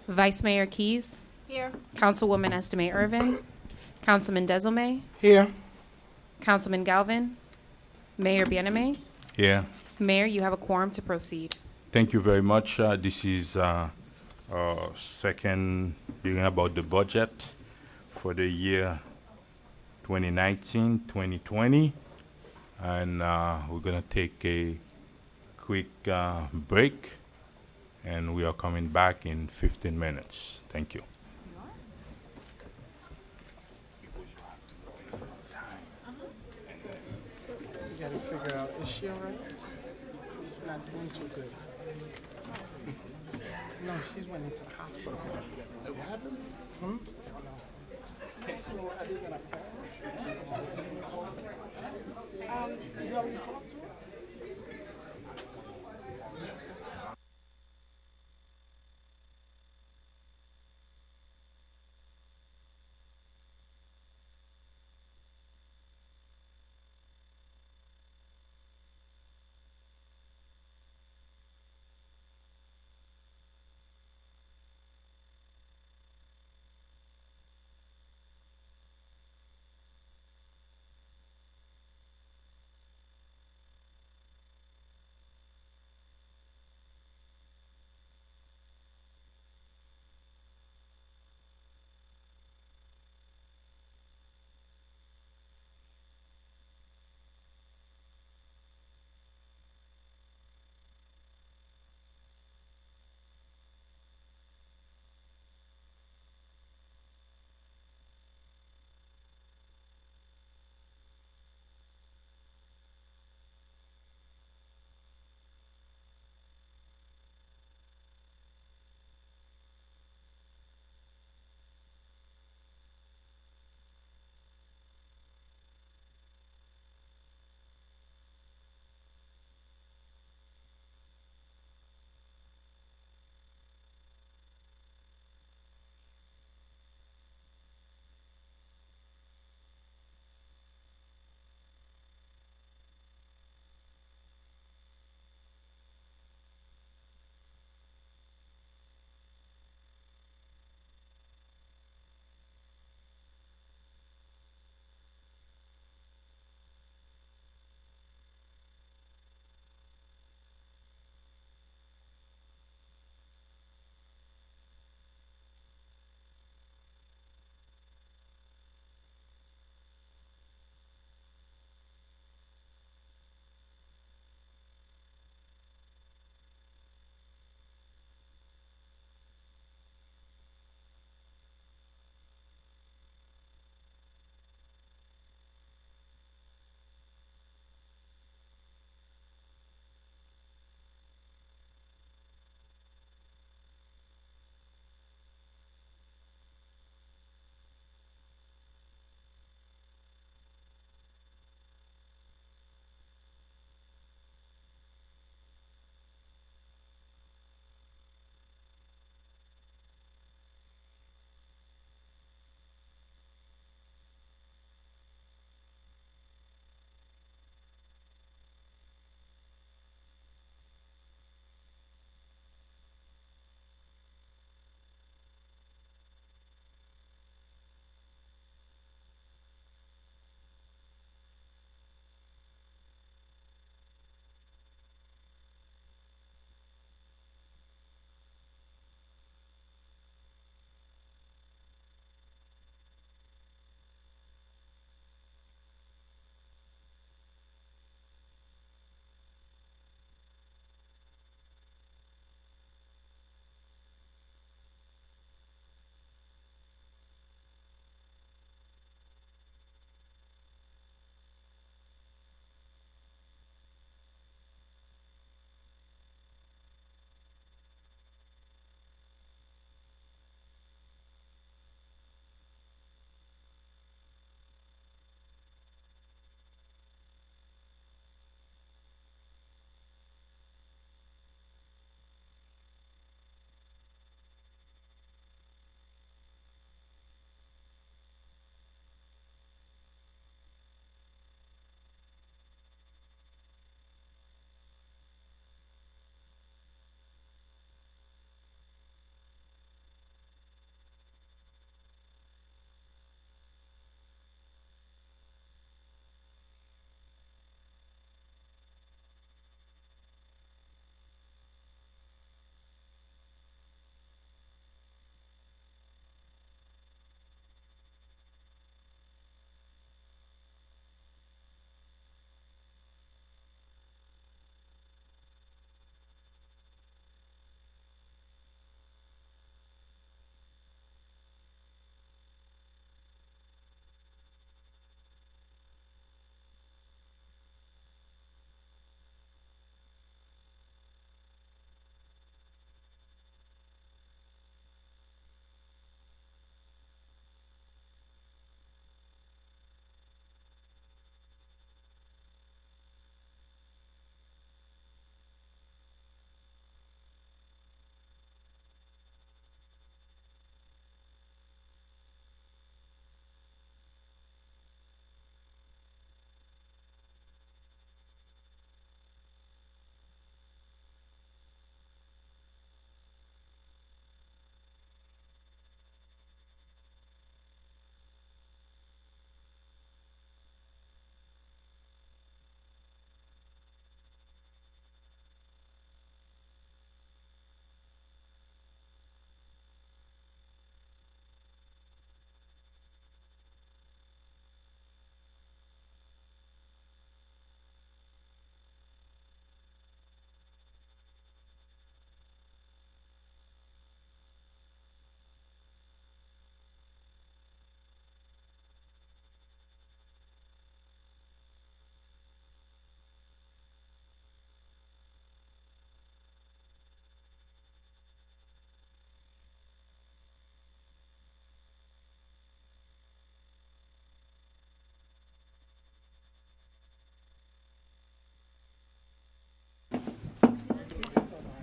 Vice Mayor Keys, Here. Councilwoman Estimate Irvin, Councilman Desilme, Here. Councilman Galvin, Mayor Bieneme. Yeah, Mayor, you have a quorum to proceed. thank you very much. This is our second hearing about the budget for the year 2019-2020. And we're going to take a quick break, and we are coming back in 15 minutes. Thank you. You gotta figure out, is she all right? She's not doing too good. No, she's went into the hospital. What happened? I don't know. So are they gonna call? You already talked to her?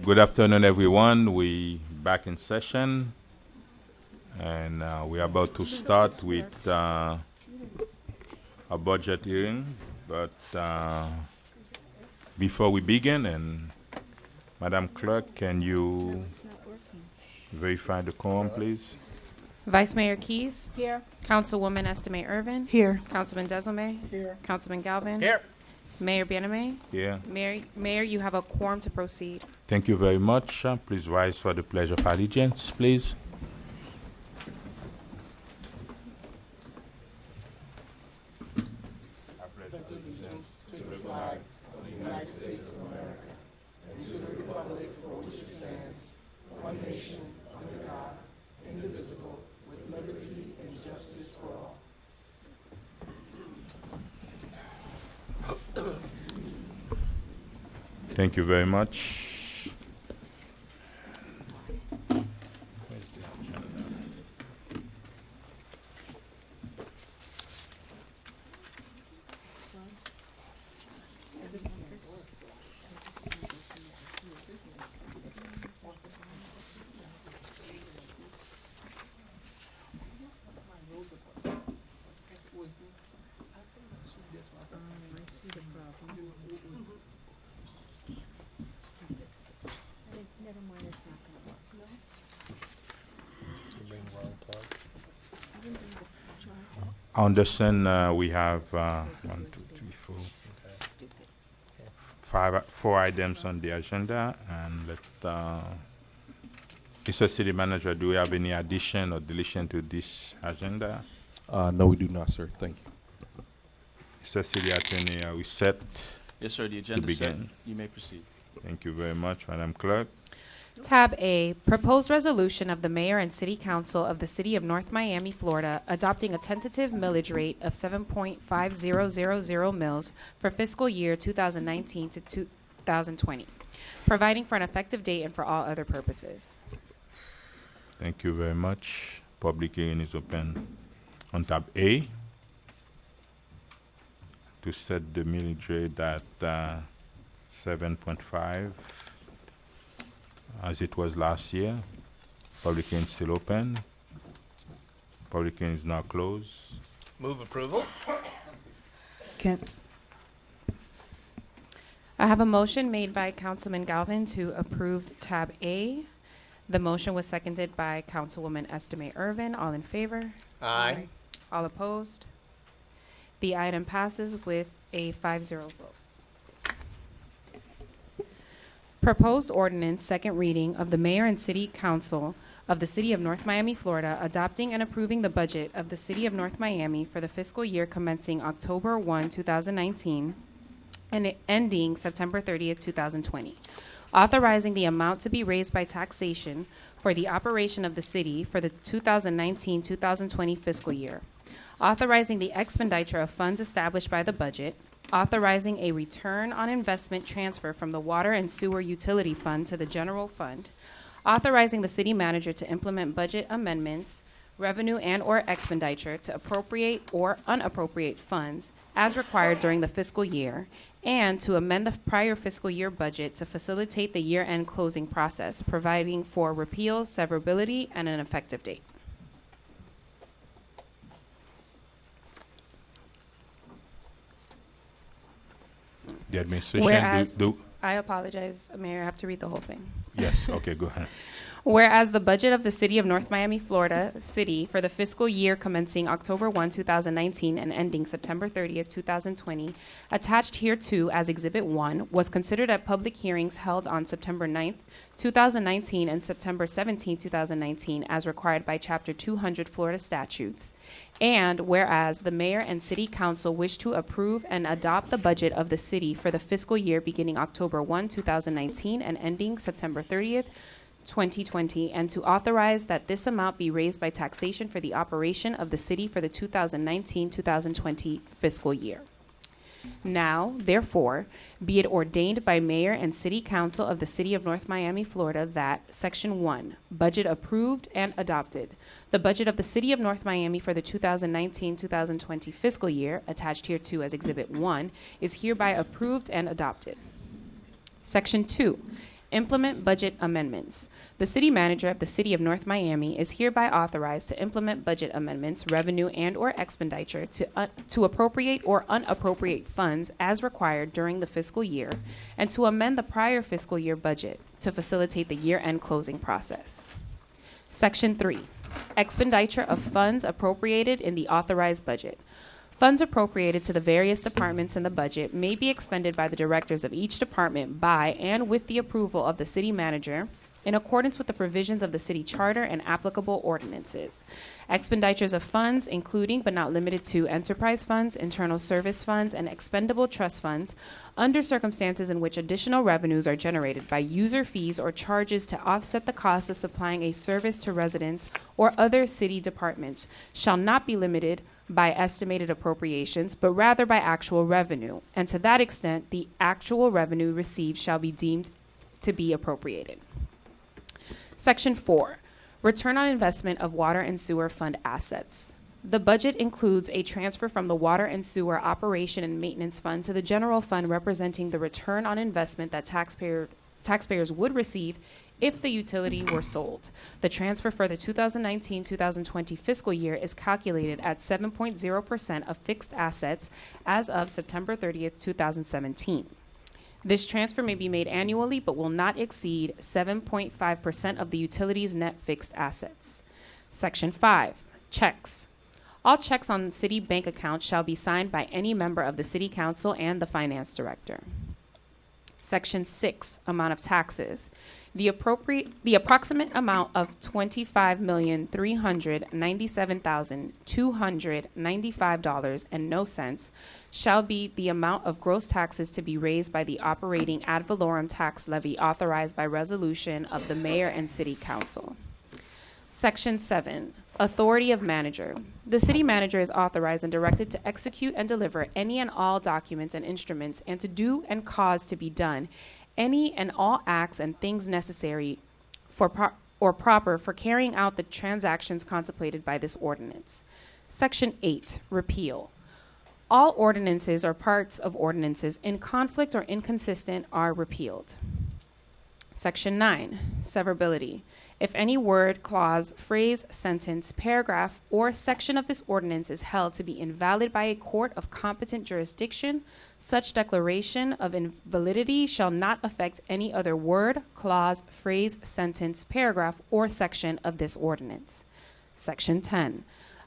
Good afternoon, everyone. We back in session, and we're about to start with a budget hearing. But before we begin, and Madam Clerk, can you verify the quorum, please? Vice Mayor Keys. Here. Councilwoman Estimate Irvin. Here. Councilman Desilme. Here. Councilman Galvin. Here. Mayor Bieneme. Yeah. Mayor, you have a quorum to proceed. Thank you very much. Please rise for the Pledge of Allegiance, please. Thank you very much. I understand we have 1, 2, 3, 4, 4 items on the agenda, and Mr. City Manager, do we have any addition or deletion to this agenda? No, we do not, sir. Thank you. Mr. City Attorney, are we set? Yes, sir. The agenda is set. begin. You may proceed. Thank you very much, Madam Clerk. Tab A, proposed resolution of the mayor and city council of the city of North Miami, Florida, adopting a tentative millage rate of 7.5000 mils for fiscal year 2019 to 2020, providing for an effective date and for all other purposes. Thank you very much. Public hearing is open on tab A to set the millage rate at 7.5 as it was last year. Public hearing is still open. Public hearing is now closed. Move approval. Kent. I have a motion made by Councilman Galvin to approve tab A. The motion was seconded by Councilwoman Estimate Irvin. All in favor? Aye. All opposed? The item passes with a 5-0 vote. Proposed ordinance, second reading of the mayor and city council of the city of North Miami, Florida, adopting and approving the budget of the city of North Miami for the fiscal year commencing October 1, 2019, and ending September 30th, 2020. Authorizing the amount to be raised by taxation for the operation of the city for the 2019-2020 fiscal year. Authorizing the expenditure of funds established by the budget. Authorizing a return on investment transfer from the Water and Sewer Utility Fund to the General Fund. Authorizing the city manager to implement budget amendments, revenue and/or expenditure to appropriate or unappropriate funds as required during the fiscal year, and to amend the prior fiscal year budget to facilitate the year-end closing process, providing for repeal, severability, and an effective date. The administration, Whereas- I apologize, Mayor, I have to read the whole thing. yes, okay, go ahead. Whereas the budget of the city of North Miami, Florida City for the fiscal year commencing October 1, 2019 and ending September 30th, 2020, attached hereto as Exhibit 1, was considered at public hearings held on September 9th, 2019 and September 17, 2019, as required by Chapter 200 Florida statutes. And whereas the mayor and city council wish to approve and adopt the budget of the city for the fiscal year beginning October 1, 2019 and ending September 30th, 2020, and to authorize that this amount be raised by taxation for the operation of the city for the 2019-2020 fiscal year. Now, therefore, be it ordained by mayor and city council of the city of North Miami, Florida, that Section 1, budget approved and adopted. The budget of the city of North Miami for the 2019-2020 fiscal year, attached hereto as Exhibit 1, is hereby approved and adopted. Section 2, Implement budget amendments. The city manager of the City of North Miami is hereby authorized to implement budget amendments, revenue and/or expenditure to appropriate or unappropriate funds as required during the fiscal year, and to amend the prior fiscal year budget to facilitate the year-end closing process. Section 3. Expenditure of funds appropriated in the authorized budget. Funds appropriated to the various departments in the budget may be expended by the directors of each department by and with the approval of the city manager in accordance with the provisions of the city charter and applicable ordinances. Expenditures of funds, including but not limited to enterprise funds, internal service funds, and expendable trust funds, under circumstances in which additional revenues are generated by user fees or charges to offset the cost of supplying a service to residents or other city departments, shall not be limited by estimated appropriations, but rather by actual revenue, and to that extent, the actual revenue received shall be deemed to be appropriated. Section 4, return on investment of water and sewer fund assets. The budget includes a transfer from the Water and Sewer Operation and Maintenance Fund to the General Fund, representing the return on investment that taxpayers would receive if the utility were sold. The transfer for the 2019-2020 fiscal year is calculated at 7.0% of fixed assets as of September 30th, 2017. This transfer may be made annually but will not exceed 7.5% of the utility's net fixed assets. Section 5, checks. All checks on city bank accounts shall be signed by any member of the City Council and the Finance Director. Section 6, amount of taxes. The approximate amount of $25,397,295.00 shall be the amount of gross taxes to be raised by the operating ad valorem tax levy authorized by resolution of the Mayor and City Council. Section 7, authority of manager. The city manager is authorized and directed to execute and deliver any and all documents and instruments, and to do and cause to be done any and all acts and things necessary for proper for carrying out the transactions contemplated by this ordinance. Section 8, repeal. All ordinances or parts of ordinances in conflict or inconsistent are repealed. Section 9, severability. If any word, clause, phrase, sentence, paragraph, or section of this ordinance is held to be invalid by a court of competent jurisdiction, such declaration of invalidity shall not affect any other word, clause, phrase, sentence, paragraph, or section of this ordinance. Section 10,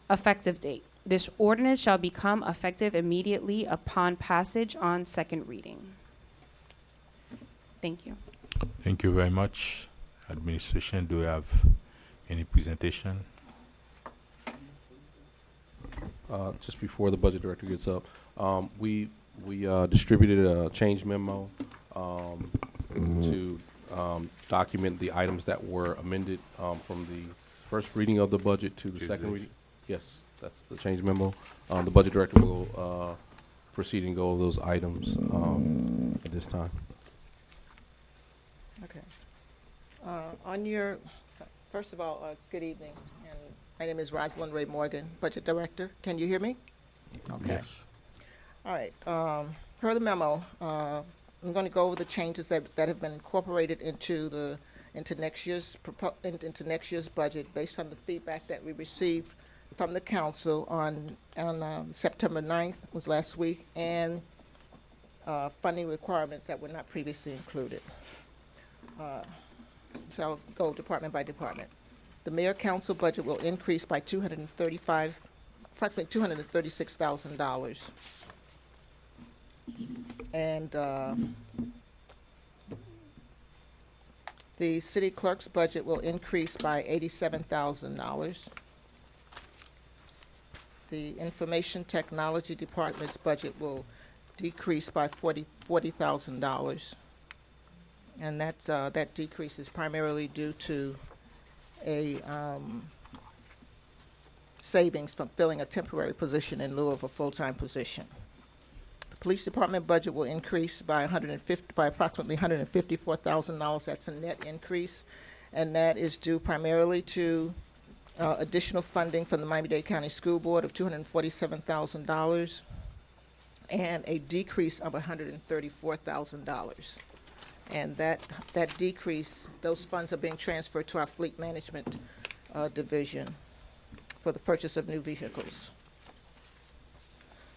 effective date. This ordinance shall become effective immediately upon passage on second reading. Thank you. Thank you very much. Administration, do you have any presentation? Just before the budget director gets up, we distributed a change memo to document the items that were amended from the first reading of the budget to the second reading. Yes, that's the change memo. The budget director will proceed and go over those items at this time. Okay. On your, first of all, good evening. And my name is Rosalind Ray Morgan, Budget Director. Can you hear me? Okay. Yes. All right. Per the memo, I'm going to go over the changes that have been incorporated into next year's budget based on the feedback that we received from the council on September 9th, was last week, and funding requirements that were not previously included. So I'll go department by department. The mayor council budget will increase by approximately $236,000. And the city clerk's budget will increase by $87,000. The information technology department's budget will decrease by $40,000. And that decrease is primarily due to a savings from filling a temporary position in lieu of a full-time position. The police department budget will increase by approximately $154,000. That's a net increase, and that is due primarily to additional funding from the Miami-Dade County School Board of $247,000 and a decrease of $134,000. And that decrease, those funds are being transferred to our fleet management division for the purchase of new vehicles.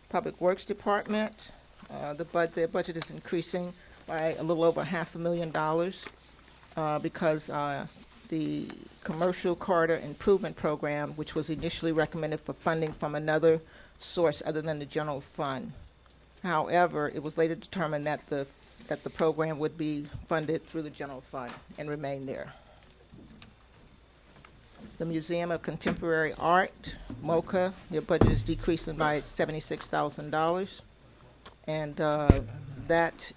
Public Works Department, their budget is increasing by a little over $500,000 because the Commercial Corridor Improvement Program, which was initially recommended for funding from another source other than the general fund. However, it was later determined that the program would be funded through the general fund and remain there. The Museum of Contemporary Art, MoCA, their budget is decreasing by $76,000, and that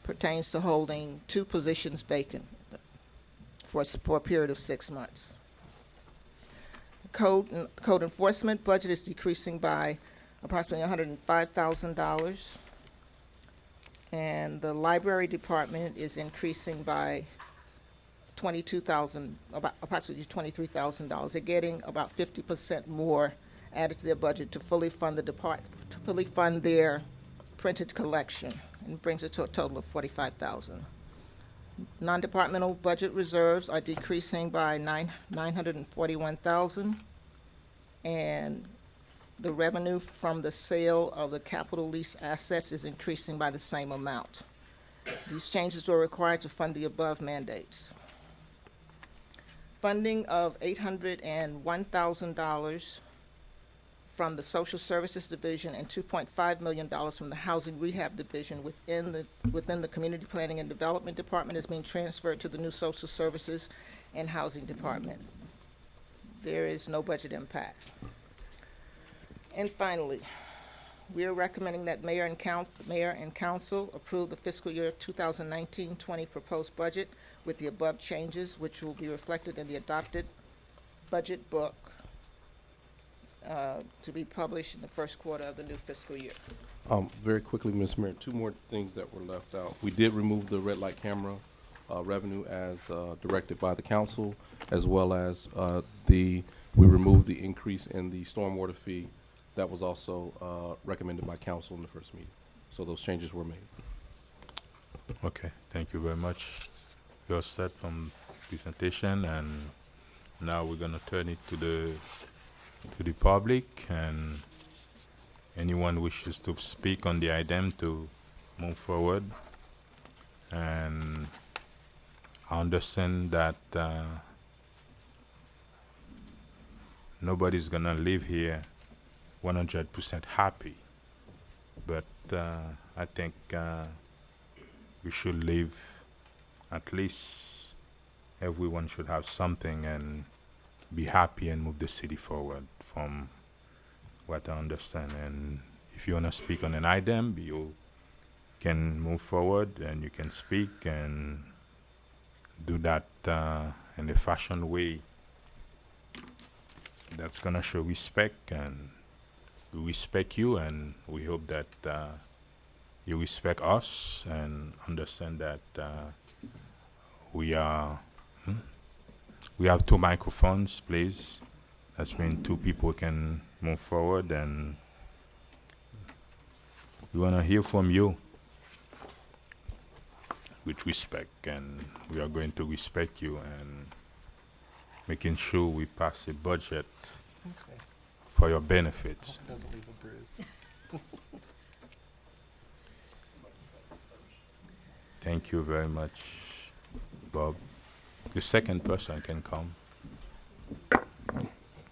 pertains to holding 2 positions vacant for a period of 6 months. Code enforcement budget is decreasing by approximately $105,000, and the library department is increasing by approximately $23,000. They're getting about 50% more added to their budget to fully fund their printed collection, and brings it to a total of $45,000. Non-departmental budget reserves are decreasing by $941,000, and the revenue from the sale of the capital lease assets is increasing by the same amount. These changes were required to fund the above mandates. Funding of $801,000 from the Social Services Division and $2.5 million from the Housing Rehab Division within the Community Planning and Development Department is being transferred to the new Social Services and Housing Department. There is no budget impact. And finally, we are recommending that Mayor and Council approve the fiscal year 2019-20 proposed budget with the above changes, which will be reflected in the adopted budget book to be published in the first quarter of the new fiscal year. Very quickly, Ms. Mayor, 2 more things that were left out. We did remove the red light camera revenue as directed by the council, as well as we removed the increase in the stormwater fee that was also recommended by council in the first meeting. So those changes were made. Okay, thank you very much. You're set from presentation, and now we're gonna turn it to the public, and anyone wishes to speak on the item to move forward. And I understand that nobody's gonna live here 100% happy, but I think we should live, at least everyone should have something and be happy and move the city forward, from what I understand. And if you want to speak on an item, you can move forward and you can speak and do that in a fashion way that's going to show respect, and we respect you, and we hope that you respect us and understand that we have 2 microphones, please. That means 2 people can move forward, and we want to hear from you with respect, and we are going to respect you and making sure we pass a budget for your benefits. Thank you very much, Bob. The second person can come.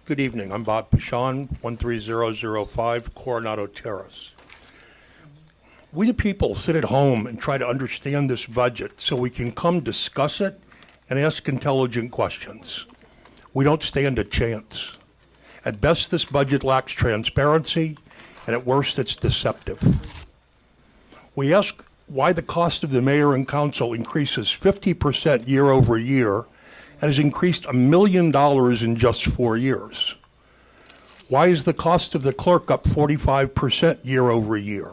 Good evening. I'm Bob Pichon, 13005 Coronado Terrace. We the people sit at home and try to understand this budget so we can come discuss it and ask intelligent questions. We don't stand a chance. At best, this budget lacks transparency, and at worst, it's deceptive. We ask why the cost of the mayor and council increases 50% year over year and has increased $1 million in just 4 years. Why is the cost of the clerk up 45% year over year?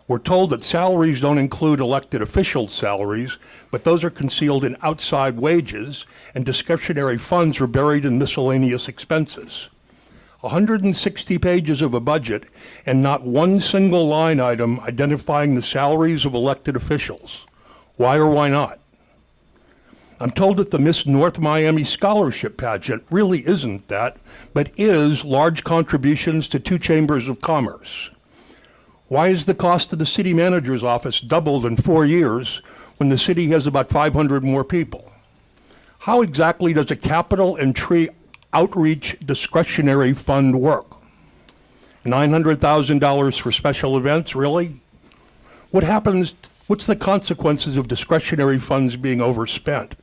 We're told that salaries don't include elected officials' salaries, but those are concealed in outside wages, and discretionary funds are buried in miscellaneous expenses. 160 pages of a budget and not one single line item identifying the salaries of elected officials. Why or why not? I'm told that the Miss North Miami Scholarship Pageant really isn't that, but is large contributions to 2 chambers of commerce. Why is the cost of the city manager's office doubled in 4 years when the city has about 500 more people? How exactly does a capital and tree outreach discretionary fund work? $900,000 for special events, really? What's the consequences of discretionary funds being overspent?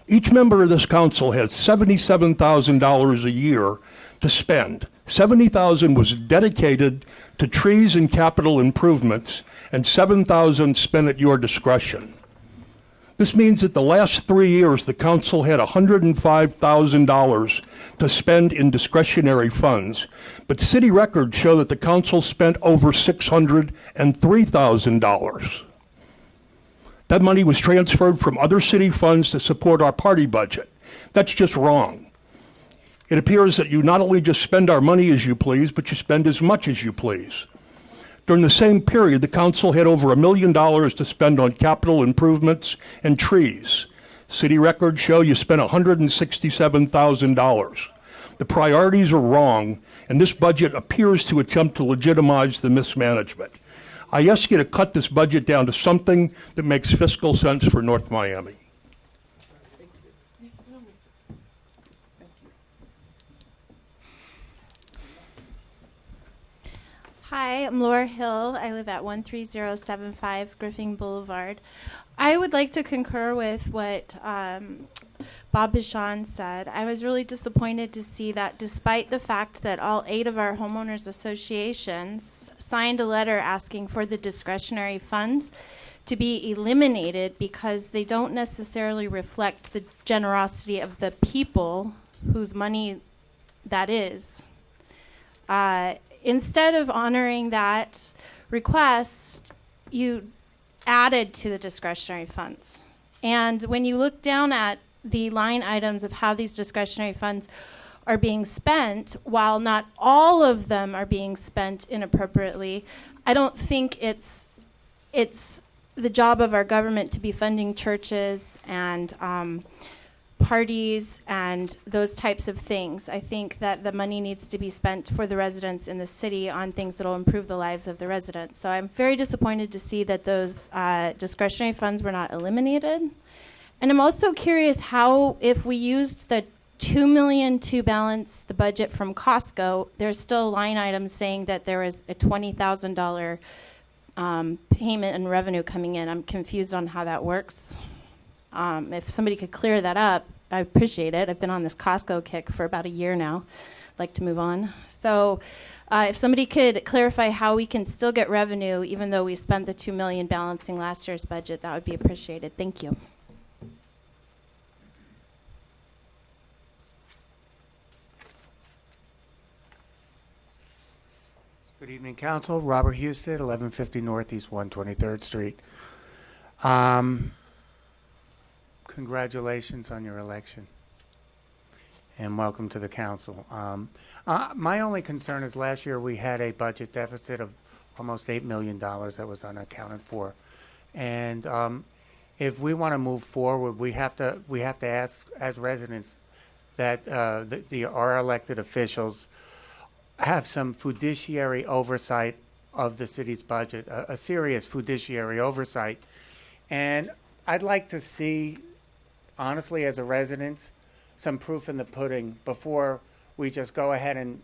Each member of this council has $77,000 a year to spend. $70,000 was dedicated to trees and capital improvements, and $7,000 spent at your discretion. This means that the last 3 years, the council had $105,000 to spend in discretionary funds, but city records show that the council spent over $603,000. That money was transferred from other city funds to support our party budget. That's just wrong. It appears that you not only just spend our money as you please, but you spend as much as you please. During the same period, the council had over $1 million to spend on capital improvements and trees. City records show you spent $167,000. The priorities are wrong, and this budget appears to attempt to legitimize the mismanagement. I ask you to cut this budget down to something that makes fiscal sense for North Miami. Hi, I'm Laura Hill. I live at 13075 Griffin Boulevard. I would like to concur with what Bob Bichon said. I was really disappointed to see that despite the fact that all 8 of our homeowners associations signed a letter asking for the discretionary funds to be eliminated because they don't necessarily reflect the generosity of the people whose money that is. Instead of honoring that request, you added to the discretionary funds. And when you look down at the line items of how these discretionary funds are being spent, while not all of them are being spent inappropriately, I don't think it's the job of our government to be funding churches and parties and those types of things. I think that the money needs to be spent for the residents in the city on things that will improve the lives of the residents. So I'm very disappointed to see that those discretionary funds were not eliminated. And I'm also curious how, if we used the $2 million to balance the budget from Costco, there's still line items saying that there is a $20,000 payment and revenue coming in. I'm confused on how that works. If somebody could clear that up, I appreciate it. I've been on this Costco kick for about a year now. I'd like to move on. So if somebody could clarify how we can still get revenue even though we spent the $2 million balancing last year's budget, that would be appreciated. Thank you. Good evening, Council. Robert Houston, 1150 Northeast 123rd Street. Congratulations on your election, and welcome to the Council. My only concern is last year we had a budget deficit of almost $8 million that was unaccounted for, and if we want to move forward, we have to ask as residents that our elected officials have some fiduciary oversight of the city's budget, a serious fiduciary oversight. And I'd like to see, honestly, as a resident, some proof in the pudding before we just go ahead and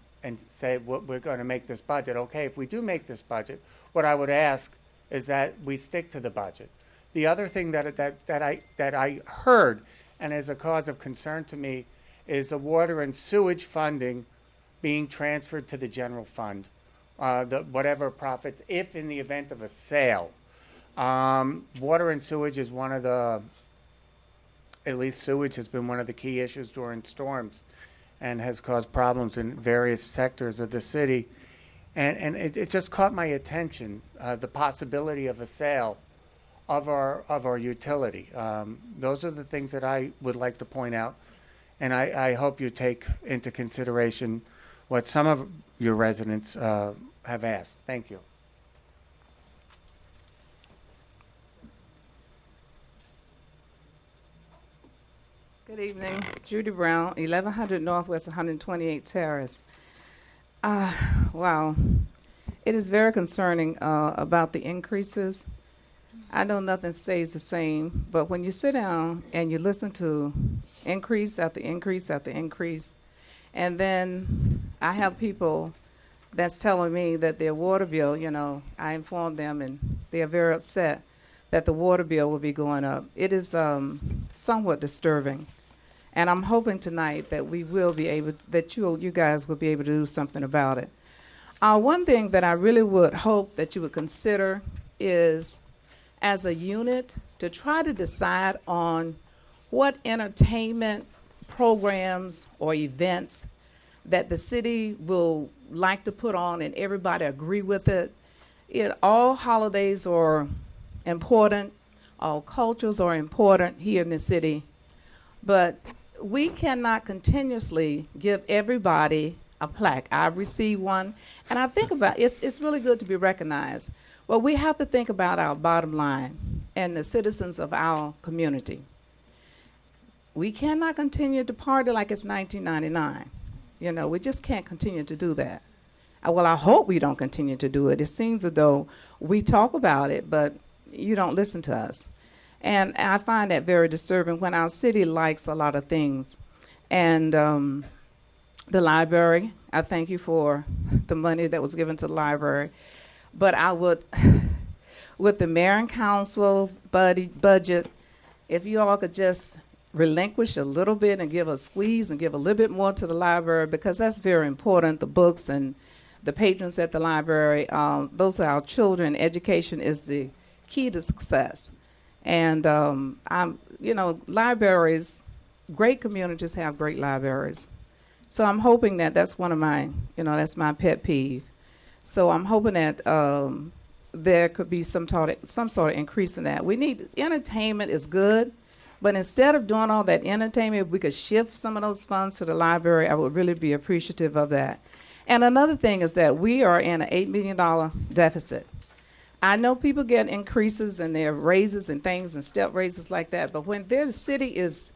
say, well, we're going to make this budget. Okay, if we do make this budget, what I would ask is that we stick to the budget. The other thing that I heard, and is a cause of concern to me, is the water and sewage funding being transferred to the general fund, whatever profits, if in the event of a sale. Water and sewage is one of the, at least sewage has been one of the key issues during storms and has caused problems in various sectors of the city. And it just caught my attention, the possibility of a sale of our utility. Those are the things that I would like to point out, and I hope you take into consideration what some of your residents have asked. Thank you. Good evening. Judy Brown, 1100 Northwest 128 Terrace. Wow. It is very concerning about the increases. I know nothing stays the same, but when you sit down and you listen to increase after increase after increase, and then I have people that's telling me that their water bill, you know, I informed them and they are very upset that the water bill will be going up. It is somewhat disturbing. And I'm hoping tonight that we will be able, that you guys will be able to do something about it. One thing that I really would hope that you would consider is, as a unit, to try to decide on what entertainment programs or events that the city will like to put on and everybody agree with it. All holidays are important, all cultures are important here in the city, but we cannot continuously give everybody a plaque. I received one, and I think about it's really good to be recognized. Well, we have to think about our bottom line and the citizens of our community. We cannot continue to party like it's 1999. You know, we just can't continue to do that. Well, I hope we don't continue to do it. It seems as though we talk about it, but you don't listen to us. And I find that very disturbing when our city likes a lot of things. And the library, I thank you for the money that was given to the library. But I would, with the mayor and council budget, if you all could just relinquish a little bit and give a squeeze and give a little bit more to the library, because that's very important, the books and the patrons at the library. Those are our children. Education is the key to success. And libraries, great communities have great libraries. So I'm hoping that that's one of my, that's my pet peeve. So I'm hoping that there could be some sort of increase in that. We need, entertainment is good, but instead of doing all that entertainment, if we could shift some of those funds to the library, I would really be appreciative of that. And another thing is that we are in an $8 million deficit. I know people get increases in their raises and things and step raises like that, but when their city is,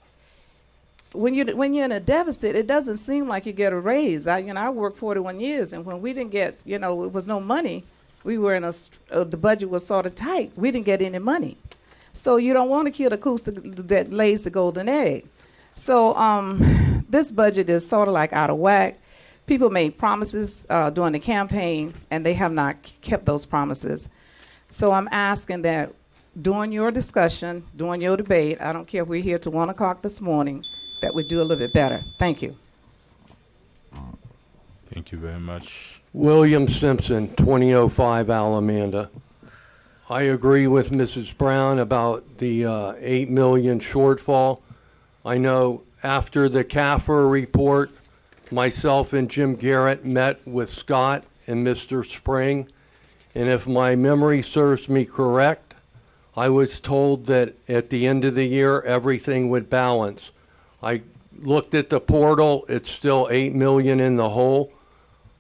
when you're in a deficit, it doesn't seem like you get a raise. I worked 41 years, and when we didn't get, it was no money, we were in the budget was sort of tight. We didn't get any money. So you don't want to kill the goose that lays the golden egg. So this budget is sort of like out of whack. People made promises during the campaign, and they have not kept those promises. So I'm asking that during your discussion, during your debate, I don't care if we're here till 1 o'clock this morning, that we do a little bit better. Thank you. Thank you very much. William Simpson, 2005 Alamanda. I agree with Mrs. Brown about the $8 million shortfall. I know after the CAFR report, myself and Jim Garrett met with Scott and Mr. Spring. And if my memory serves me correct, I was told that at the end of the year, everything would balance. I looked at the portal, it's still $8 million in the hole.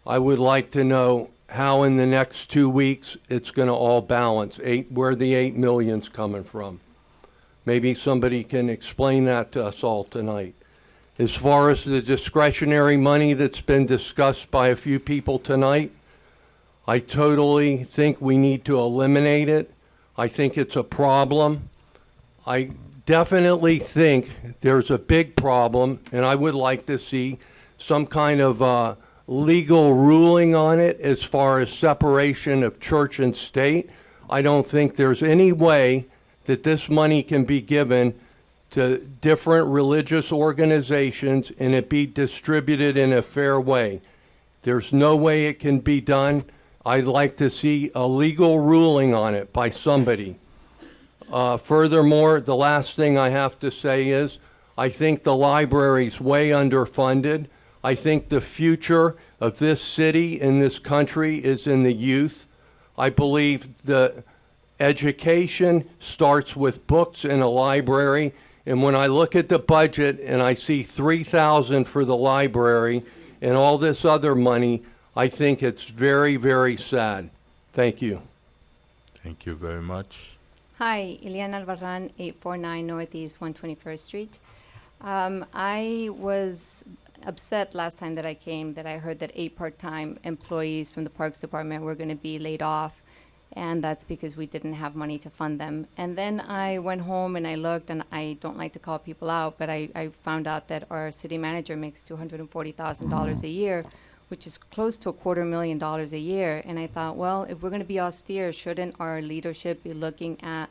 I would like to know how in the next 2 weeks it's going to all balance, where the $8 million's coming from. Maybe somebody can explain that to us all tonight. As far as the discretionary money that's been discussed by a few people tonight, I totally think we need to eliminate it. I think it's a problem. I definitely think there's a big problem, and I would like to see some kind of legal ruling on it as far as separation of church and state. I don't think there's any way that this money can be given to different religious organizations and it be distributed in a fair way. There's no way it can be done. I'd like to see a legal ruling on it by somebody. Furthermore, the last thing I have to say is I think the library's way underfunded. I think the future of this city and this country is in the youth. I believe the education starts with books in a library. And when I look at the budget and I see $3,000 for the library and all this other money, I think it's very, very sad. Thank you. Thank you very much. Hi, Ileana Albarran, 849 Northeast 121st Street. I was upset last time that I came that I heard that 8 part-time employees from the Parks Department were going to be laid off, and that's because we didn't have money to fund them. And then I went home and I looked, and I don't like to call people out, but I found out that our city manager makes $240,000 a year, which is close to $250,000 a year. And I thought, well, if we're going to be austere, shouldn't our leadership be looking at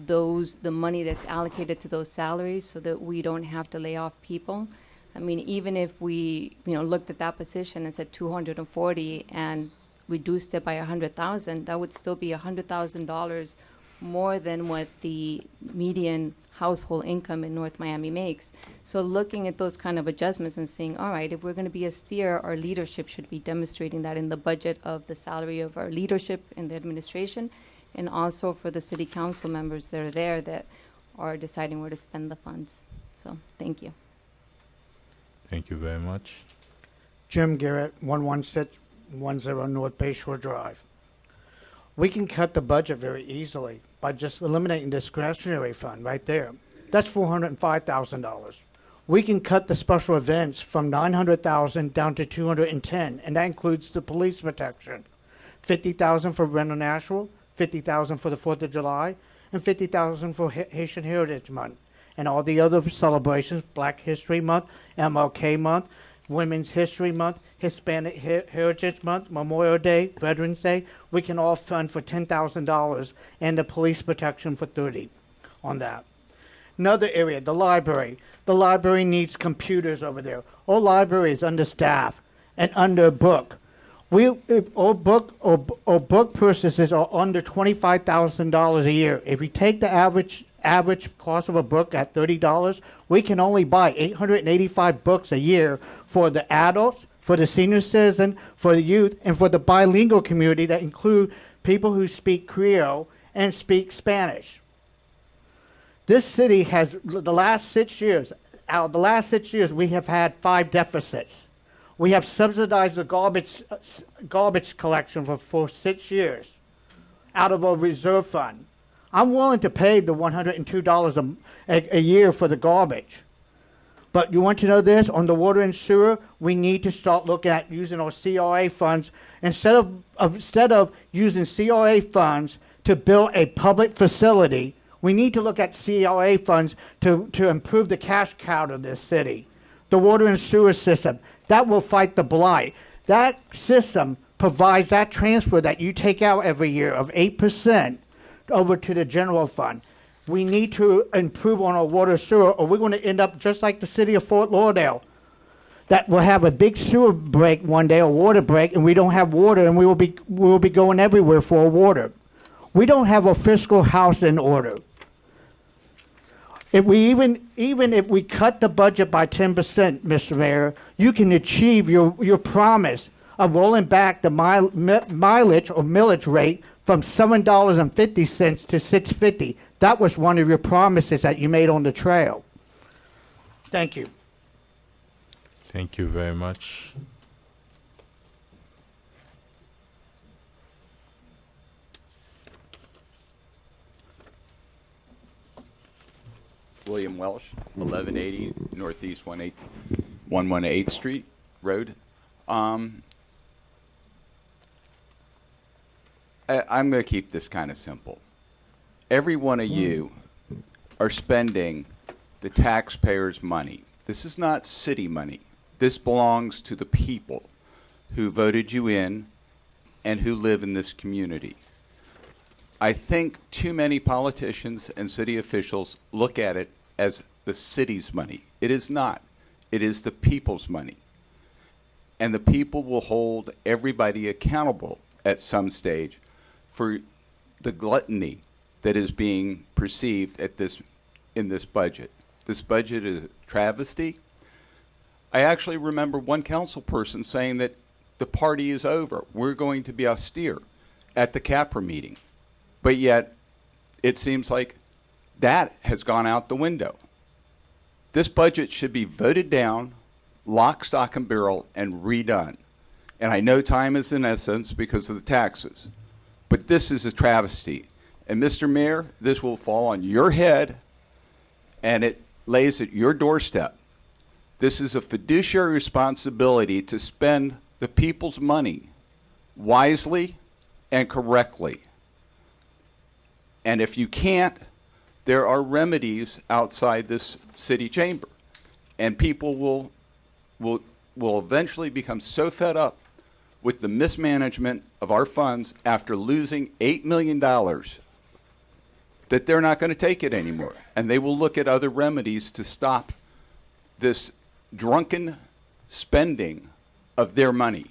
the money that's allocated to those salaries so that we don't have to lay off people? I mean, even if we, looked at that position and said 240 and reduced it by 100,000, that would still be $100,000 more than what the median household income in North Miami makes. So looking at those kind of adjustments and saying, all right, if we're going to be austere, our leadership should be demonstrating that in the budget of the salary of our leadership in the administration, and also for the city council members that are there that are deciding where to spend the funds. So thank you. Thank you very much. Jim Garrett, 11610 North Bay Shore Drive. We can cut the budget very easily by just eliminating the discretionary fund right there. That's $405,000. We can cut the special events from $900,000 down to $210,000, and that includes the police protection. $50,000 for Brandon Nashville, $50,000 for the 4th of July, and $50,000 for Haitian Heritage Month. And all the other celebrations, Black History Month, MLK Month, Women's History Month, Hispanic Heritage Month, Memorial Day, Veterans Day, we can all fund for $10,000 and the police protection for $30,000 on that. Another area, the library. The library needs computers over there. All library is understaffed and underbooked. All book purchases are under $25,000 a year. If we take the average cost of a book at $30, we can only buy 885 books a year for the adults, for the senior citizen, for the youth, and for the bilingual community that include people who speak Creole and speak Spanish. This city has, out of the last 6 years, we have had 5 deficits. We have subsidized the garbage collection for 6 years out of a reserve fund. I'm willing to pay the $102 a year for the garbage. But you want to know this? On the water and sewer, we need to start looking at using our CRA funds. Instead of using CRA funds to build a public facility, we need to look at CRA funds to improve the cash cow of this city. The water and sewer system, that will fight the blight. That system provides that transfer that you take out every year of 8% over to the general fund. We need to improve on our water sewer, or we're going to end up just like the city of Fort Lauderdale, that will have a big sewer break one day, a water break, and we don't have water, and we will be going everywhere for water. We don't have a fiscal house in order. If we even if we cut the budget by 10%, Mr. Mayor, you can achieve your promise of rolling back the mileage or millage rate from $7.50 to $6.50. That was one of your promises that you made on the trail. Thank you. Thank you very much. William Welsh, 1180 Northeast 118th Street Road. I'm going to keep this kind of simple. Every one of you are spending the taxpayers' money. This is not city money. This belongs to the people who voted you in and who live in this community. I think too many politicians and city officials look at it as the city's money. It is not. It is the people's money. And the people will hold everybody accountable at some stage for the gluttony that is being perceived in this budget. This budget is a travesty. I actually remember one council person saying that the party is over. We're going to be austere at the CAPRA meeting. But yet, it seems like that has gone out the window. This budget should be voted down lock, stock, and barrel and redone. And I know time is in essence because of the taxes. But this is a travesty. And Mr. Mayor, this will fall on your head, and it lays at your doorstep. This is a fiduciary responsibility to spend the people's money wisely and correctly. And if you can't, there are remedies outside this city chamber. And people will eventually become so fed up with the mismanagement of our funds after losing $8 million that they're not going to take it anymore. And they will look at other remedies to stop this drunken spending of their money.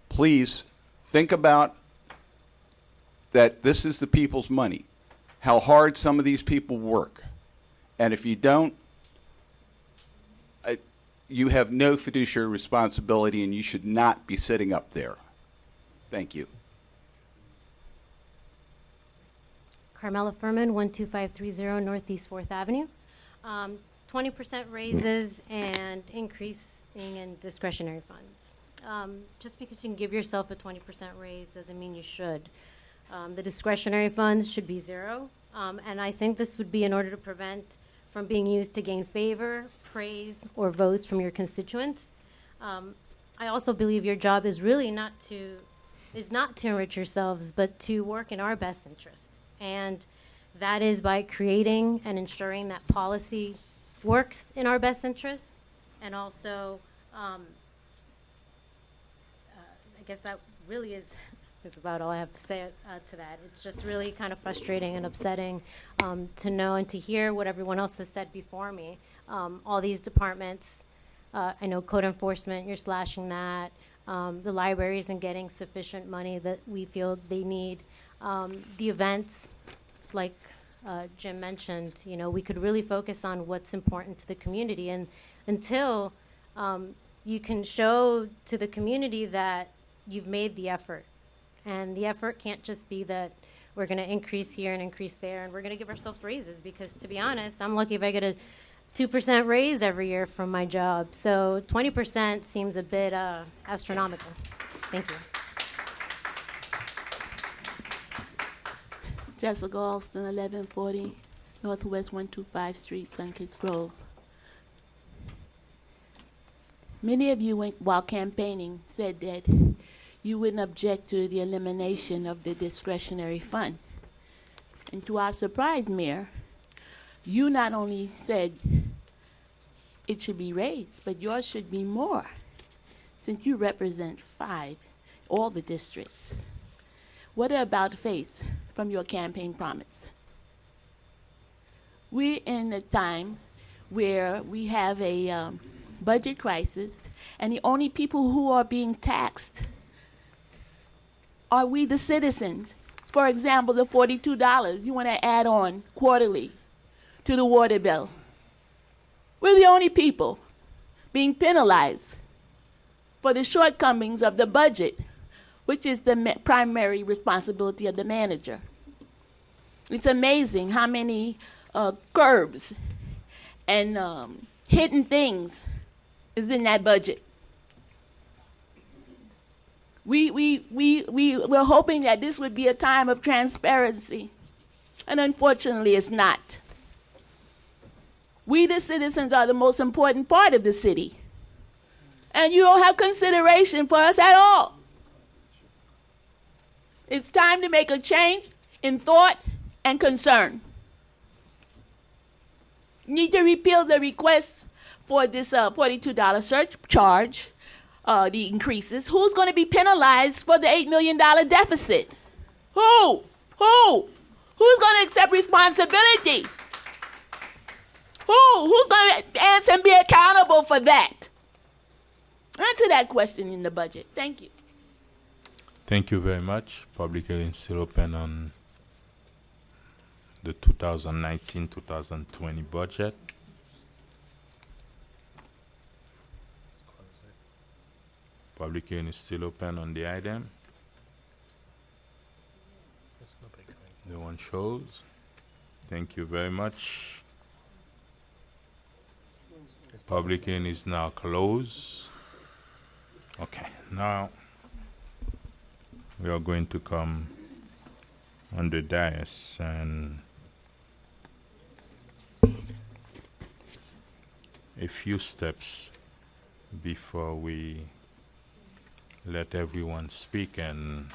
Please think about that this is the people's money, how hard some of these people work. And if you don't, you have no fiduciary responsibility and you should not be sitting up there. Thank you. Carmela Furman, 12530 Northeast 4th Avenue. 20% raises and increasing in discretionary funds. Just because you can give yourself a 20% raise doesn't mean you should. The discretionary funds should be 0. And I think this would be in order to prevent from being used to gain favor, praise, or votes from your constituents. I also believe your job is really not to enrich yourselves, but to work in our best interest. And that is by creating and ensuring that policy works in our best interest. And also, I guess that really is about all I have to say to that. It's just really kind of frustrating and upsetting to know and to hear what everyone else has said before me. All these departments, I know code enforcement, you're slashing that. The library isn't getting sufficient money that we feel they need. The events, like Jim mentioned, you know, we could really focus on what's important to the community. And until you can show to the community that you've made the effort. And the effort can't just be that we're going to increase here and increase there, and we're going to give ourselves raises, because to be honest, I'm lucky if I get a 2% raise every year from my job. So 20% seems a bit astronomical. Thank you. Jessica Alston, 1140 Northwest 125 Street, Sunkist Grove. Many of you, while campaigning, said that you wouldn't object to the elimination of the discretionary fund. And to our surprise, Mayor, you not only said it should be raised, but yours should be more, since you represent all the districts. What about face from your campaign promise? We're in a time where we have a budget crisis, and the only people who are being taxed are we, the citizens. For example, the $42 you want to add on quarterly to the water bill. We're the only people being penalized for the shortcomings of the budget, which is the primary responsibility of the manager. It's amazing how many curbs and hidden things is in that budget. We're hoping that this would be a time of transparency, and unfortunately it's not. We, the citizens, are the most important part of the city, and you don't have consideration for us at all. It's time to make a change in thought and concern. You need to repeal the request for this $42 surcharge. The increases. Who's going to be penalized for the $8 million deficit? Who? Who's going to accept responsibility? Who's going to answer and be accountable for that? Answer that question in the budget. Thank you. Thank you very much. Public hearing is still open on the 2019-2020 budget. Public hearing is still open on the item. No one shows. Thank you very much. Public hearing is now closed. Okay, now we are going to come on the dais and a few steps before we let everyone speak and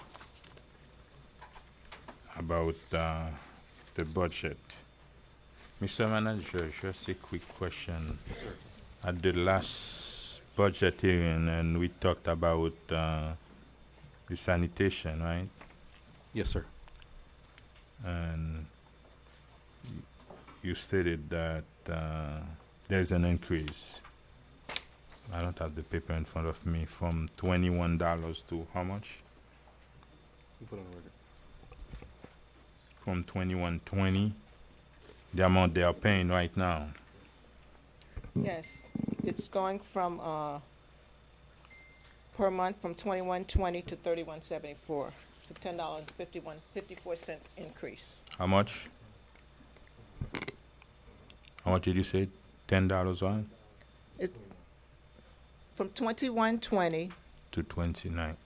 about the budget. Mr. Manager, just a quick question. At the last budget hearing, and we talked about the sanitation, right? Yes, sir. And you stated that there's an increase. I don't have the paper in front of me, from $21 to how much? You put it on the record. From $21.20, the amount they are paying right now. Yes, it's going from, per month from $21.20 to $31.74. It's a $10.54 increase. How much? How much did you say? $10 on? It, from $21.20 To 29.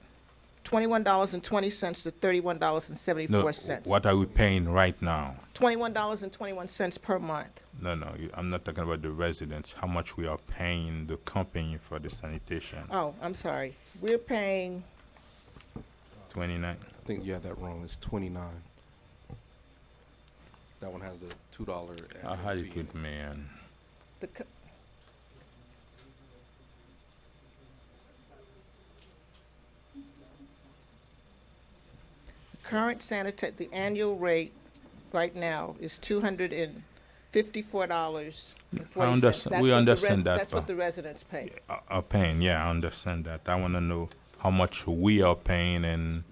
$21.20 to $31.74. No, what are we paying right now? $21.21 per month. No, I'm not talking about the residents. How much we are paying the company for the sanitation? Oh, I'm sorry. We're paying 29. I think you had that wrong. It's 29. That one has the $2. I had it with me, and the current sanitary, the annual rate right now is $254.40. We understand that. That's what the residents pay. Are paying, yeah, I understand that. I want to know how much we are paying and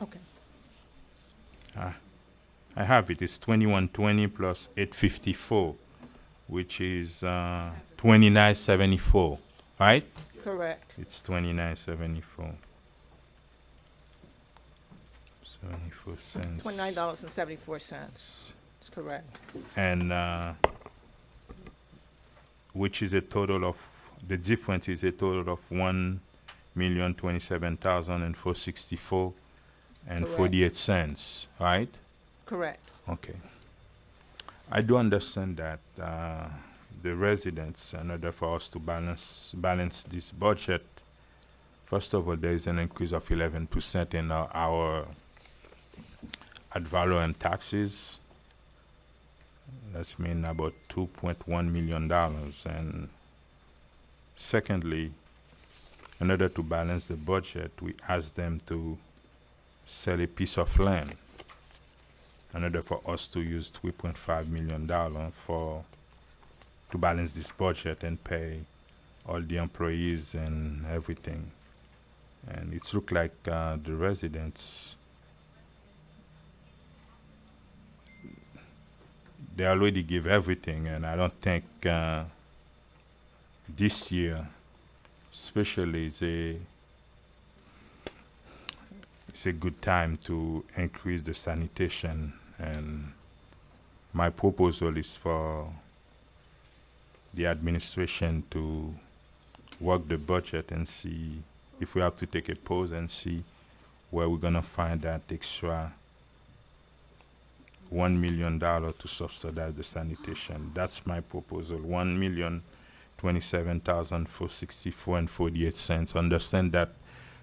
Okay. I have it. It's 2120 plus 854, which is 2974, right? Correct. It's 2974. 74 cents. $29.74. That's correct. And which is a total of, the difference is a total of 1,027,464 and Correct. 48 cents, right? Correct. Okay. I do understand that the residents, in order for us to balance this budget, first of all, there is an increase of 11% in our ad valorem taxes. That's mean about $2.1 million. And secondly, in order to balance the budget, we asked them to sell a piece of land in order for us to use $3.5 million to balance this budget and pay all the employees and everything. And it's looked like the residents, they already give everything, and I don't think this year, especially, it's a good time to increase the sanitation. And my proposal is for the administration to work the budget and see if we have to take a pause and see where we're going to find that extra $1 million to subsidize the sanitation. That's my proposal, $1,027,464 and 48 cents. Understand that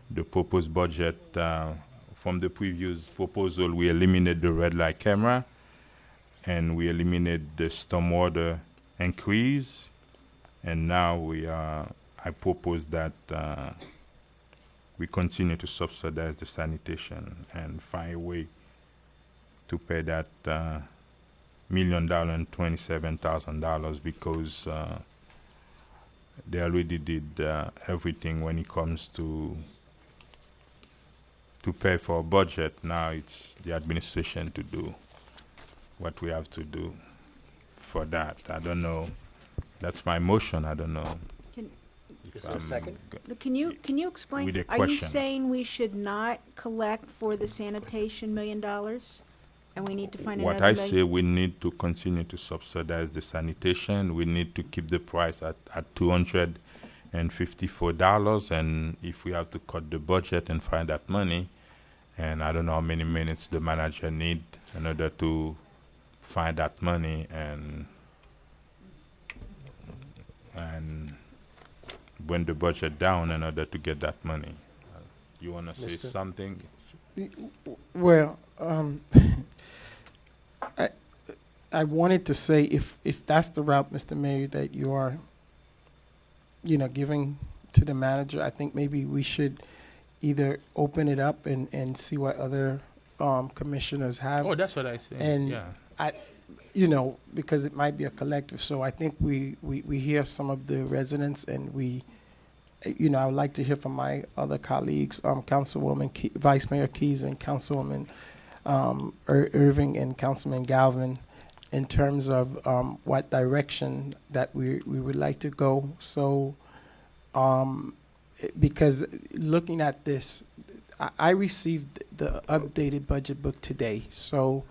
the proposed budget, from the previous proposal, we eliminated the red light camera and we eliminated the stormwater increase. And now I propose that we continue to subsidize the sanitation and find a way to pay that $1,027,000 because they already did everything when it comes to pay for a budget. Now it's the administration to do what we have to do for that. I don't know. That's my motion. I don't know. Is there a second? Can you explain? With a Are you question. saying we should not collect for the sanitation $1 million? and we need to find What another I million? say, we need to continue to subsidize the sanitation. We need to keep the price at $254. And if we have to cut the budget and find that money, and I don't know how many minutes the manager need in order to find that money and bring the budget down in order to get that money. You want to say Mr. something? Well, I wanted to say if that's the route, Mr. Mayor, that you are, giving to the manager, I think maybe we should either open it up and see what other commissioners have. Oh, that's what I said. And yeah. because it might be a collective. So I think we hear some of the residents, and I would like to hear from my other colleagues, Councilwoman Vice Mayor Keys and Councilwoman Irving and Councilman Galvin, in terms of what direction that we would like to go. So, because looking at this, I received the updated budget book today. So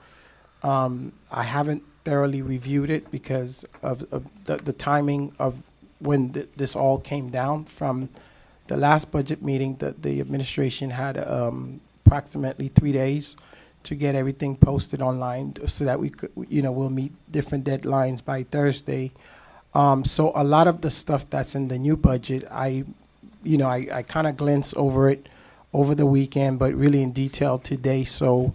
I haven't thoroughly reviewed it because of the timing of when this all came down from the last budget meeting. The administration had approximately 3 days to get everything posted online so that we could, we'll meet different deadlines by Thursday. So a lot of the stuff that's in the new budget, I kind of glanced over it over the weekend, but really in detail today. So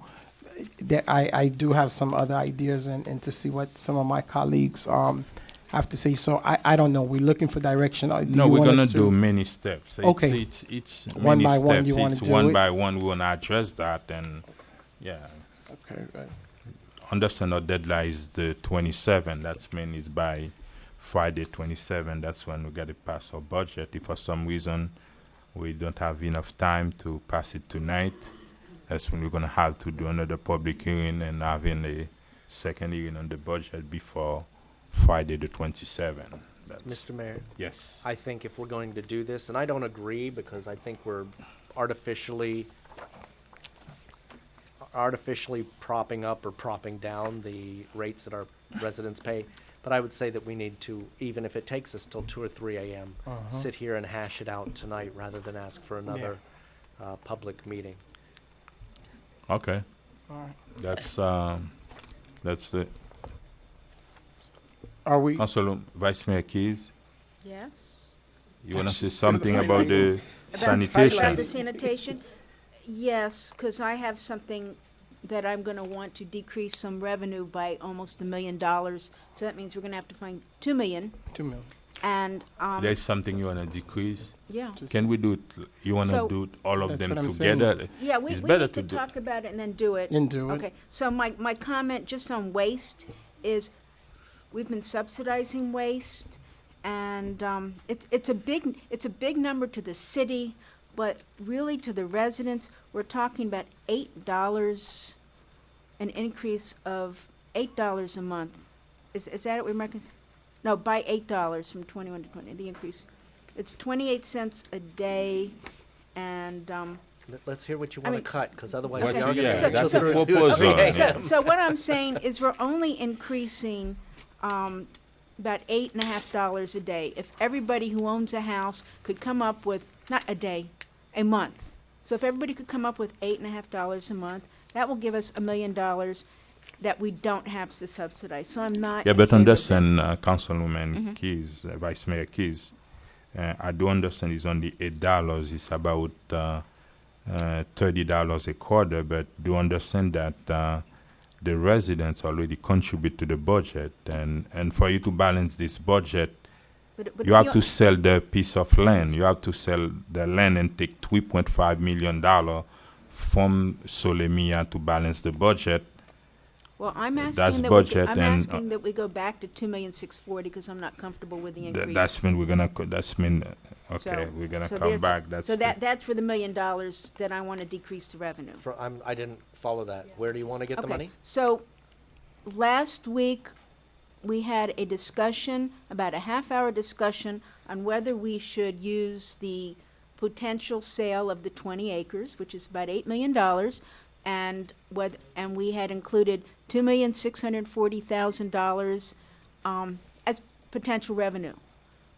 I do have some other ideas and to see what some of my colleagues have to say. So I don't know. We're looking for direction. No, we're going to do many steps. Okay. It's one many by steps. one, you want It's to do one it? by one. We want to address that. And yeah. Okay, right. Understand our deadline is the 27th. That means it's by Friday 27th. That's when we got to pass our budget. If for some reason we don't have enough time to pass it tonight, that's when we're going to have to do another public hearing and having a second hearing on the budget before Friday the 27th. Mr. Mayor? Yes. I think if we're going to do this, and I don't agree because I think we're artificially propping up or propping down the rates that our residents pay. But I would say that we need to, even if it takes us till 2 or 3 a.m., sit here and hash it out tonight rather than ask for another public meeting. Okay. All right. That's it. Are we? Councilor Vice Mayor Keys, Yes. you want to say something about the About sanitation? the sanitation? Yes, because I have something that I'm going to want to decrease some revenue by almost $1 million. So that means we're going to have to find $2 million. $2 million. And There's something you want to decrease? yeah. Can we do it? You want to So- do it, all of That's them what I'm saying. together? Yeah, we It's need better to do. talk about it and then do it. And do it. Okay, so my comment just on waste is, we've been subsidizing waste, and it's a big number to the city, but really to the residents, we're talking about $8, an increase of $8 a month. Is that what we're making? No, by $8 from 21 to 20, the increase. It's 28 cents a day, and Let's hear what you I want mean- to cut, because otherwise Okay. we are going Yeah, to that's sit the through proposal. 3 Yeah. a.m. So what I'm saying is we're only increasing about $8.50 a day. If everybody who owns a house could come up with, not a day, a month. So if everybody could come up with $8.50 a month, that will give us $1 million that we don't have to subsidize. So I'm not. Yeah, in but favor of understand, Councilwoman Keys, Vice Mayor Keys, I do understand it's only $8. It's about $30 a quarter, but do understand that the residents already contribute to the budget, and for you to balance this budget, But you have to sell the piece of land. You have to sell the land and take $3.5 million from Solemia to balance the budget. Well, I'm That's asking that budget I'm and, asking that we go back to $2,640,000 because I'm not comfortable with the increase. That's mean we're gonna. That's mean okay. So- We're gonna so come there's- back. That's So the- that's for the $1 million that I want to decrease the revenue. I didn't follow that. Where do you want to get the money? So last week, we had a discussion, about a half-hour discussion, on whether we should use the potential sale of the 20 acres, which is about $8 million, and we had included $2,640,000 as potential revenue.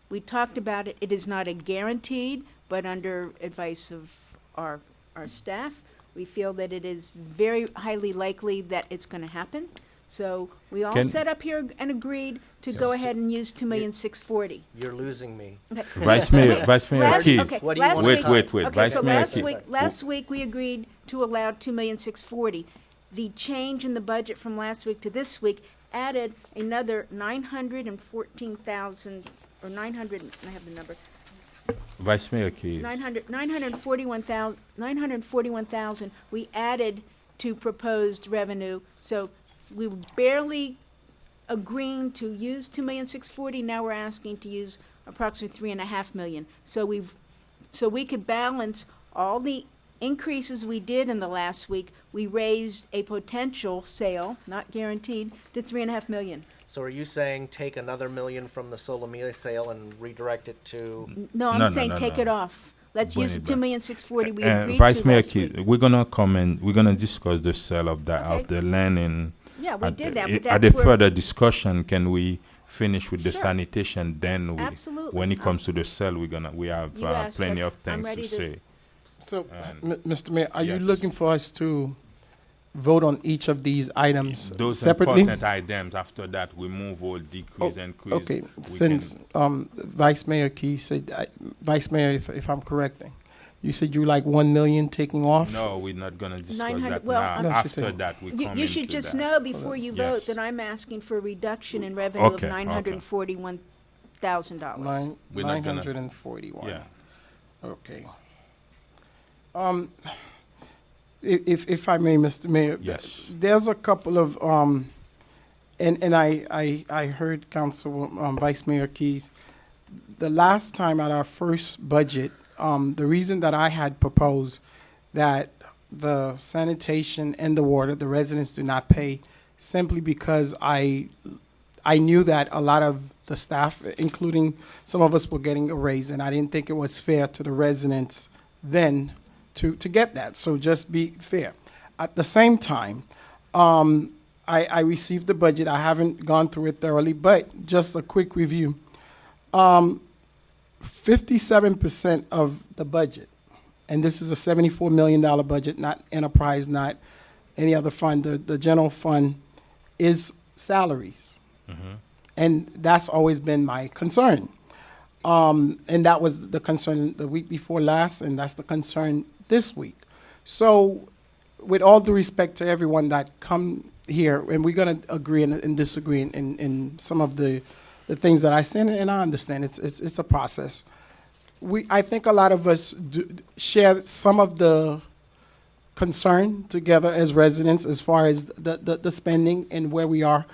We talked about it. It is not a guaranteed, but under advice of our staff, we feel that it is very highly likely that it's going to happen. So we all sat up here and agreed to go ahead and use $2,640,000. You're losing me. Okay. Vice Mayor Keys. Okay, What do you last want Wait, to week- wait, wait. Okay, Vice so Mayor last Keys. week we agreed to allow $2,640,000. The change in the budget from last week to this week added another 914,000 or 900. I have the number. Vice Mayor Keys. 941,000 we added to proposed revenue. So we were barely agreeing to use $2,640,000. Now we're asking to use approximately $3.5 million. So we could balance all the increases we did in the last week. We raised a potential sale, not guaranteed, to $3.5 million. So are you saying take another $1 million from the Solomita sale and redirect it to? No, I'm No, saying no, take no. it off. Let's Bring use the it back. $2,640,000 we agreed Vice to Mayor last Keys, week. we're gonna discuss the sale of that Okay. of the land in. Yeah, we did that, but At that's the where- further discussion, can we finish with the Sure. sanitation? Then Absolutely. when it comes to the sale, we have You asked, plenty I'm of things ready to to- say. So, And- Mr. Mayor, are you Yes. looking for us to vote on each of these items Those separately? important items. After that, we move all decrease, increase. Okay, We since Vice Mayor Key said, Vice Mayor, if I'm correcting, you said you like 1 million taking off? No, we're not gonna discuss 900 that well, now. No, she After said- that, we come You should into just that. know before you vote Yes. that I'm asking for a reduction in revenue Okay, of $941,000. We're not gonna- 941. Yeah. Okay. If I may, Mr. Mayor. Yes. There's a couple of, and I heard Council, Vice Mayor Keys, the last time at our first budget, the reason that I had proposed that the sanitation and the water, the residents do not pay, simply because I knew that a lot of the staff, including some of us, were getting a raise, and I didn't think it was fair to the residents then to get that. So just be fair. At the same time, I received the budget. I haven't gone through it thoroughly, but just a quick review. 57% of the budget, and this is a $74 million budget, not enterprise, not any other fund, the general fund, is salaries. And that's always been my concern. And that was the concern the week before last, and that's the concern this week. So with all due respect to everyone that come here, and we're going to agree and disagree in some of the things that I said, and I understand it's a process. I think a lot of us share some of the concern together as residents as far as the spending and where we are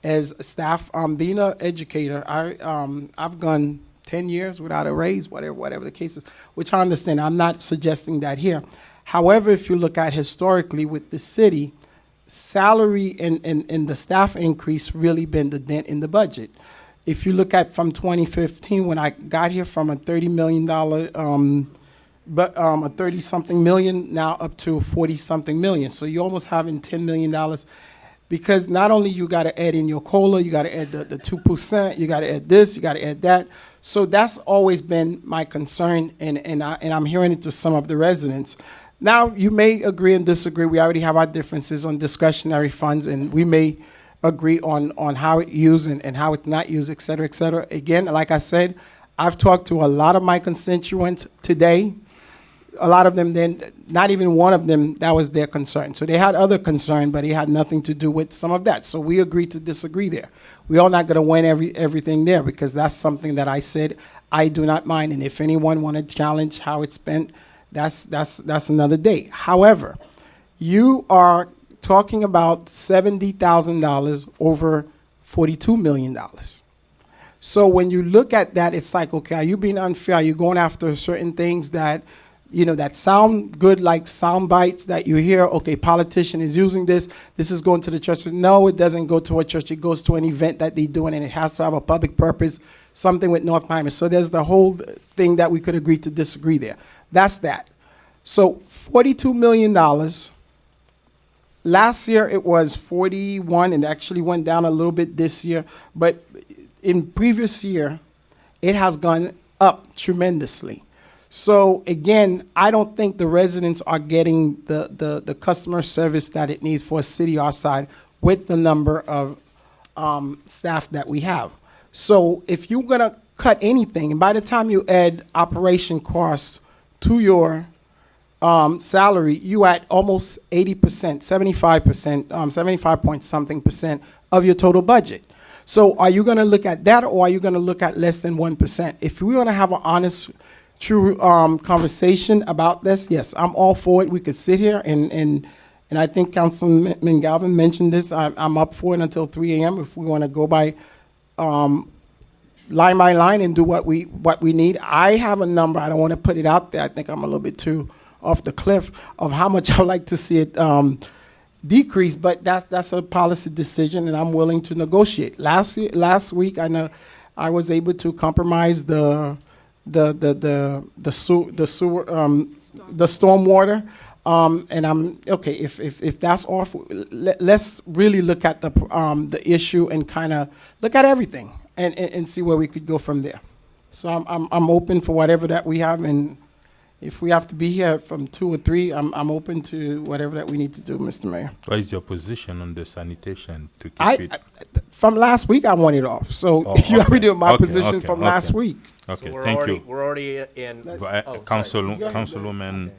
as staff. Being an educator, I've gone 10 years without a raise, whatever the case is, which I understand. I'm not suggesting that here. However, if you look at historically with the city, salary and the staff increase really been the dent in the budget. If you look at from 2015, when I got here from a $30 million, a 30-something million, now up to 40-something million. So you're almost having $10 million, because not only you got to add in your COLA, you got to add the 2%, you got to add this, you got to add that. So that's always been my concern, and I'm hearing it to some of the residents. Now, you may agree and disagree. We already have our differences on discretionary funds, and we may agree on how it's used and how it's not used, et cetera, et cetera. Again, like I said, I've talked to a lot of my constituents today. A lot of them, then, not even one of them, that was their concern. So they had other concern, but it had nothing to do with some of that. So we agreed to disagree there. We're all not going to win everything there, because that's something that I said I do not mind. And if anyone want to challenge how it's spent, that's another day. However, you are talking about $70,000 over $42 million. So when you look at that, it's like, okay, are you being unfair? Are you going after certain things that, that sound good, like sound bites that you hear? Okay, politician is using this. This is going to the church. No, it doesn't go to a church. It goes to an event that they're doing, and it has to have a public purpose, something with North Miami. So there's the whole thing that we could agree to disagree there. That's that. So $42 million last year it was 41 and actually went down a little bit this year. But in previous year, it has gone up tremendously. So again, I don't think the residents are getting the customer service that it needs for a city our side with the number of staff that we have. So if you're gonna cut anything, and by the time you add operation costs to your salary, you at almost 80%, 75%, 75 point something percent of your total budget. So are you going to look at that, or are you going to look at less than 1%? If we're going to have an honest, true conversation about this, yes, I'm all for it. We could sit here and I think Councilman Galvin mentioned this. I'm up for it until 3 a.m. if we want to go by line by line and do what we need. I have a number. I don't want to put it out there. I think I'm a little bit too off the cliff of how much I'd like to see it decrease, but that's a policy decision, and I'm willing to negotiate. Last week, I know I was able to compromise the stormwater, and I'm okay. If that's off, let's really look at the issue and kind of look at everything and see where we could go from there. So I'm open for whatever that we have, and if we have to be here from 2 or 3, I'm open to whatever that we need to do, Mr. Mayor. What is your position on the sanitation to keep it? From last week, I want it off. So you already know my position from last week. Okay, So thank you. We're already in. Councilwoman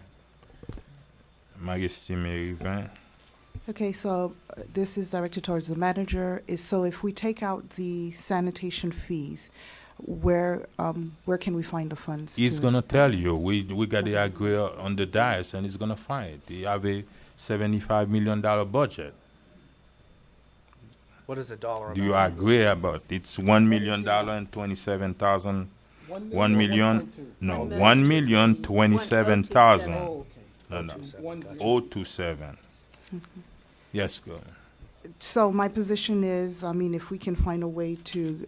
Majesty Merivin. Okay, so this is directed towards the manager. So if we take out the sanitation fees, where can we find the funds? He's gonna tell you. We got the agree on the dais, and he's gonna find. He have a $75 million budget. What is the dollar amount? Do you agree about it's $1 million and 27,000? 1 million? No, 1,027,000. No, 027. Yes, go. So my position is, I mean, if we can find a way to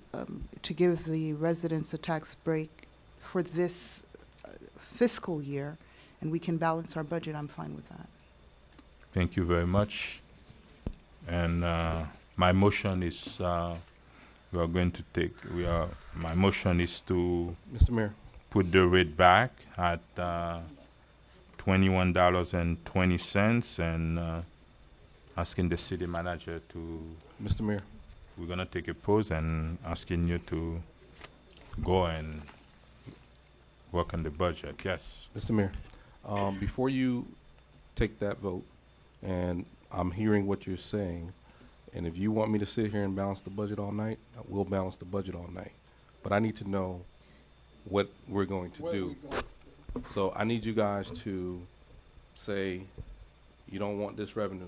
give the residents a tax break for this fiscal year, and we can balance our budget, I'm fine with that. Thank you very much. And my motion is my motion is to Mr. Mayor, put the rate back at $21.20 and asking the city manager to. Mr. Mayor, we're gonna take a pause and asking you to go and work on the budget. Yes. Mr. Mayor, before you take that vote, and I'm hearing what you're saying, and if you want me to sit here and balance the budget all night, I will balance the budget all night. But I need to know what we're going to do. So I need you guys to say you don't want this revenue.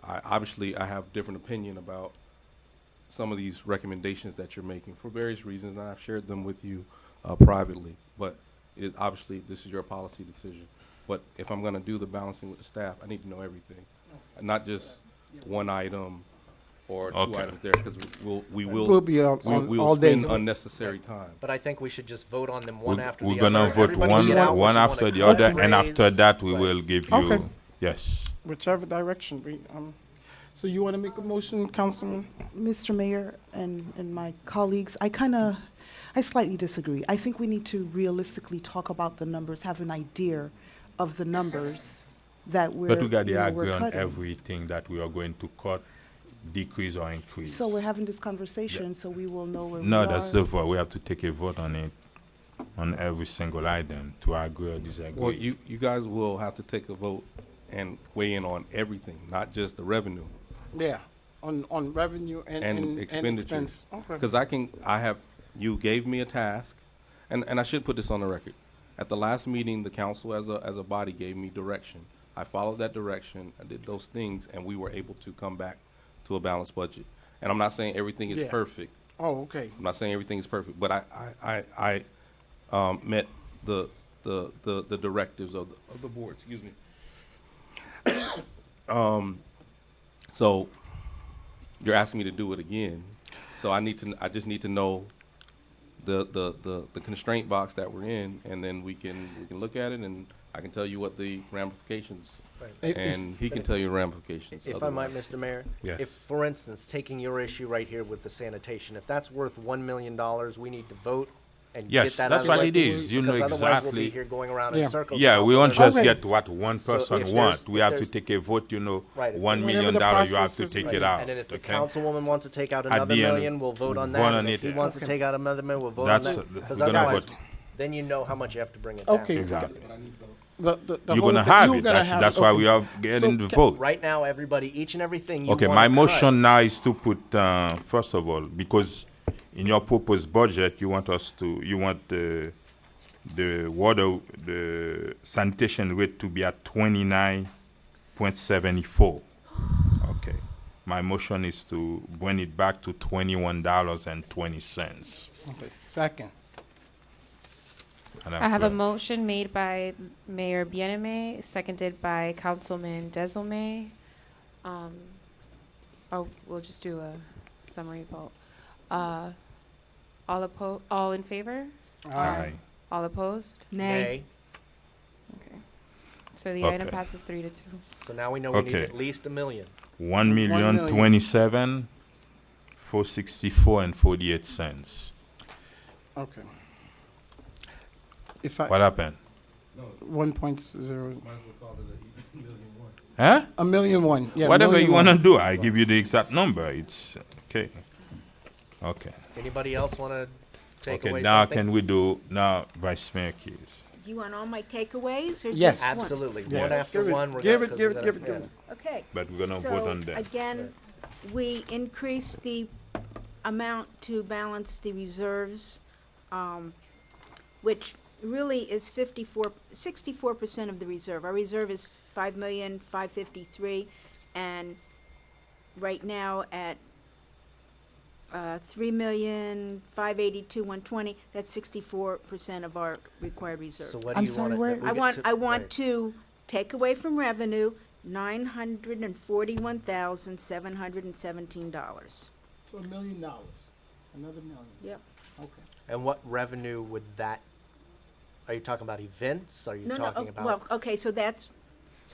Obviously, I have different opinion about some of these recommendations that you're making for various reasons, and I've shared them with you privately. But obviously, this is your policy decision. But if I'm going to do the balancing with the staff, I need to know everything, not just one item or two items there, because we will spend unnecessary time. But I think we should just vote on them one after the other. We're gonna vote one after the other, and after that, we will give you. Yes. Whichever direction. So you want to make a motion, Councilman? Mr. Mayor and my colleagues, I slightly disagree. I think we need to realistically talk about the numbers, have an idea of the numbers that we're But we got to we're agree on cutting. everything that we are going to cut, decrease or increase. So we're having this conversation, so we will know where we are. No, that's the vote. We have to take a vote on it, on every single item to agree or disagree. Well, you guys will have to take a vote and weigh in on everything, not just the revenue. Yeah, on revenue and expenditures. Okay. Because you gave me a task, and I should put this on the record. At the last meeting, the council as a body gave me direction. I followed that direction, I did those things, and we were able to come back to a balanced budget. And I'm not saying everything is perfect. Oh, okay. I'm not saying everything is perfect, but I met the directives of the board. Excuse me. So you're asking me to do it again. So I just need to know the constraint box that we're in, and then we can look at it, and I can tell you what the ramifications, Right. and he can tell you the ramifications. If I might, otherwise. Mr. Mayor? Yes. If, for instance, taking your issue right here with the sanitation, if that's worth $1 million, we need to vote and Yes, get that that's out of what the way. it is. You know Because otherwise we'll be exactly. here going around Yeah. in circles. Yeah, about we won't whether- just Okay. get what one So person if wants. there's- We if have to there's- take a vote, you know, Right. $1 Whenever million, the you have process to is take ready. it out. And then if the okay? councilwoman wants to take out At another the end, million, we'll vote on that. vote And on if it, he wants to okay. take out another million, we'll vote That's, on that. Because we're gonna otherwise, vote. then you know how much you have to bring it down. Okay. Exactly. The You're whole gonna thing- have you're it. gonna That's have that's it. why Okay. we are getting the vote. Right now, everybody, each and everything you Okay, wanna my cut- motion now is to put, first of all, because in your proposed budget, you want the water, the sanitation rate to be at 29.74. Okay. My motion is to bring it back to $21.20. Okay. Second. And I have a after- motion made by Mayor Bienemé, seconded by Councilman Desilme. We'll just do a summary vote. All in favor? Aye. All opposed? Nay. Okay. So the item Okay. passes 3-2. So now we know we need Okay. at least $1 million. 1,027,464.48. Okay. If I What happened? 1.0. Huh? $1 million. Yeah, Whatever you want to $1,000,001. do, I give you the exact number. It's okay. Okay. Anybody else want to take Okay. away Now something? can we do now Vice Mayor Keys? Do you want all my takeaways or Yes. just one? Absolutely. Yes. One after Give it- one. We're give gonna- it- 'cause give we're it- give gonna- it- give yeah. Okay. But we're gonna vote on them. Again, we increased the amount to balance the reserves, which really is 64% of the reserve. Our reserve is 5,553,000, and right now at 3,582,120. That's 64% of our required reserve. So what do I'm you sorry, want? where- I want to take away from revenue $941,717. So $1 million. Another million. Yep. Okay. And what revenue would that? Are you talking about events? Are you talking about? Well, okay, so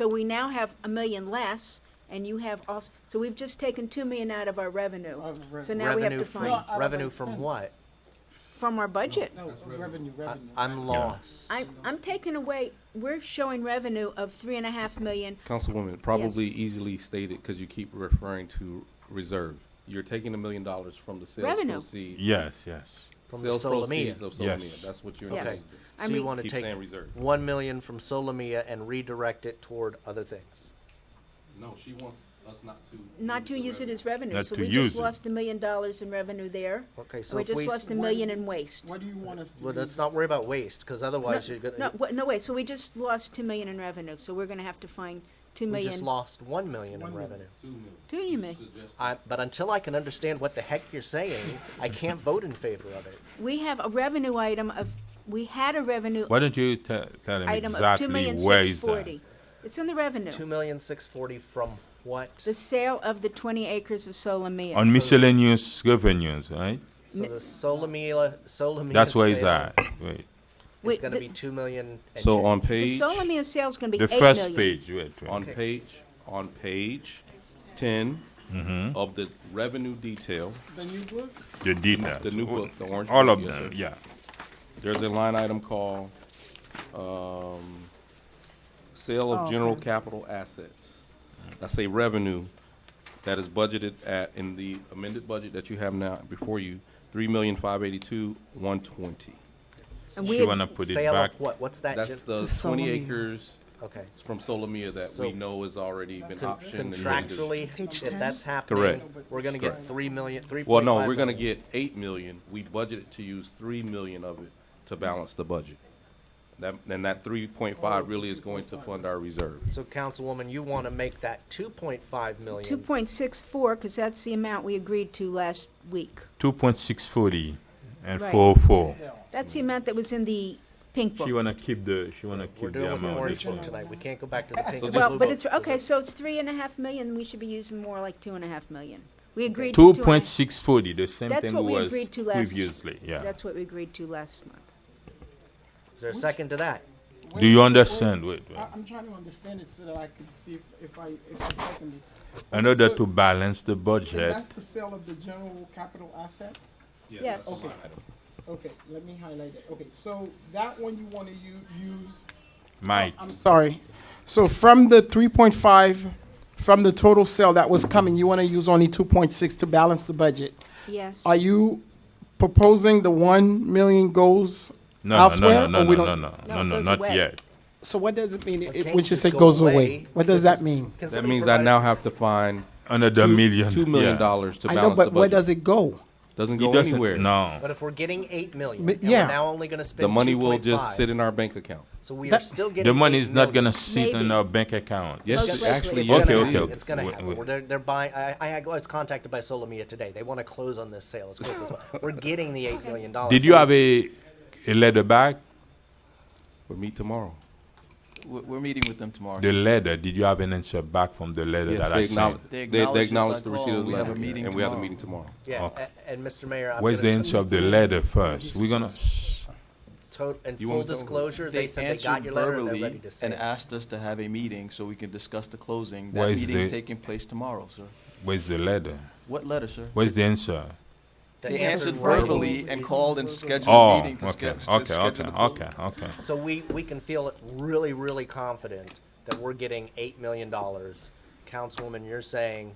we now have $1 million less, and you have also, so we've just taken $2 million out of our revenue. So now we have revenue to from find, out of revenue our from expense. what? from our budget. No, revenue. I'm lost. I'm taking away, we're showing revenue of $3.5 million. Councilwoman, probably easily stated because you keep referring to reserve. You're taking $1 million from the sales Revenue. proceeds. Yes, yes. From Sales Solomia. proceeds of Solomia. Yes. That's what you're Yes. saying. I So you mean- want to Keep take saying reserve. $1 million from Solomia and redirect it toward other things. No, she wants us not to. Not to use it as revenue, Not so to we use just it. lost $1 million in revenue there. Okay, so We if just we lost $1 million in waste. What do you want us to Well, do? let's not worry about waste, because otherwise you're gonna. No, wait, so we just lost $2 million in revenue, so we're gonna have to find $2 We million. just lost $1 million in 1 million. revenue. 2 million. Do you, May? But until I can understand what the heck you're saying, I can't vote in favor of it. We have a revenue item of, we had a revenue Why don't you tell him item of exactly where is that? $2,640,000. It's in the revenue. $2,640,000 from what? The sale of the 20 acres of Solomia. On miscellaneous revenues, right? So the Solomia That's where it's sale at. Wait. is Wait, going to the- be $2 million. And So change. on The page, Solomia sale's gonna be The $8 first million. page, wait. Okay. on page 10 Mm-hmm. of the revenue detail, The new book? The details. the new book, the orange All book, of yes, them, sir. yeah. There's a line item called, sale of Oh, general okay. capital assets. That's a revenue that is budgeted at, in the amended budget that you have now before you, $3,582,120. And She we wanna put it Sale back. of what? What's that? That's Jim? the The 20 Solomia. acres Okay. from Solomia that So- we know has already been optioned. and ready to- Contractually, Page if 10? that's happening, Correct. we're going to get Correct. 3 million, 3.5 Well, no, we're gonna million. get 8 million. We budgeted to use 3 million of it to balance the budget. And that 3.5 really is going to fund our reserve. So, Councilwoman, you want to make that 2.5 million. 2.64, because that's the amount we agreed to last week. 2.640 and Right. 404. That's the amount that was in the pink book. She wanna keep the We're the dealing with the amount. orange book tonight. We can't go back to the pink. So and just- Well, blue but book it's, because okay, it- so it's $3.5 million, we should be using more like $2.5 million. We agreed to 2.640, the same That's thing what we was agreed to last. previously, yeah. That's what we agreed to last month. Is there a second to that? Do you understand? Wait. I'm trying to understand it so that I can see if I second it. In order So- to balance the And budget, that's the sale of the general capital asset? Yes. Okay. Okay, let me highlight it. Okay, so that one you want to use. Mike. I'm sorry. So from the 3.5, from the total sale that was coming, you want to use only 2.6 to balance the budget. Yes. Are you proposing the 1 million goes no, elsewhere? no, or we no, don't- not yet. So what does it mean Well, it- can't when you just say go goes away away? What does that mean? That means I now have to find another million, $2 million yeah. to I balance know, the but where budget. does it go? Doesn't It go doesn't- anywhere. No. But if we're getting 8 million, But and yeah. we're now only going to spend The money will 2.5, just sit in our bank account. So we are still getting The money 8 is not million. going to sit in Maybe. our bank account. Yes, Most it likely. actually It's yes, gonna it happen. is. It's going to Wait, happen. wait. They're buying. I was contacted by Solomia today. They want to close on this sale as quick as possible. We're getting the $8 million. Did you have a letter back? We'll meet tomorrow. We're meeting with them tomorrow. The letter, did you have an answer back from the letter Yes, that they I acknowledge, sent? they acknowledge the receipt of the We have letter, a meeting and we have the tomorrow. meeting tomorrow. Yeah, Okay. and Mr. Mayor, I'm Where's the gonna answer of the letter first? We're going to... in You full want me to- disclosure, they said they answered got your letter and they're verbally ready to say and it. asked us to have a meeting so we can discuss the closing. Where That is meeting's the- taking place tomorrow, sir. Where's the letter? What letter, sir? Where's the answer? They answered verbally and called and scheduled a Oh, meeting to okay, schedule the closing. okay. So we can feel really, really confident that we're getting $8 million. Councilwoman, you're saying.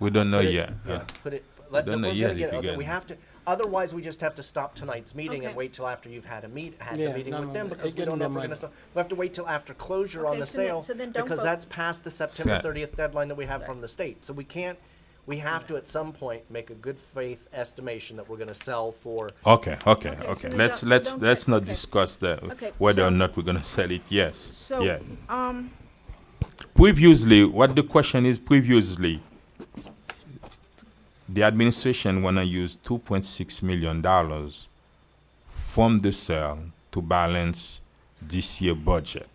We don't know put it- yet. Yeah, put it, let, don't know we're yet gonna if get, you okay, get we it. have to, otherwise we just have to stop tonight's meeting and Okay. wait till after you've had the Yeah, meeting no, with no, them they're because we getting don't know if their we're gonna money. sell. We have to wait till after closure on Okay, the so then- sale so then don't because vote. that's past the September Set. 30th deadline that we have from the state. So we have to at some point make a good faith estimation that we're gonna sell for. Okay. so then Let's don't- let's so let's don't not okay. discuss that Okay, whether so- or not we're gonna sell it. Yes. So, yeah. um, Previously, what the question is previously, the administration wanna use $2.6 million from the sale to balance this year budget.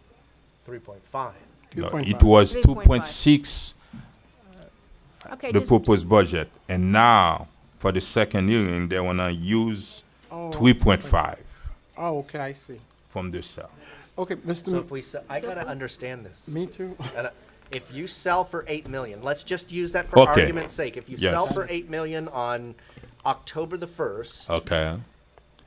3.5. No, 2.5. it was 3.5. 2.6 okay, the just, proposed budget, and now for the second hearing they wanna use Oh, 3.5 Oh, okay, I see. from the sale. Okay, Mr. So if we sell, I gotta understand this. Me too. And if you sell for 8 million, let's just use that for Okay. argument's sake. If you Yes. sell for 8 million on October the 1st, Okay.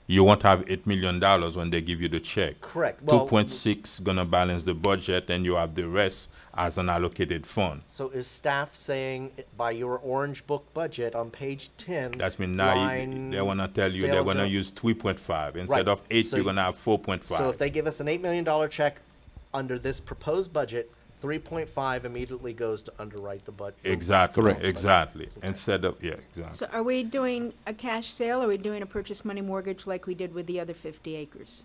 You won't have $8 million when they give you the check. correct. Well, 2.6 gonna balance the budget, and you have the rest as an allocated fund. so is staff saying by your orange book budget on page 10? That's mean now line they wanna tell you they're sale gonna to- use 3.5 instead Right. of 8. So You're y- gonna have 4.5. So if they give us an $8 million check under this proposed budget, 3.5 immediately goes to underwrite the budget. exactly, Correct. exactly. Instead of exactly. so are we doing a cash sale or are we doing a purchase money mortgage like we did with the other 50 acres?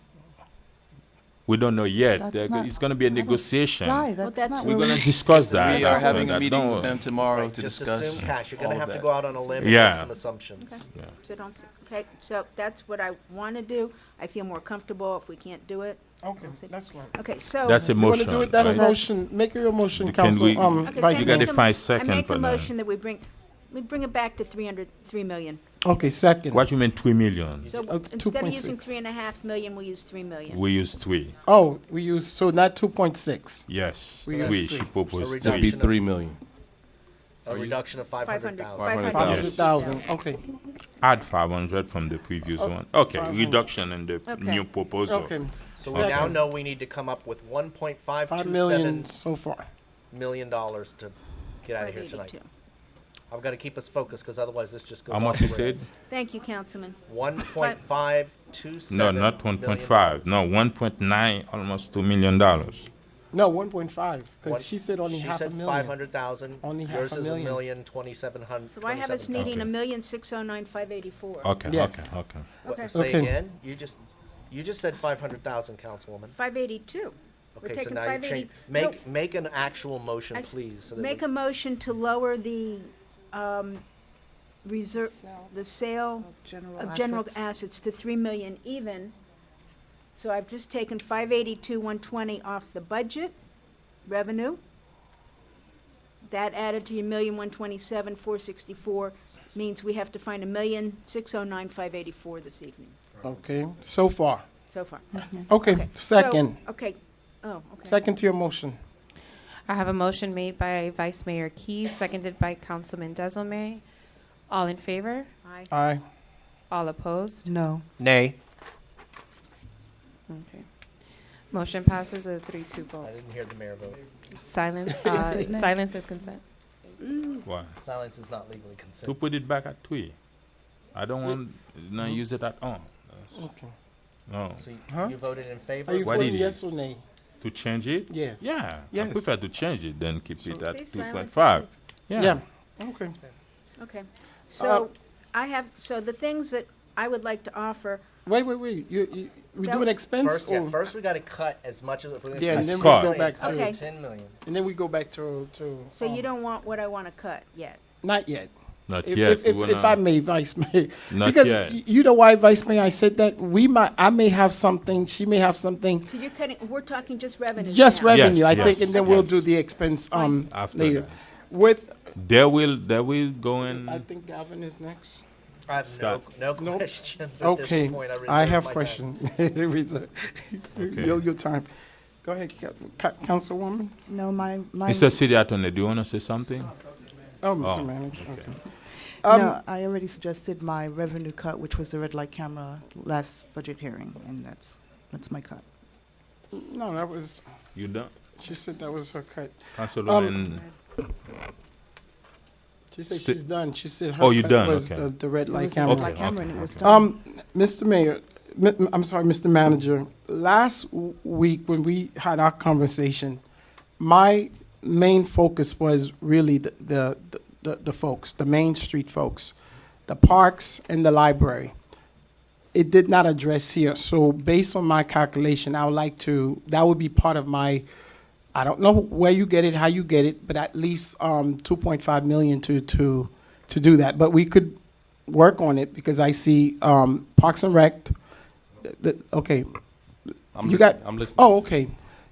We don't know yet. That's not- It's gonna be a I don't- negotiation. Right, Well, that's that's not We're where gonna discuss that. We are after having a that. meeting Don't with them worry. tomorrow Right, to just discuss assume cash. You're all gonna of have to that. go out on a limb and Yeah. make some assumptions. Yeah. So don't, okay, so that's what I want to do. I feel more comfortable if we can't do it. Okay, that's fine. Okay, so. That's a You want to motion. do it? That's a right? motion. Make your motion, Can Council, we- Okay, Vice so You I gotta Mayor. make a- find I second make for a that. motion that we bring it back to 3 million. Okay, second. What you mean 3 million? So instead of 2.6. using 3.5 million, we use 3 million. We use 3. Oh, we use, so not 2.6. Yes, We 3. use She three. proposed So It'd be 3. 3 million. A reduction of 500,000. 500,000, okay. Add 500 from the previous one. Okay, 500. reduction in the Okay. new proposal. Okay, So we now know we need to come up with 5 million $1.527 so far. million to get out of here tonight. 582. I've got to keep us focused because otherwise this just goes How off much the you said? rails. Thank you, Councilman. 1.527. No, not million. 1.5. No, 1.9, almost $2 million. No, 1.5, What- because she said only half a She said million. 500,000. Only half Yours a is million. 1,027,000. So I have us needing Okay. 1,609,584. Okay, Yes. okay. Okay. Say Okay. again. You just said 500,000, Councilwoman. 582. We're Okay, so taking now you're 580. changing. Make an actual motion, I s- please. So that Make we- a motion to lower the reserve, the sale of general assets to 3 million even. So I've just taken 582, 120 off the budget revenue. that added to your 1,127,464 means we have to find 1,609,584 this evening, Okay, so far. so far. Okay, So- second. Okay, oh, okay. Second to your motion. I have a motion made by Vice Mayor Keys, seconded by Councilman Desilme. All in favor? Aye. Aye. All opposed? No. Nay. Okay. Motion passes with a 3-2 vote. I didn't hear the mayor vote. Silence, Say nay. silence is consent. Why? Silence is not legally consent. To put it back at 3. I don't want not use it at all. Okay. So No. Huh? you voted in favor? Are you What voting it yes is? or nay? To change it? Yes. Yeah. Yes. I prefer to change it than keep it at See, silence is 2.5. Yeah. Yeah. Okay. Okay, so so the things that I would like to offer, Wait. We That doing was- expense First, or? first we got to cut as much as. Yeah, and then we Cut. go back to, Okay. 10 million. and then we go back to. so you don't want what I want to cut yet. Not yet. Not If, yet. if I may, Vice Mayor. Not Because yet. you know why, Vice Mayor, I said that I may have something, she may have something, So you're cutting, we're talking just revenue just now. revenue, I Yes, think, yes, and then we'll yes. do the expense, After later. that. With, There will go in. I think Galvin is next. I have no, Scott. no Nope. questions at Okay, this point. I reserve have my time. question. Okay. Your time. Go ahead, Councilwoman. No, my. Mr. City Attorney, do you want to say something? Oh, Mr. Oh, Manager, okay. okay. No, I already suggested my revenue cut, which was the red light camera last budget hearing, and that's my cut. No, that was, You done? she said that was her cut. Councilwoman. She said Sti- she's done. She said her Oh, you cut done, was okay. the red It light was the camera. red light camera, and it was okay. done. Mr. Mayor, I'm sorry, Mr. Manager, last week when we had our conversation, my main focus was really the folks, the Main Street folks, the parks and the library. It did not address here, so based on my calculation, I would like to, that would be part of my, I don't know where you get it, how you get it, but at least 2.5 million to do that. But we could work on it because I see Parks and Rec. Okay, I'm listening. Oh, okay.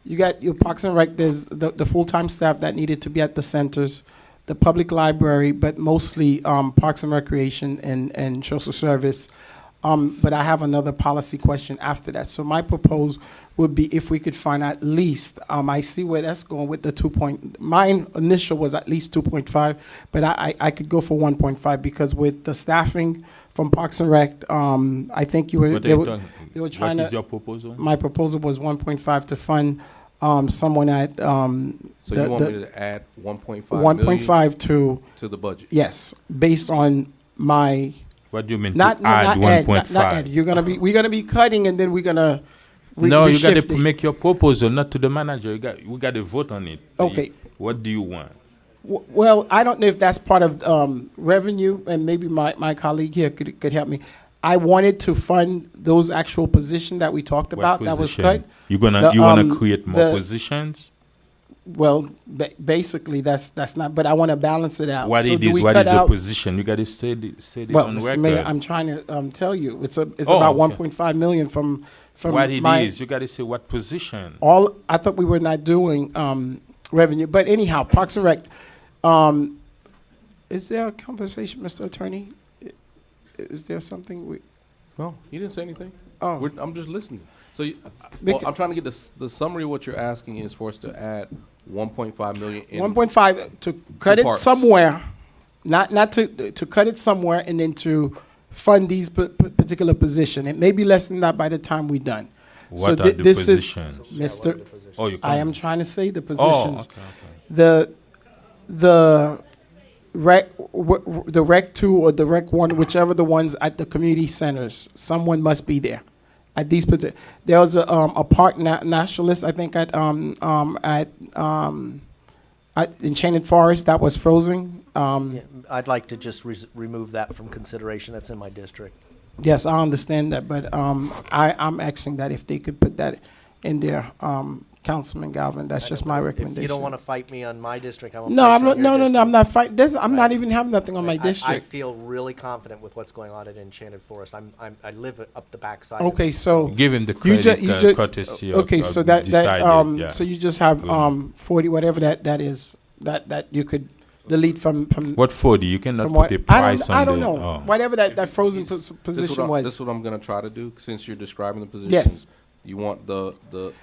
You got your Parks and Rec. There's the full-time staff that needed to be at the centers, the public library, but mostly Parks and Recreation and social service. But I have another policy question after that. So my proposal would be if we could find at least, I see where that's going with the 2 point, mine initial was at least 2.5, but I could go for 1.5 because with the staffing from Parks and Rec, I think you were, What are they you were, talking- they were trying What is to, your proposal? my proposal was 1.5 to fund someone at, So you want me to add 1.5 1.5 to, to the budget? yes, based on my, What do you mean not, to add not add, 1.5? not add. We're gonna be cutting and then we're gonna No, you got reshift to it. make your proposal, not to the manager. We got to vote on it. Okay. What do you want? Well, I don't know if that's part of revenue, and maybe my colleague here could help me. I wanted to fund those actual positions that we talked What about that was position? cut. You The, want to create more the- positions? Well, basically that's not. But I want to balance it out. What So it do is? we What cut is the out- position? You got to say it Well, on Mr. record. Mayor, I'm trying to tell you, it's Oh, about okay. 1.5 million from What it my is? You got to say what position. all. I thought we were not doing revenue, but anyhow, Parks and Rec. Is there a conversation, Mr. Attorney? Is there something we? No, he didn't say anything. Oh. I'm just listening. So Beca- I'm trying to get the summary of what you're asking is for us to add 1.5 million in 1.5 to cut it parks. somewhere, not to cut it somewhere and then to fund these particular position. It may be less than that by the time we're done. What are the this positions? is, Mr. Oh, you I am can't. trying to say the Oh, positions. okay. The rec 2 or the rec 1, whichever the ones at the community centers, someone must be there. At these there was a park nationalist, I think at Enchanted Forest that was frozen. Yeah, I'd like to just remove that from consideration. That's in my district. Yes, I understand that, but I'm asking that if they could put that in there, Councilman Galvin. That's just my recommendation. If you don't want to fight me on my district, I won't. No, fight I'm you not. on your No, district. I'm not fighting. I'm not even having nothing on my I district. feel really confident with what's going on at Enchanted Forest. I live up the backside. of Okay, it, so Give him the you credit, ju- courtesy of- okay, of so that decided, yeah. so you just have Good. 40 whatever that is that you could delete from. What 40? You cannot from put what- a price on I don't the- know. oh. Whatever that frozen This position is was. This is what I'm gonna try to do, since you're describing the position. Yes. You want the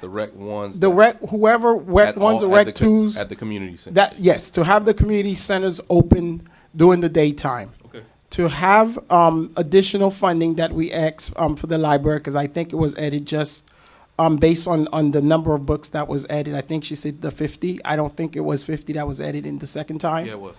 rec ones. The rec, whoever rec at ones or all- at rec the co- twos. at the community center. That, yes, to have the community centers open during the daytime. Okay. To have additional funding that we asked for the library, because I think it was added just based on the number of books that was added. I think she said the 50. I don't think it was 50 that was added in the second time. Yeah, it was.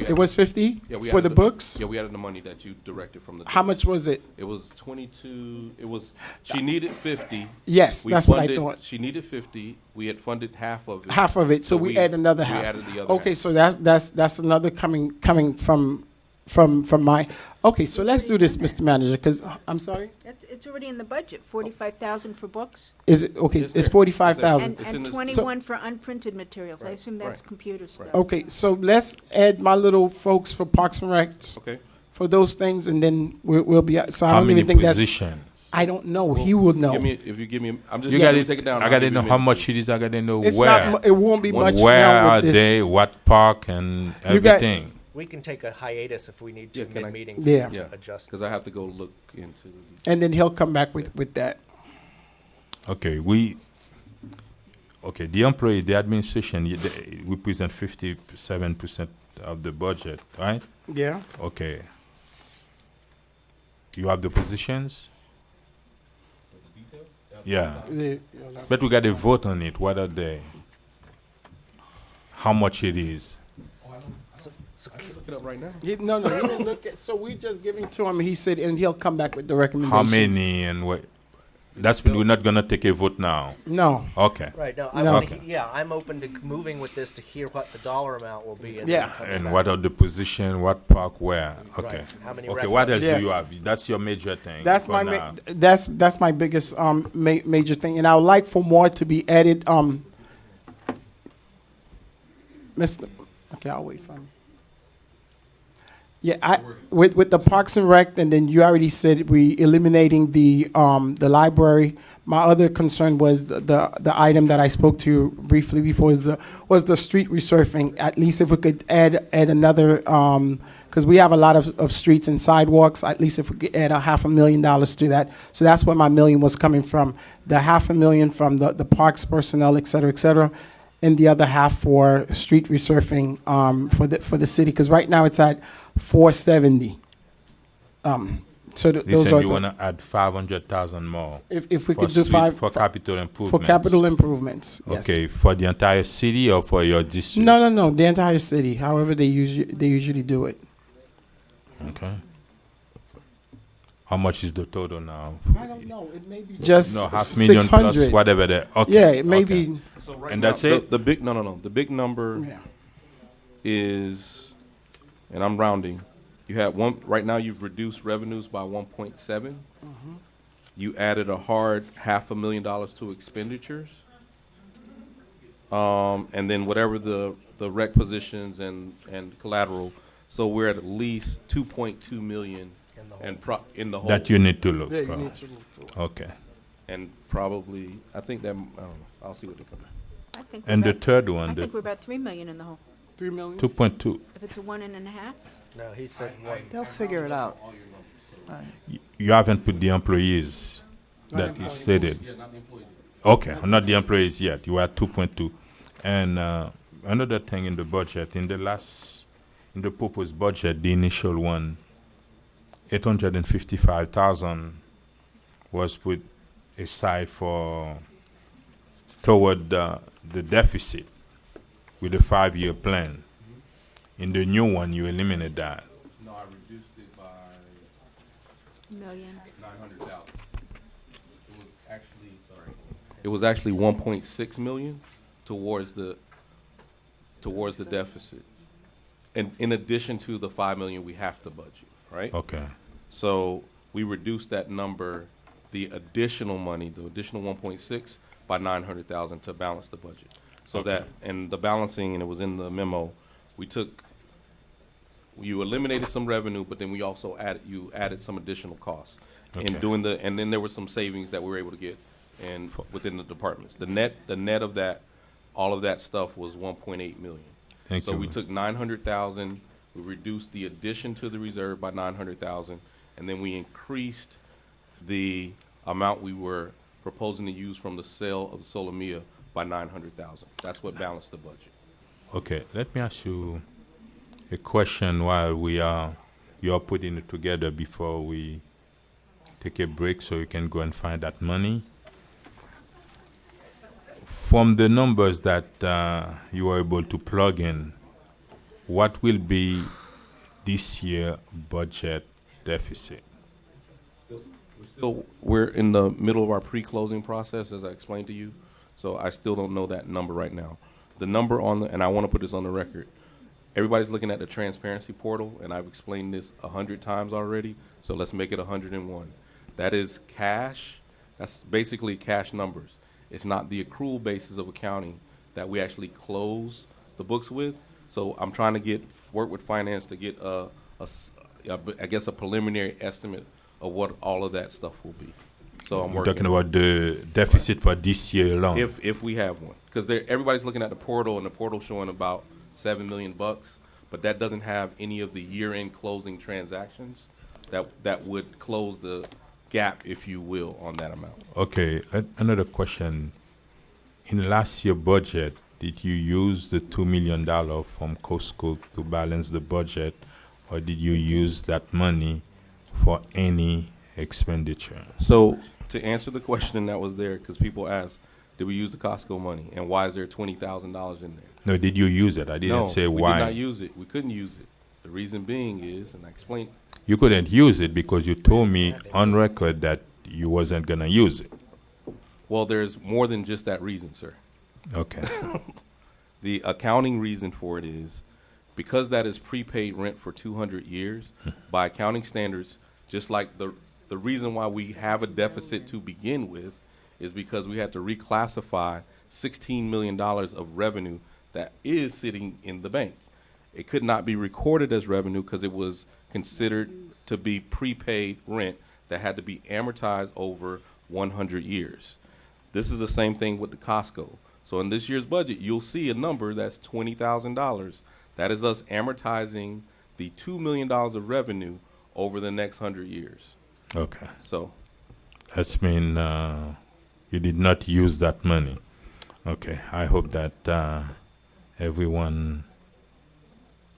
It was 50 Yeah, we for added the books? Yeah, we added the money that you directed from the. How much was it? It was 22. It was. She needed 50. Yes, We that's what I funded- thought. She needed 50. We had funded half of it. Half of it, so we add another half. We added the other Okay, half. so that's another coming from my. Okay, so let's do this, Mr. Manager, because I'm sorry. It's already in the budget, 45,000 for books. Is it okay? It's 45,000. And 21 for unprinted materials. I assume that's computer stuff. Okay, so let's add my little folks for Parks and Recs. Okay. For those things, and then we'll be. So I How don't many even think positions? I don't know. He would know. If you give me, I'm just. You gonna gotta take it down. I I'll gotta give know you a how minute. much it is. I gotta know It's where. not mu- it won't be much Where now with are this. they? What park and You got- everything. We can take a hiatus if we need to can I- mid-meeting Yeah. to adjust. Because I have to go look into. And then he'll come back with that. Okay, the employee, the administration, they represent 57% of the budget, right? Yeah. Okay. You have the positions? Yeah. But we got to vote on it. What are they? How much it is? I can look it up right now. No, he didn't look at. So we just giving to him. He said, and he'll come back with the recommendations. How many and what? We're not gonna take a vote now. No. Okay. Right, no, I No. wanna I'm open to moving with this to hear what the dollar amount will be. And then coming And back. what are the position? What park? Where? Okay. Right. How many Okay. What else Yes. do you have? That's your major thing. That's for my now. that's my biggest major thing, and I would like for more to be added. Mr. Okay, I'll wait for him. Yeah, with the Parks and Rec, and then you already said we eliminating the library. My other concern was the item that I spoke to briefly before was the street resurfacing. At least if we could add another, because we have a lot of streets and sidewalks. At least if we could add $500,000 to that. So that's where my million was coming from. The $500,000 from the parks personnel, et cetera, and the other half for street resurfacing for the city. Because right now it's at 470. So those Listen, are you the- want to add 500,000 more. If we for could do street- for capital improvements. for capital improvements. Yes. Okay, for the entire city or for your district? No, the entire city. However, they usually do it. Okay. How much is the total now? I don't know. It may be just no, $500,000 plus 600. whatever. Okay. Yeah, it may okay. be. So right and now, that's it. The big no. The big number is, and I'm rounding. You have one right now. You've reduced revenues by 1.7. You added a hard $500,000 to expenditures, and then whatever the rec positions and collateral. So we're at least 2.2 million in the whole. That you need to look Yeah, you for. need to look for. Okay. And probably, I think that, I don't know. I'll see what they come back. I think And we're the about- third one, I the- think we're about 3 million in the hole. 3 million. 2.2. If it's a 1.5. No, he said one. They'll figure it out. Right. You haven't put the employees that you stated. Okay, not the employees yet. You are 2.2. And another thing in the budget, in the proposed budget, the initial one, 855,000 was put aside toward the deficit with the 5-year plan. In the new one, you eliminate that. No, I reduced it by Million. 900,000. It was actually 1.6 million towards the deficit. And in addition to the 5 million we have to budget, right? Okay. So we reduced that number, the additional money, the additional 1.6 by 900,000 to balance the budget. So Okay. that, and the balancing, and it was in the memo, you eliminated some revenue, but then we also added some additional costs. Okay. In doing and then there were some savings that we were able to get within the departments. The net of that, all of that stuff was 1.8 million. Thank So you. we took 900,000, we reduced the addition to the reserve by 900,000, and then we increased the amount we were proposing to use from the sale of the Solomia by 900,000. That's what balanced the budget. Okay, let me ask you a question while you are putting it together before we take a break so you can go and find that money. From the numbers that you were able to plug in, what will be this year budget deficit? We're in the middle of our pre-closing process, as I explained to you, so I still don't know that number right now. The number on the, and I want to put this on the record, everybody's looking at the transparency portal, and I've explained this 100 times already, so let's make it 101. That is cash. That's basically cash numbers. It's not the accrual basis of accounting that we actually close the books with. So I'm trying to work with finance to get I guess a preliminary estimate of what all of that stuff will be. So I'm We're working talking about the deficit for this year alone. if we have one, because everybody's looking at the portal, and the portal showing about $7 million, but that doesn't have any of the year-end closing transactions that would close the gap, if you will, on that amount. Okay, another question. In last year's budget, did you use the $2 million from Costco to balance the budget, or did you use that money for any expenditure? So to answer the question that was there, because people ask, did we use the Costco money, and why is there $20,000 in there? No, did you use it? I didn't say we why. did not use it. We couldn't use it. The reason being is, and I explained. You couldn't use it because you told me on record that you wasn't gonna use it. Well, there's more than just that reason, sir. Okay. The accounting reason for it is because that is prepaid rent for 200 years, by accounting standards, just like the reason why we have a deficit to begin with is because we had to reclassify $16 million of revenue that is sitting in the bank. It could not be recorded as revenue because it was considered to be prepaid rent that had to be amortized over 100 years. This is the same thing with the Costco. So in this year's budget, you'll see a number that's $20,000. That is us amortizing the $2 million of revenue over the next 100 years. Okay. So That's mean you did not use that money. Okay. I hope that everyone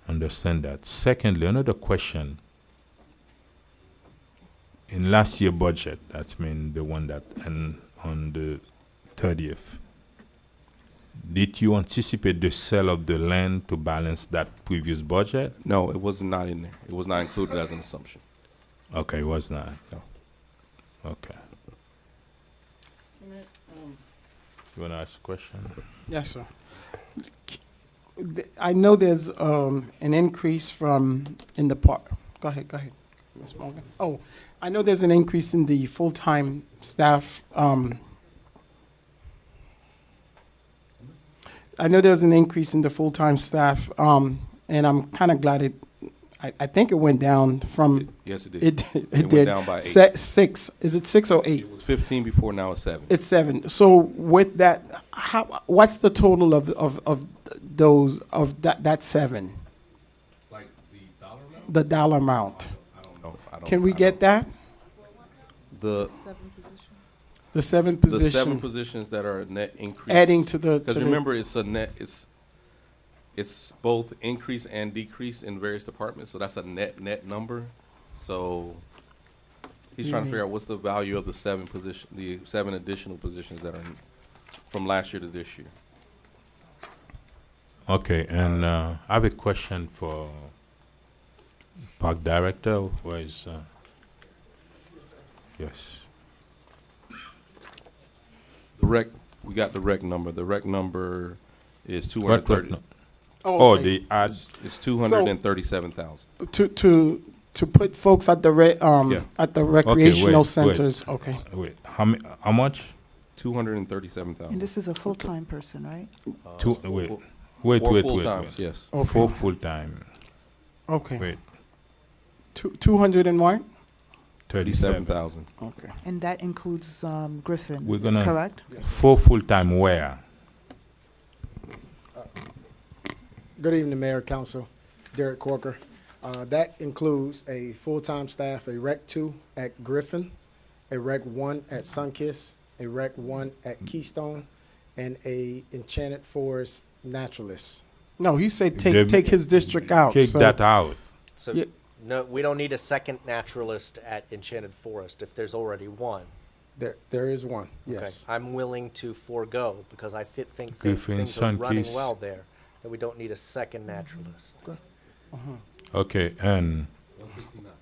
understand that. Secondly, another question. In last year budget, that's mean the one that and on the 30th, did you anticipate the sale of the land to balance that previous budget? no, it was not in there. It was not included as an assumption. Okay, it was not. No. Okay. You want to ask a question? Yes, sir. I know there's an increase in the part. Go ahead, Ms. Morgan. Oh, I know there's an increase in the full-time staff. I know there's an increase in the full-time staff, and I'm kind of glad I think it went down from. Yes, it did. It It went did. down by 8. 6. Is it 6 or 8? It was 15 before, now it's 7. It's 7. So with that, what's the total of that 7? Like the dollar amount? The dollar amount. I don't know. Can we get that? The 7 positions. The 7 positions that are a net increase. Adding to the. Because remember, it's a net. It's both increase and decrease in various departments, so that's a net number. So he's trying to figure out what's the value of the 7 additional positions that are from last year to this year. Okay, and I have a question for Park Director. Where is? Yes. We got the rec number. The rec number is What 230. Oh, the ad. It's 237,000. To put folks at the at the recreational centers. Okay. Wait, how much? 237,000. And this is a full-time person, right? Wait. Four full-times, yes. Okay. 4 full-time. Okay. Wait. 200 and what? 37,000. Okay. And that includes Griffin, We're gonna correct? 4 full-time where? Good evening, Mayor, Council. Derek Corker. That includes a full-time staff, a Rec 2 at Griffin, a Rec 1 at Sunkiss, a Rec 1 at Keystone, and a Enchanted Forest naturalist. No, he said take his district out. Take so- that out. So, Yeah. no, we don't need a second naturalist at Enchanted Forest if there's already one. There is one, yes. Okay. I'm willing to forego because I think Griffin, things are running Sunkiss. well there, that we don't need a second naturalist. Okay, and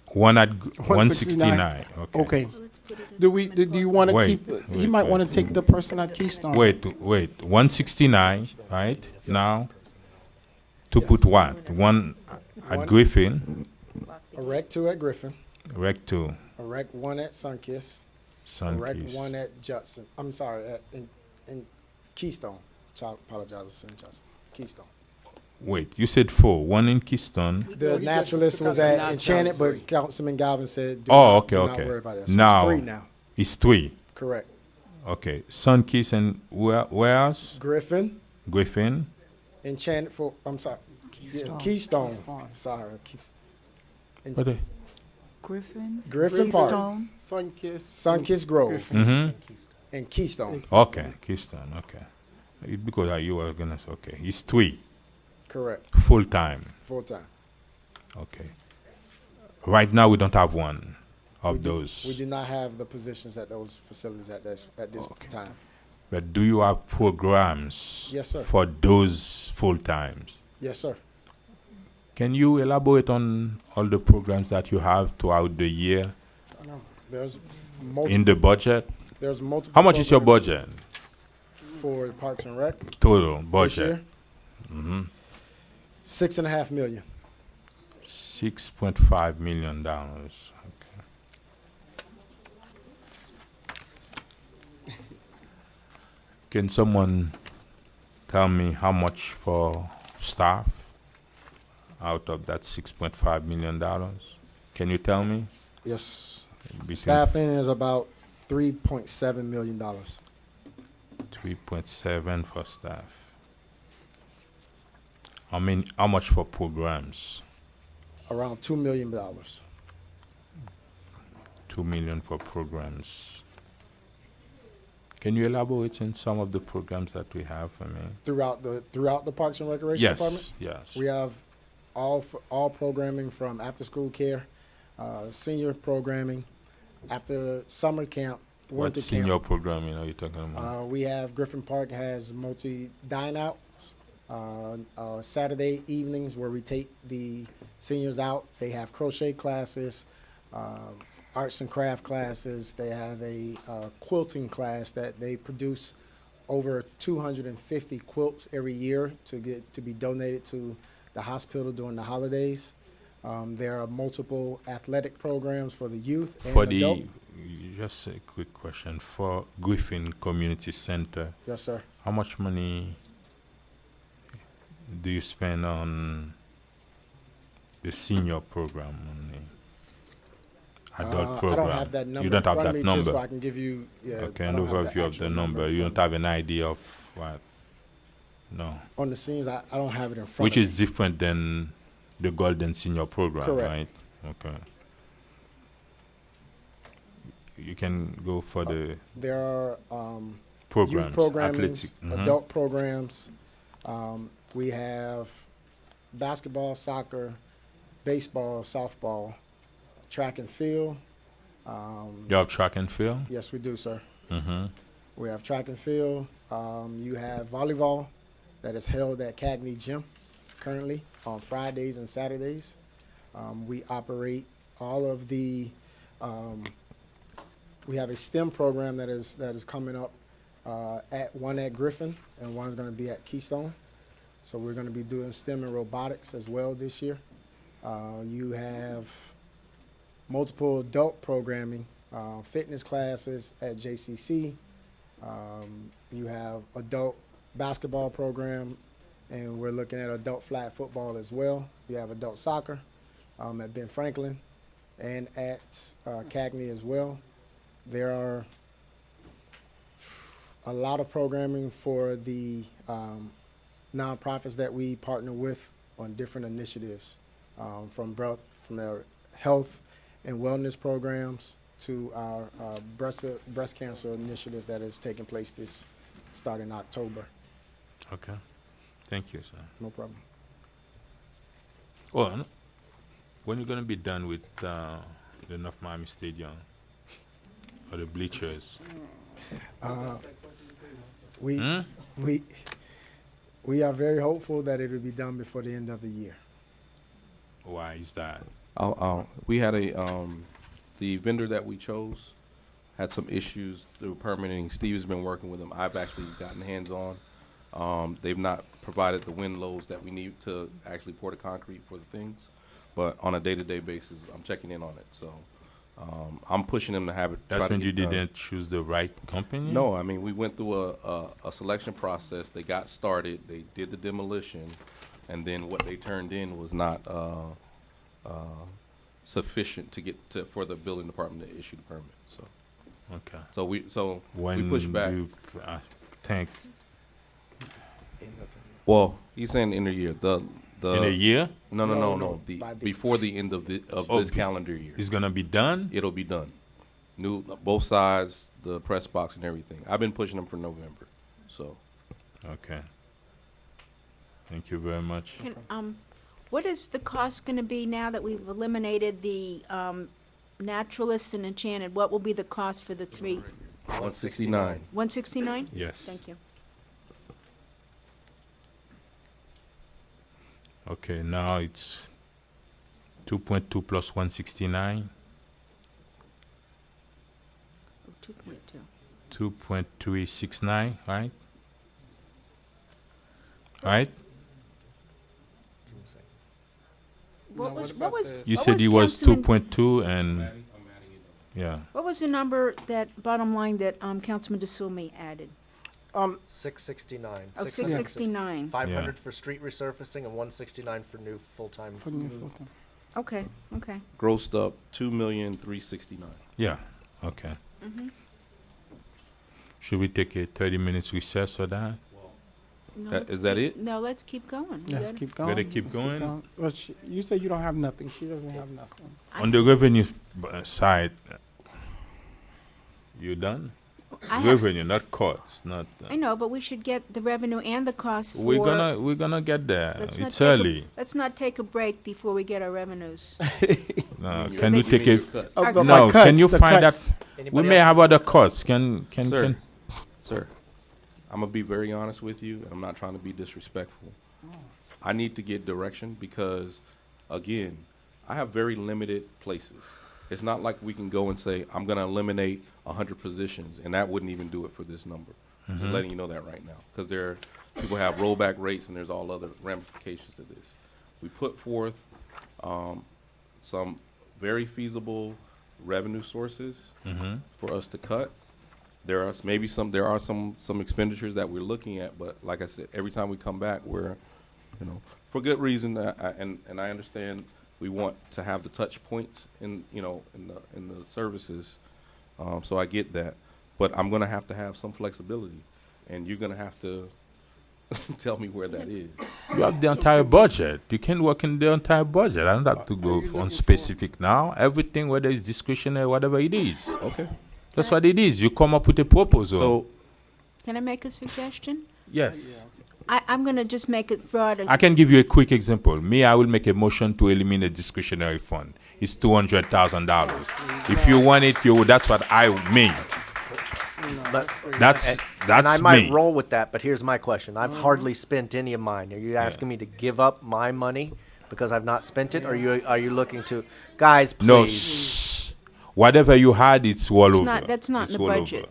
one at 169. Okay. Okay. Do you want to Wait, keep? He wait, might wait. want to take the person at Keystone. Wait. 169, right? Now, to put what? One at One- Griffin, A Rec 2 at Griffin, Rec 2, a Rec 1 at Sunkiss, a Rec Sunkiss. 1 at Judson. I'm sorry, in Keystone. Apologize, St. Judson. Keystone. Wait, you said 4. One in Keystone. The naturalist was at Enchanted, but Councilman Galvin said, Oh, okay, do not okay. worry about that. So Now, it's 3 now. it's 3. Correct. Okay, Sunkiss and where else? Griffin, Griffin. Enchanted for, I'm sorry. Keystone. Keystone. Keystone. Sorry. And What? Griffin. Griffin Park. Keystone. Sunkist Grove. Mm-hmm. And Keystone. Okay, Keystone. Okay, because you were gonna say okay. It's 3 Correct. full time. Full time. Okay. Right now we don't have one of those. We do not have the positions at those facilities at this time. But do you have programs Yes, sir. for those full times? Yes, sir. Can you elaborate on all the programs that you have throughout the year There's multiple. in the budget? There's multiple. How much is your programs budget? for Parks and Rec? Total This budget. year, Mm-hmm. $6.5 million. $6.5 million. Okay. Can someone tell me how much for staff out of that $6.5 million? Can you tell me? Yes. Between Staffing is about $3.7 million. 3.7 for staff. I mean, how much for programs? Around $2 million. 2 million for programs. Can you elaborate on some of the programs that we have? I mean, Throughout the Parks and Recreation Yes, Department? yes. We have all programming from after-school care, senior programming, after summer camp, what winter senior camp. programming are you talking about? We have Griffin Park has multi-dine-outs, Saturday evenings where we take the seniors out. They have crochet classes, arts and craft classes. They have a quilting class that they produce over 250 quilts every year to be donated to the hospital during the holidays. There are multiple athletic programs for the youth and For adult. just a quick question, for Griffin Community Center. Yes, sir. How much money do you spend on the senior program, on the adult program? I don't have that number You don't in have front that of me, just number? so I can give you, yeah, Okay, I an don't have the overview of actual the number number. in You front don't have an idea of what? No. on the scenes. I don't have it in front Which of is different than the Golden Senior Program, Correct. right? Okay. You can go for the There are programs, youth programming, athletic. Mhm. adult programs. We have basketball, soccer, baseball, softball, track and field. You have track and field? Yes, we do, sir. Mm-hmm. We have track and field. You have volleyball that is held at Cagney Gym currently on Fridays and Saturdays. We operate all of the. We have a STEM program that is coming up at Griffin and one is going to be at Keystone. So we're going to be doing STEM and robotics as well this year. You have multiple adult programming, fitness classes at JCC. You have adult basketball program, and we're looking at adult flag football as well. We have adult soccer at Ben Franklin and at Cagney as well. There are a lot of programming for the nonprofits that we partner with on different initiatives, from their health and wellness programs to our breast cancer initiative that is taking place starting October. Okay. Thank you, sir. No problem. Oh, when you gonna be done with the North Miami Stadium or the bleachers? We are very hopeful that it will be done before the end of the year. Why is that? We had the vendor that we chose had some issues through permitting. Steve's been working with them. I've actually gotten hands-on. They've not provided the wind loads that we need to actually pour the concrete for the things, but on a day-to-day basis, I'm checking in on it. So I'm pushing them to have it. That's when you didn't choose the right company? No, I mean, we went through a selection process. They got started. They did the demolition, and then what they turned in was not sufficient to get for the building department to issue the permit. So, okay. So we when pushed back. You think Well, he's saying in a year. In a year? No. Before the end of this calendar year. It's gonna be done? It'll be done. New, both sides, the press box and everything. I've been pushing them for November. So. Okay. Thank you very much. What is the cost going to be now that we've eliminated the Naturalists and Enchanted? What will be the cost for the three? $169. 169? Yes. Thank you. Okay, now it's 2.2 plus 169. 2.2. 2.369, right? Right? What was You what said was it was Councilman- 2.2 and yeah. What was the number that bottom line that Councilman DeSulmi added? 669. Oh, 669. 500 Yeah. for street resurfacing and 169 for new full-time. Okay. Okay. Grossed up $2,369,000. Yeah. Okay. Mhm. Should we take a 30 minutes recess for that? No, Is let's that keep- it? No, let's keep going. Let's keep going. Better keep Let's going? Well, you say you don't have nothing. She doesn't have nothing. On the revenue side, you done? I have- Revenue, not costs, not. I know, but we should get the revenue and the cost for. We're gonna get there. Let's not It's take a- early. Let's not take a break before we get our revenues. No, You can mean you take your it? cuts? Oh, but No, my can you cuts, the find cuts. that? We Anybody may else? have other costs. Can Sir, I'm gonna be very honest with you, and I'm not trying to be disrespectful. I need to get direction because, again, I have very limited places. It's not like we can go and say, I'm gonna eliminate 100 positions, and that wouldn't even do it for this number. Just Mhm. letting you know that right now, because people have rollback rates, and there's all other ramifications to this. We put forth some very feasible revenue sources Mhm. for us to cut. There are some expenditures that we're looking at, but like I said, every time we come back, we're, for good reason, and I understand we want to have the touch points in the services, so I get that, but I'm gonna have to have some flexibility, and you're gonna have to tell me where that is. You have the entire budget. You can work in the entire budget. I don't have to go on specific now. Everything, whether it's discretionary, whatever it is. Okay. That's what it is. You come up with a proposal. So, Can I make a suggestion? yes. I'm going to just make it broad. I can give you a quick example. Me, I will make a motion to eliminate discretionary fund. It's $200,000. If you want it, that's what I mean. But That's and I might me. roll with that, but here's my question. I've hardly spent any of mine. Are you asking me to give up my money because I've not spent it? Or are you looking to, guys, please? No, whatever you had, it's all It's over. not- that's not in It's the all budget. over.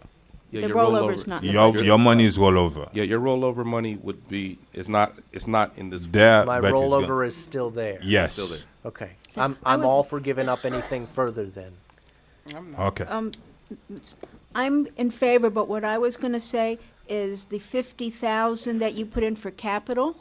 yeah, The your rollover's not in the Your budget. your money is all over. Yeah, your rollover money would be. It's not in this. There, My but it's rollover gonna- is still there. Yes. Still there. Okay. I'm all for giving up anything further then. Okay. I'm in favor, but what I was going to say is the 50,000 that you put in for capital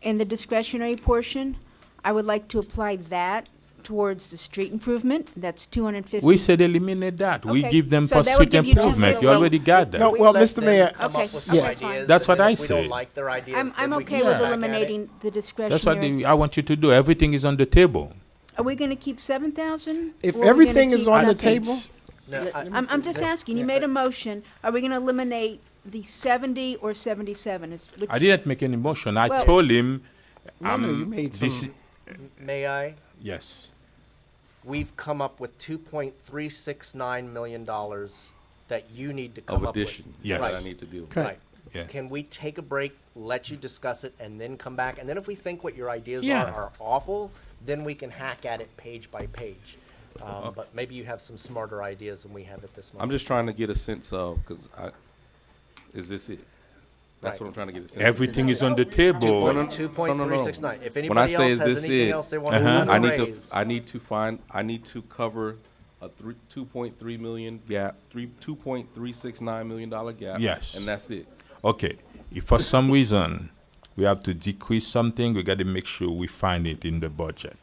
in the discretionary portion, I would like to apply that towards the street improvement. That's 250. We said eliminate that. We Okay. give them So for that would street give you improvement. You 250. already got that. No, We well, let Mr. them Mayor, come Okay, up with some yes. ideas, That's what and I if we don't say. like their ideas, I'm then we okay can with go back at it. eliminating the That's what discretionary. I want you to do. Everything is on the table. Are we going to keep 7,000? If or are we gonna everything is keep on the nothing? table, No, I'm just asking, you made a motion, are we gonna eliminate the 70 or 77? I didn't make any motion. I Well- told him, No, no, you made this. some- May I? Yes. We've come up with $2.369 million that you need to come up with. addition. Yes. Right. That I need to deal with. Right. Yeah. Can we take a break, let you discuss it, and then come back? And then if we think what your ideas Yeah. are awful, then we can hack at it page by page. But maybe you have some smarter ideas than we have at this moment. I'm just trying to get a sense of, because is this it? That's Right. what I'm trying to get a sense of. Everything is on the table. 2.369. If When I anybody say else is has this anything it, else they want Uh-huh. to I need to cover a 2.3 million gap, 2.369 million dollar gap. Yes. And that's it. Okay. If for some reason we have to decrease something, we got to make sure we find it in the budget.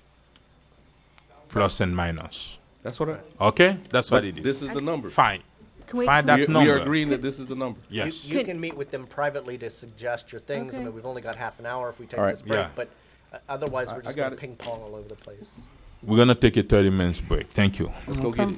Plus and minus. That's what Okay? That's what But it is. this is the number. Fine. Can we- Find can that We number. are agreeing that this is the number. Yes. You can meet with them privately to suggest your things. I Okay. mean, we've only got half an hour if we take All right. this break, Yeah. but otherwise I we're just got going to it. ping pong all over the place. We're going to take a 30 minutes break. Thank you. Let's go get it.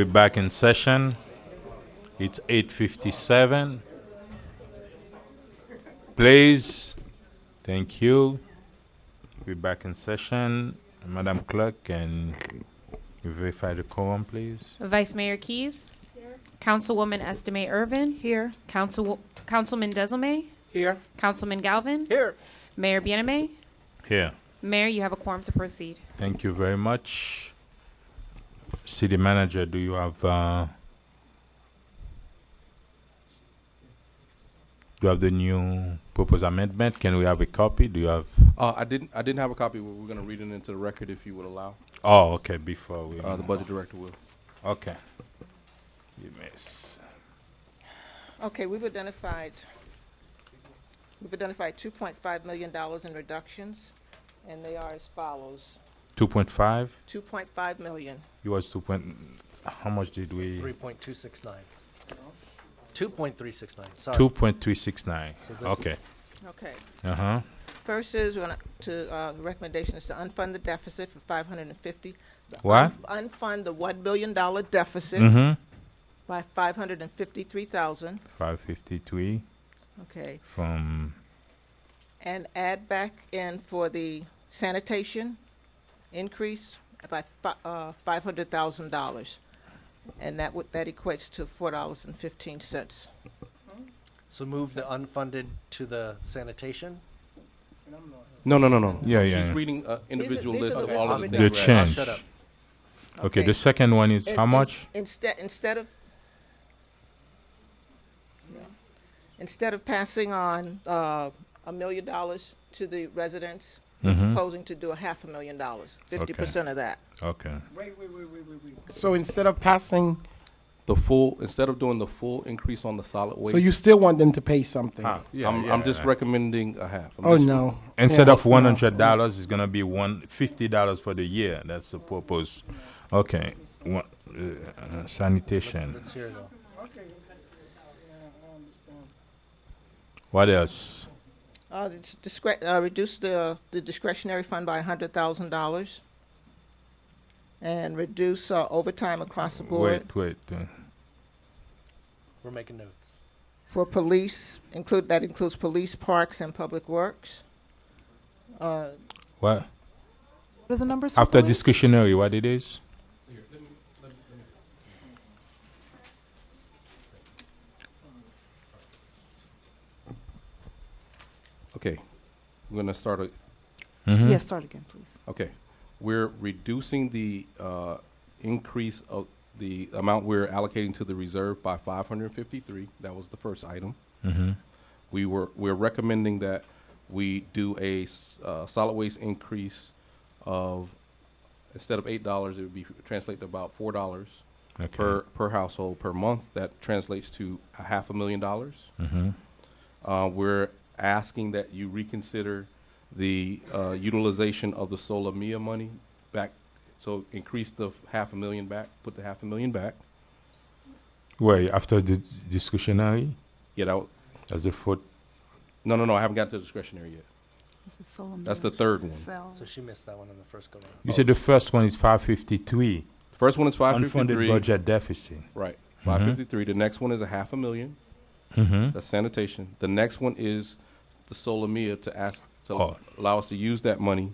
We're back in session. It's 8:57. Please, thank you. We're back in session. Madam Clerk, can you verify the quorum, please? Vice Mayor Keys. Councilwoman Estimate Irvin. Here. Councilman Desilme. Here. Councilman Galvin. Here. Mayor Bieneme. Here. Mayor, you have a quorum to proceed. Thank you very much. City Manager, do you have the new proposed amendment? Can we have a copy? Do you have? I didn't have a copy. We're going to read it into the record if you would allow. Oh, okay. Before we. The budget director will. Okay. You miss. Okay, we've identified $2.5 million in reductions, and they are as follows. 2.5. 2.5 million. It was 2. How much did we? 3.269. 2.369. Sorry. 2.369. So this Okay. Okay. Uh-huh. First is we're gonna the recommendation is to unfund the deficit for 550. What? Unfund the $1 billion deficit by 553,000. 553. Okay. From. And add back in for the sanitation increase by $500,000, and that equates to $4.15. So move the unfunded to the sanitation? No. Yeah. She's reading individual these are list the of ones all of we the did. The things. change. Shut up. Okay. Okay. The second one is how much? Instead of passing on $1 million to the residents, Mhm. proposing to do $500,000, 50% of that. Okay. Wait. So instead of passing, Instead of doing the full increase on the solid waste. so you still want them to pay something? I'm just recommending a half. Oh, no. Instead Yeah. of $100, it's gonna be $50 for the year. That's the purpose. Okay. Sanitation. Let's hear it though. What else? Reduce the discretionary fund by $100,000, and reduce overtime across the board. Wait. We're making notes. For police, that includes police, parks, and public works. What? What are the numbers for After police? discretionary, what it is? Okay, I'm gonna start. Yes, start again, please. Okay, we're reducing the increase of the amount we're allocating to the reserve by 553. That was the first item. Mhm. We're recommending that we do a solid waste increase of, instead of $8, it would be translate to about $4 per household per month. That translates to $500,000. We're asking that you reconsider the utilization of the Solomia money back, so increase the $500,000 back, put the $500,000 back. Wait, after the discretionary? Yeah, that's the foot. No, I haven't got to discretionary yet. That's the third one. So she missed that one in the first go round. You said the first one is 553. The first one is 553. Unfunded budget deficit. Right, 553. The next one is $500,000. That's sanitation. The next one is the Solomia to allow us to use that money.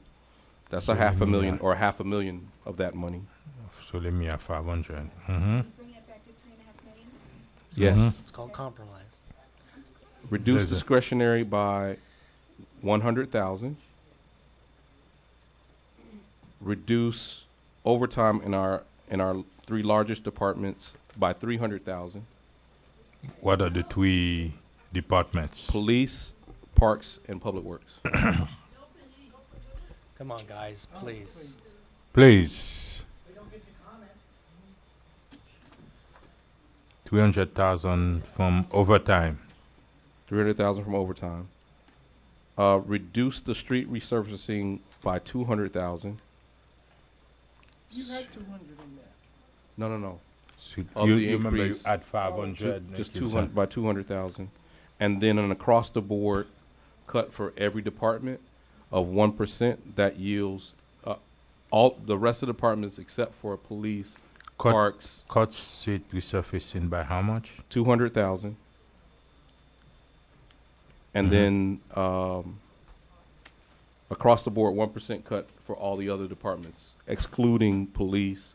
That's a $500,000 or $500,000 of that money. Solomia 500. Yes. It's called compromise. Reduce discretionary by 100,000. Reduce overtime in our 3 largest departments by 300,000. What are the 3 departments? Police, parks, and public works. Come on, guys, please. Please. 300,000 from overtime. 300,000 from overtime. Reduce the street resurfacing by 200,000. You had 200 in there. No. So Of you the remember you increase, add 500. just 200 by 200,000, and then an across the board cut for every department of 1%. That yields all the rest of the departments except for police parks, Court Street resurfacing by how much? 200,000. And then across the board, 1% cut for all the other departments, excluding police,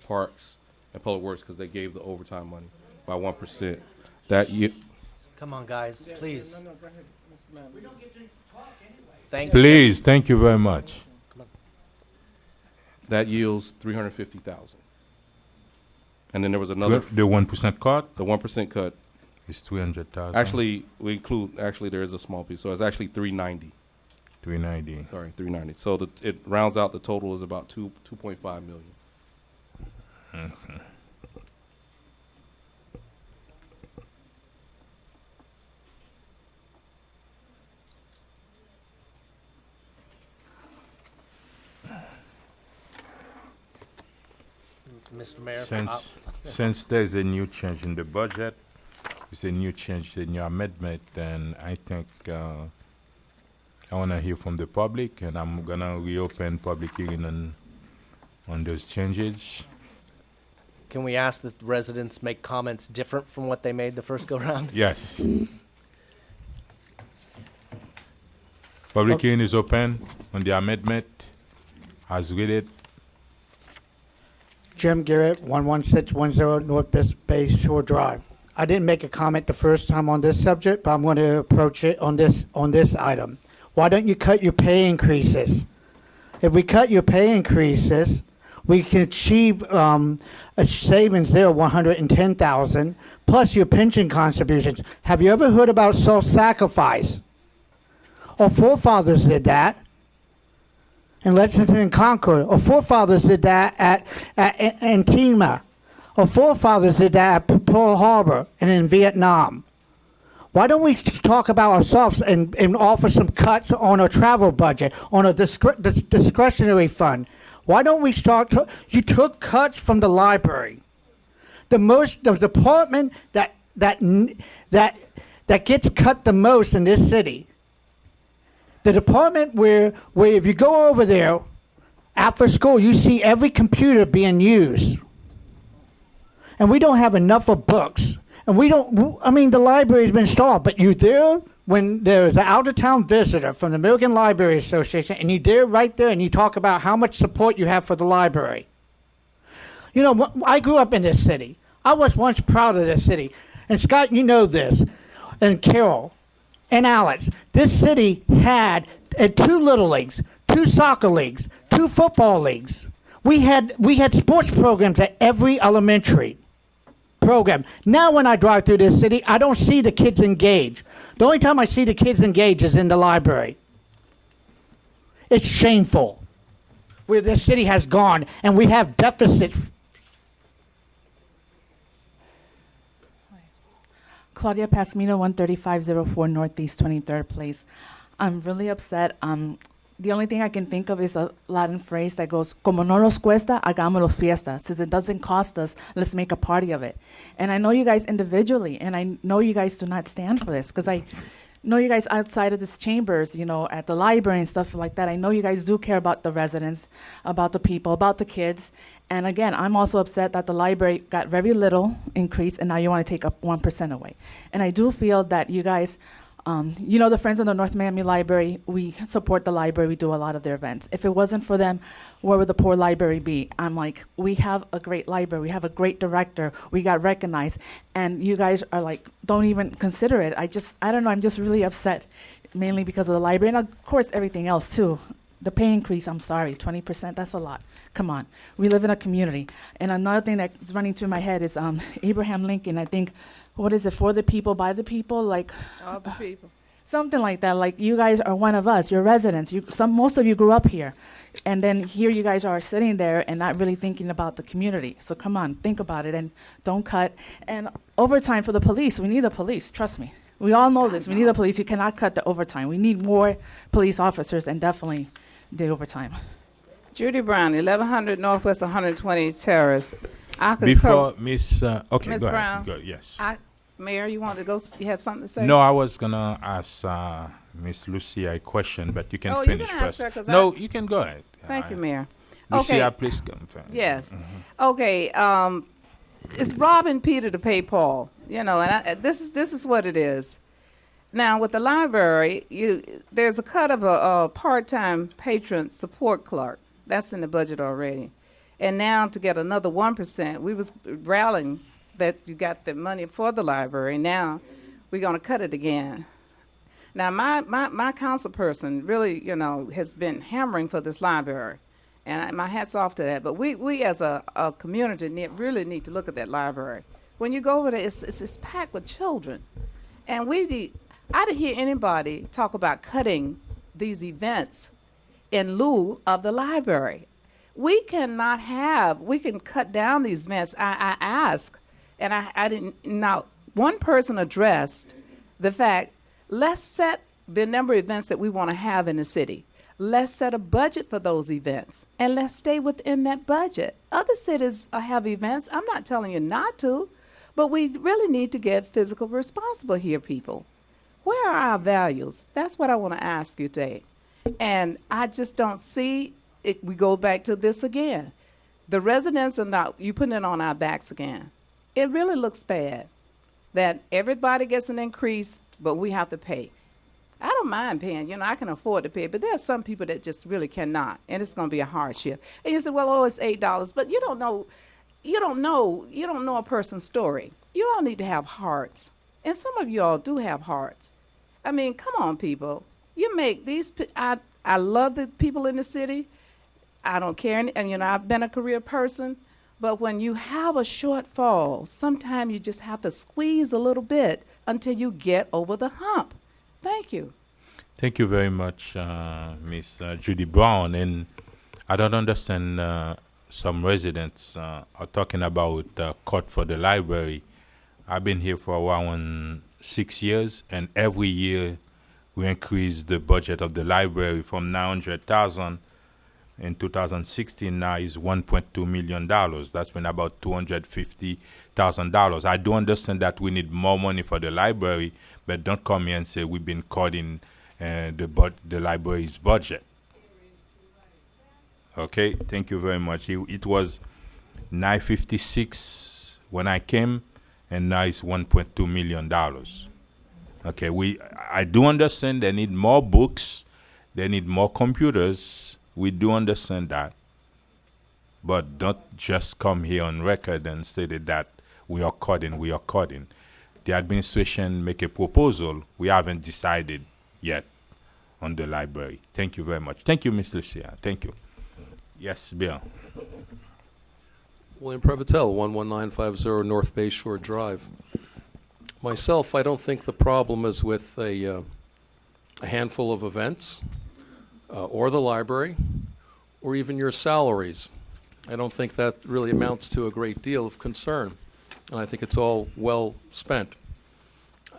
parks, and public works, because they gave the overtime money by 1%. That Come on, guys, please. No, go ahead, Mr. Mann. We don't get to talk anyway. Please, thank you very much. that yields 350,000. And then there was another. The 1% cut? The 1% cut is 300,000. Actually, we include. Actually, there is a small piece, so it's actually 390. 390. Sorry, 390. So it rounds out. The total is about 2.5 million. Okay. Mr. Mayor, since there's a new change in the budget, it's a new change, a new amendment, then I think I want to hear from the public, and I'm gonna reopen public hearing on those changes. can we ask that residents make comments different from what they made the first go round? Yes. Public hearing is open on the amendment as read it. Jim Garrett, 11610 North Bay Shore Drive. I didn't make a comment the first time on this subject, but I'm going to approach it on this item. Why don't you cut your pay increases? If we cut your pay increases, we can achieve a savings there of 110,000 plus your pension contributions. Have you ever heard about self-sacrifice? Our forefathers did that in Lexington and Concord. Our forefathers did that at Antigua. Our forefathers did that at Pearl Harbor and in Vietnam. Why don't we talk about ourselves and offer some cuts on our travel budget, on a discretionary fund? Why don't we start? You took cuts from the library. The department that gets cut the most in this city. The department where if you go over there after school, you see every computer being used. And we don't have enough of books. And the library's been starved, but you're there when there's an out-of-town visitor from the American Library Association, and you're there right there, and you talk about how much support you have for the library. You know, I grew up in this city. I was once proud of this city. And Scott, you know this, and Carol, and Alex, this city had 2 little leagues, 2 soccer leagues, 2 football leagues. We had sports programs at every elementary program. Now when I drive through this city, I don't see the kids engage. The only time I see the kids engage is in the library. It's shameful where this city has gone, and we have deficits. Claudia Pasmino, 13504 Northeast 23rd Place. I'm really upset. The only thing I can think of is a Latin phrase that goes, como no nos cuesta, hagámoslo fiesta. Since it doesn't cost us, let's make a party of it. And I know you guys individually, and I know you guys do not stand for this, because I know you guys outside of this chambers, you know, at the library and stuff like that. I know you guys do care about the residents, about the people, about the kids. And again, I'm also upset that the library got very little increase, and now you want to take up 1% away. And I do feel that you guys, you know, the Friends of the North Miami Library, we support the library. We do a lot of their events. If it wasn't for them, where would the poor library be? I'm like, we have a great library. We have a great director. We got recognized. And you guys are like, don't even consider it. I don't know. I'm just really upset, mainly because of the library. And of course, everything else too. The pay increase, I'm sorry, 20%, that's a lot. Come on. We live in a community. And another thing that's running through my head is Abraham Lincoln, I think, what is it, for the people, by the people? Like All the people. Something like that. Like, you guys are one of us. You're residents. Most of you grew up here. And then here you guys are sitting there and not really thinking about the community. So come on, think about it and don't cut. And overtime for the police. We need the police. Trust me. We all know this. We need the police. You cannot cut the overtime. We need more police officers and definitely the overtime. Judy Brown, 1100 Northwest 120 Terrace. I could Before Miss, okay, Ms. go Brown, ahead. Go, yes. Mayor, you want to go? You have something to say? No, I was gonna ask Miss Lucy a question, but you can Oh, finish you're gonna first. ask her 'cause No, you can go ahead. Thank you, Mayor. Lucia, please come. Yes. Okay. It's robbing Peter to pay Paul. You know, and this is what it is. Now with the library, there's a cut of a part-time patron support clerk. That's in the budget already. And now to get another 1%, we was rallying that you got the money for the library. Now we're going to cut it again. Now my council person really, you know, has been hammering for this library. And my hat's off to that. But we as a community really need to look at that library. When you go over there, it's packed with children. And I didn't hear anybody talk about cutting these events in lieu of the library. We can cut down these events. I asked, and I didn't, not one person addressed the fact, let's set the number of events that we want to have in the city. Let's set a budget for those events, and let's stay within that budget. Other cities have events. I'm not telling you not to, but we really need to get fiscal responsible here, people. Where are our values? That's what I want to ask you today. And I just don't see it. We go back to this again. The residents are not, you putting it on our backs again. It really looks bad that everybody gets an increase, but we have to pay. I don't mind paying, you know, I can afford to pay, but there are some people that just really cannot, and it's going to be a hardship. And you say, well, oh, it's $8, but you don't know a person's story. You all need to have hearts. And some of you all do have hearts. I mean, come on, people. You make these, I love the people in the city. I don't care, and you know, I've been a career person, but when you have a shortfall, sometimes you just have to squeeze a little bit until you get over the hump. Thank you. Thank you very much, Miss Judy Brown. And I don't understand, some residents are talking about cut for the library. I've been here for around 6 years, and every year we increase the budget of the library from $900,000 in 2016. Now is $1.2 million. That's been about $250,000. I do understand that we need more money for the library, but don't come here and say we've been cutting the library's budget. Okay, thank you very much. It was $956 when I came, and now it's $1.2 million. Okay, I do understand they need more books, they need more computers. We do understand that. But don't just come here on record and say that we are cutting. The administration make a proposal. We haven't decided yet on the library. Thank you very much. Thank you, Ms. Lucia. Thank you. Yes, Bill. William Prevotel, 11950 North Bay Shore Drive. Myself, I don't think the problem is with a handful of events or the library or even your salaries. I don't think that really amounts to a great deal of concern, and I think it's all well spent.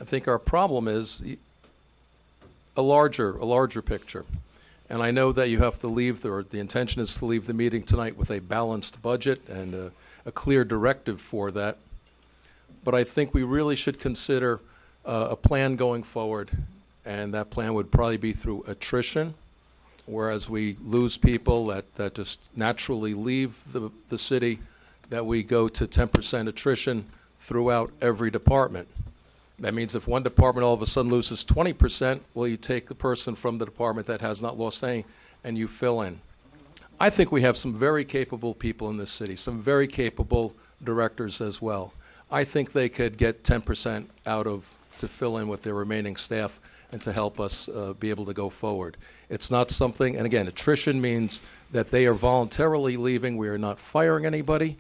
I think our problem is a larger picture. And I know that you have to leave, or the intention is to leave the meeting tonight with a balanced budget and a clear directive for that. But I think we really should consider a plan going forward, and that plan would probably be through attrition, whereas we lose people that just naturally leave the city, that we go to 10% attrition throughout every department. That means if one department all of a sudden loses 20%, well, you take the person from the department that has not lost any and you fill in. I think we have some very capable people in this city, some very capable directors as well. I think they could get 10% to fill in with their remaining staff and to help us be able to go forward. It's not something, and again, attrition means that they are voluntarily leaving. We are not firing anybody,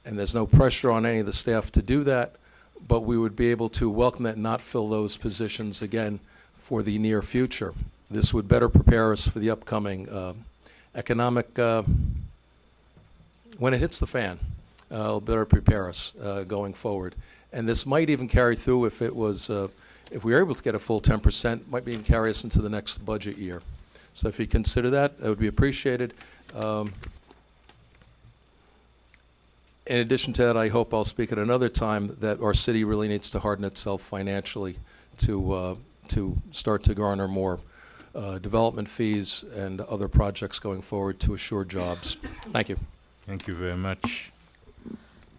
and there's no pressure on any of the staff to do that. But we would be able to welcome that and not fill those positions again for the near future. This would better prepare us for the upcoming economic, when it hits the fan, it'll better prepare us going forward. And this might even carry through if it was, if we were able to get a full 10%, might even carry us into the next budget year. So if you consider that, that would be appreciated. In addition to that, I hope I'll speak at another time that our city really needs to harden itself financially to start to garner more development fees and other projects going forward to assure jobs. Thank you. Thank you very much.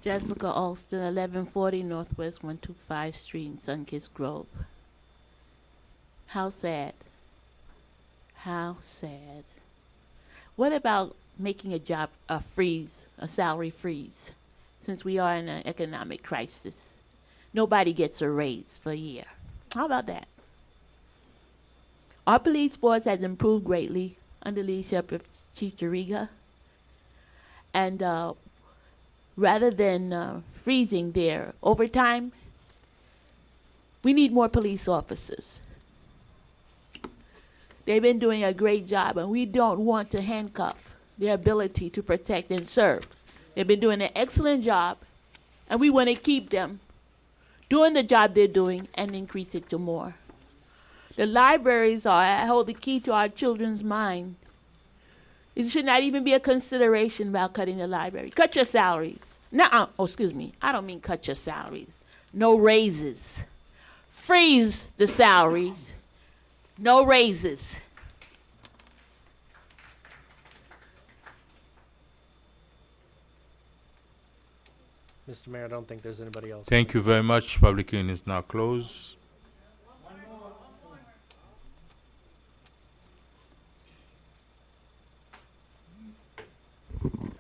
Jessica Alston, 1140 Northwest 125 Street in Sunkist Grove. How sad. How sad. What about making a salary freeze, since we are in an economic crisis? Nobody gets a raise for a year. How about that? Our police force has improved greatly under the leadership of Chief Jariga. And rather than freezing their overtime, we need more police officers. They've been doing a great job, and we don't want to handcuff their ability to protect and serve. They've been doing an excellent job, and we want to keep them doing the job they're doing and increase it to more. The libraries hold the key to our children's mind. It should not even be a consideration about cutting the library. Cut your salaries. I don't mean cut your salaries. No raises. Freeze the salaries. No raises. Mr. Mayor, I don't think there's anybody else. Thank you very much. Public hearing is now closed.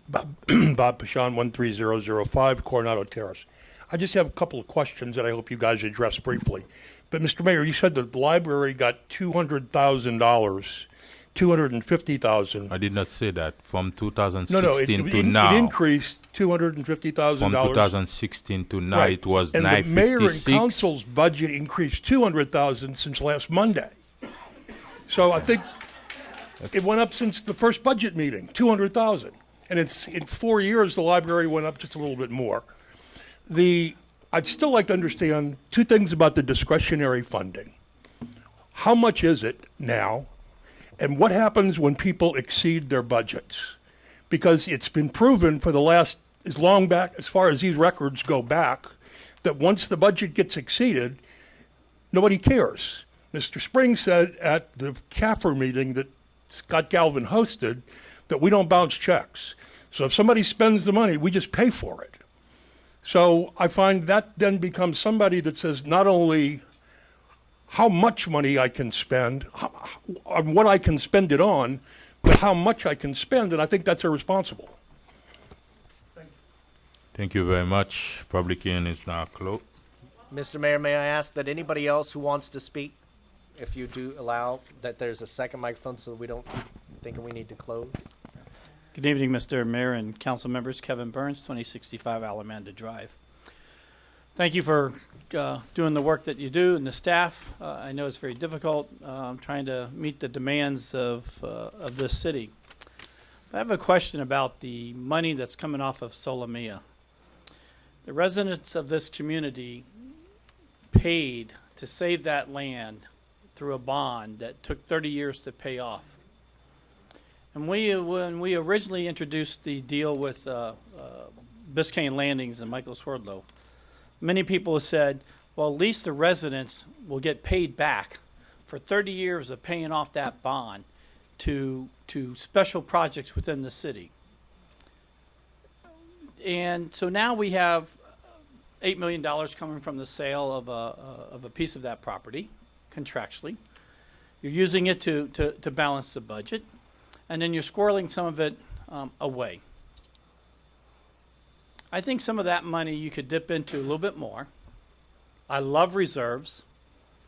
Bob Pashon, 13005 Coronado Terrace. I just have a couple of questions that I hope you guys address briefly. But Mr. Mayor, you said the library got $200,000, $250,000. I did not say that. From 2016 to it now. It increased $250,000. From 2016 to now, Right. it was and 956. the mayor and council's budget increased $200,000 since last Monday. So I think it went up since the first budget meeting, $200,000. And it's in 4 years, the library went up just a little bit more. I'd still like to understand two things about the discretionary funding. How much is it now? And what happens when people exceed their budgets? Because it's been proven for the last, as long back, as far as these records go back, that once the budget gets exceeded, nobody cares. Mr. Springs said at the CAFR meeting that Scott Galvin hosted that we don't bounce checks. So if somebody spends the money, we just pay for it. So I find that then becomes somebody that says not only how much money I can spend, on what I can spend it on, but how much I can spend, and I think that's irresponsible. Thank you very much. Public hearing is now closed. Mr. Mayor, may I ask that anybody else who wants to speak, if you do allow that there's a second microphone so we don't keep thinking we need to close? Good evening, Mr. Mayor and council members. Kevin Burns, 2065 Alamanda Drive. Thank you for doing the work that you do and the staff. I know it's very difficult trying to meet the demands of this city. I have a question about the money that's coming off of Solomia. The residents of this community paid to save that land through a bond that took 30 years to pay off. And when we originally introduced the deal with Biscayne Landings and Michael Swerdlow, many people have said, well, at least the residents will get paid back for 30 years of paying off that bond to special projects within the city. And so now we have $8 million coming from the sale of a piece of that property, contractually. You're using it to balance the budget, and then you're squirreling some of it away. I think some of that money you could dip into a little bit more. I love reserves.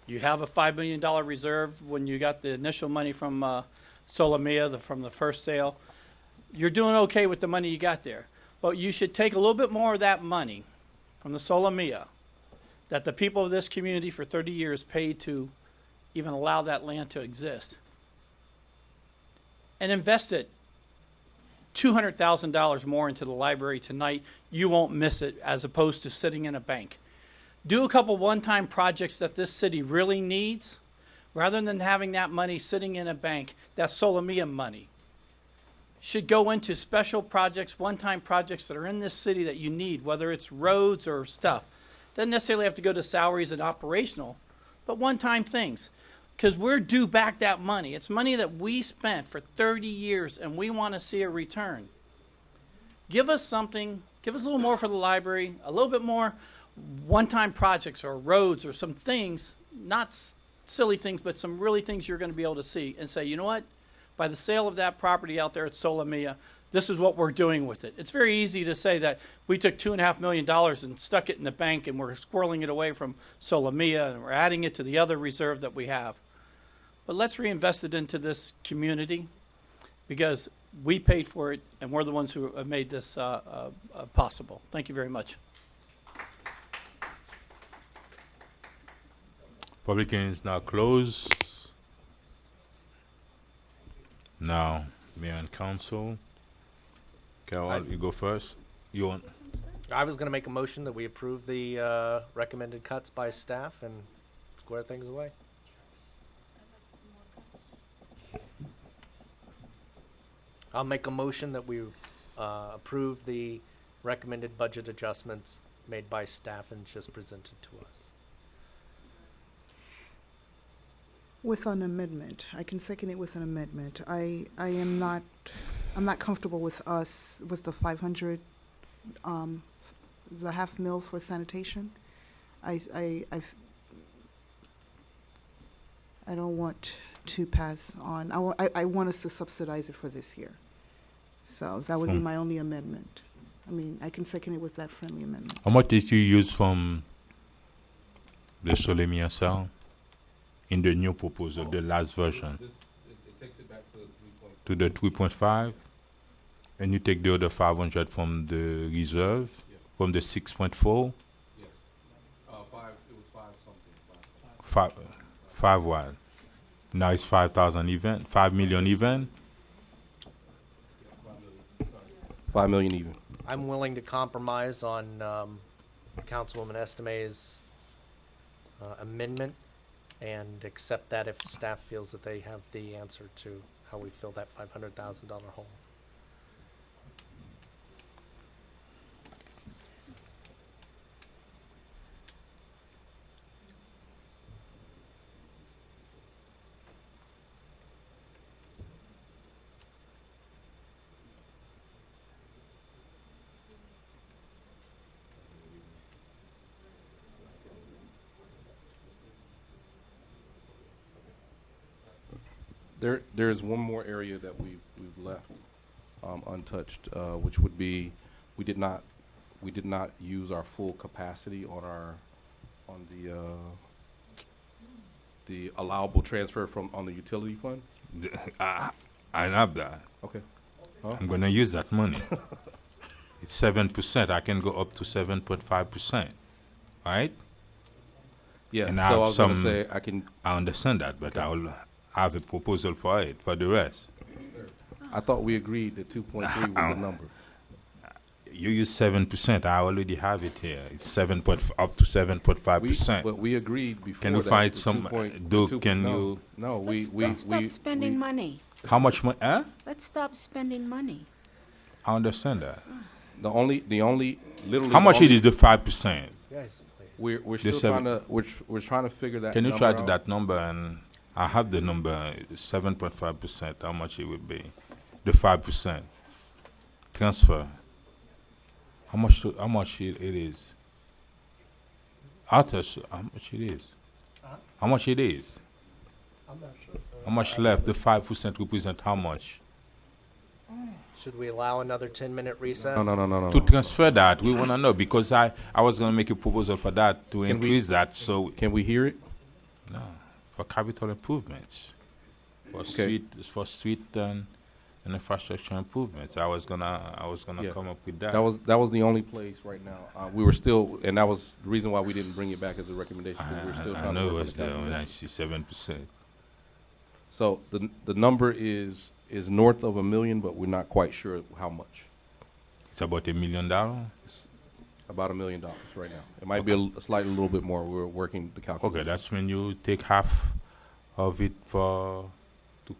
You have a $5 million reserve when you got the initial money from Solomia, from the first sale. You're doing okay with the money you got there. But you should take a little bit more of that money from the Solomia that the people of this community for 30 years paid to even allow that land to exist, and invest it $200,000 more into the library tonight. You won't miss it, as opposed to sitting in a bank. Do a couple one-time projects that this city really needs, rather than having that money sitting in a bank. That Solomia money should go into special projects, one-time projects that are in this city that you need, whether it's roads or stuff. Doesn't necessarily have to go to salaries and operational, but one-time things. because we're due back that money. It's money that we spent for 30 years, and we want to see a return. Give us something. Give us a little more for the library, a little bit more one-time projects or roads or some things, not silly things, but some really things you're going to be able to see and say, you know what? By the sale of that property out there at Solomia, this is what we're doing with it. It's very easy to say that we took $2.5 million and stuck it in the bank and we're squirreling it away from Solomia and we're adding it to the other reserve that we have. But let's reinvest it into this community because we paid for it and we're the ones who have made this possible. Thank you very much. Public hearing is now closed. Now, Mayor and Council. Carol, you go first. You want? I was going to make a motion that we approve the recommended cuts by staff and square things away. I'll make a motion that we approve the recommended budget adjustments made by staff and just presented to us. With an amendment, I can second it with an amendment. I'm not comfortable with the 500, the half mil for sanitation. I don't want to pass on. I want us to subsidize it for this year. So that would be my only amendment. I mean, I can second it with that friendly amendment. How much did you use from the Solomia sale? In the new proposal, the last version, it takes it back to the 3.5, and you take the other 500 from the reserve, from the 6.4. Yes. 5. It was 5 something. 5 what? Now it's 5,000 even. 5 million even. 5 million even. I'm willing to compromise on Councilwoman Esteme's amendment and accept that if staff feels that they have the answer to how we fill that $500,000 hole. There is one more area that we've left untouched, which would be we did not use our full capacity on the allowable transfer on the utility fund. I have that. Okay. I'm going to use that money. It's 7%. I can go up to 7.5%. Right? Yeah. And so I I was going to say I understand that, but I will have a proposal for it for the rest. I thought we agreed that 2.3 was the number. You use 7%. I already have it here. It's up to 7.5%. But we agreed before. Can you that find the some? 2. Can no, you? No, Let's stop spending money. How much money? Let's stop spending money. I understand that. The only literally. How much it is the 5%? Yes, please. We're still trying to we're trying to figure that. Can you try out. that number? And I have the number 7.5%. How much it would be? The 5% transfer. How much it is? I'll tell you how much it is. How much it is? I'm not sure. So how much left? The 5% represent how much? Should we allow another 10-minute recess? No. To transfer that, we want to know because I was going to make a proposal for that to increase that. So can we hear it? No, for capital improvements, for street and infrastructure improvements. I was gonna come up with that. That was the only place right now. We were still, and that was the reason why we didn't bring it back as a recommendation. Because we were still trying I know to it was there when I see 7%. So the number is north of $1 million, but we're not quite sure how much. It's about $1 million. It's about $1 million right now. It might be a slightly little bit more. We're working the calculation. Okay, that's when you take half of it to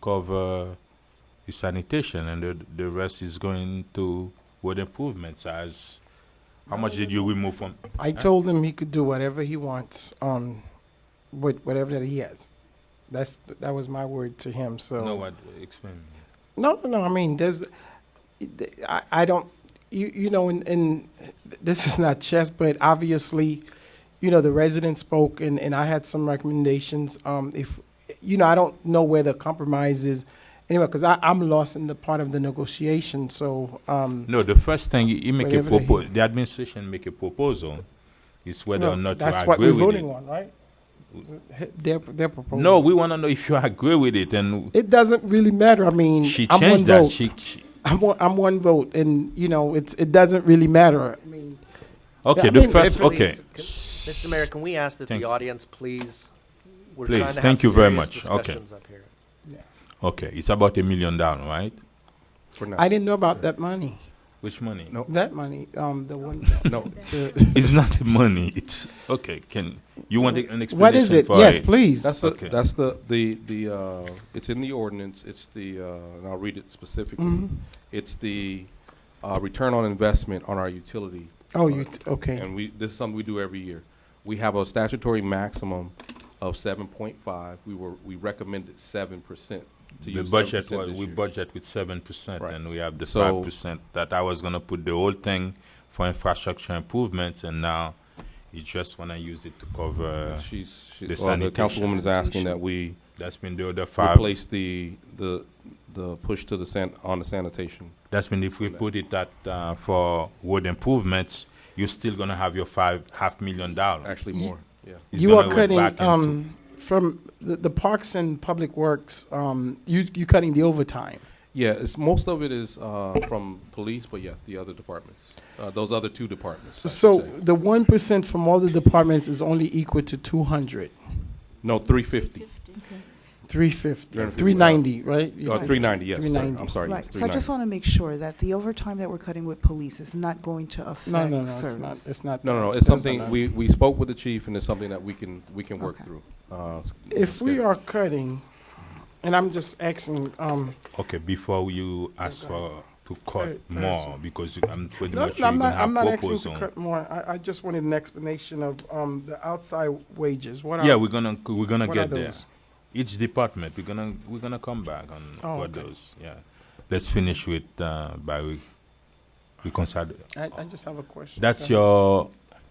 cover the sanitation, and the rest is going to road improvements. As how much did you remove from? I told him he could do whatever he wants with whatever that he has. That was my word to him, so. No, what, explain. No, I mean, I don't, you know, and this is not chess, but obviously, you know, the residents spoke, and I had some recommendations. If, you know, I don't know where the compromise is, anyway, because I'm lost in the part of the negotiation, so. No, the first thing you make a whatever they- proposal, the administration make a proposal, is whether No, or not you that's agree what we're with voting it. on, right? Their proposal. No, we want to know if you agree with it, and It doesn't really matter. I mean, she I'm one changed that. vote. She I'm one vote, and you know, it doesn't really matter. I mean, okay. I The mean, first, if okay. it's- Mr. Mayor, can we ask that Thank the you. audience please, we're Please, trying to thank have you very serious much. Okay. discussions up here. Okay, it's about $1 million, right? For now. I didn't know about that money. Which money? No. That money, the one. No. It's not the money. It's okay. Can you want an explanation? What is it? for Yes, it? please. That's Okay. that's the it's in the ordinance. It's the and I'll read it specifically. Mhm. It's the return on investment on our utility. Oh, okay. And this is something we do every year. We have a statutory maximum of 7.5. We recommended 7%. The use budget 7% was this we year. budget with 7%, Right. and we have the So- 5% that I was gonna put the whole thing for infrastructure improvements, and now you just wanna use it to cover She, the well, the sanitation. councilwoman is asking that we That's been the other 5. replace the push to the on the sanitation. That's mean if we put it at for road improvements, you're still gonna have your $500,000. Actually, more. Yeah. It's You gonna are go cutting back into- from the parks and public works. You cutting the overtime. Yeah, most of it is from police, but yeah, the other departments, those other two departments. I should So say. the 1% from all the departments is only equal to 200. No, 350. 350. 350. 390, right? You said 390, yes. 390. I'm sorry. Right, yes, so I just 390. want to make sure that the overtime that we're cutting with police is not going to affect No, it's service. not. It's not. No, that. it's That's something, not. we spoke with the chief, and it's something that we can work Okay. through. If we are cutting, and I'm just asking, Okay, before you ask for to cut Right, more, right. because I'm pretty no, much sure I'm you're not. gonna I'm have not asking proposal. to cut more. I just wanted an explanation of the outside wages. What are? Yeah, we're gonna what are get there. those? Each department, we're gonna come back on Oh, for okay. those. Yeah, let's finish with by reconcile. I just have a question. That's Go ahead.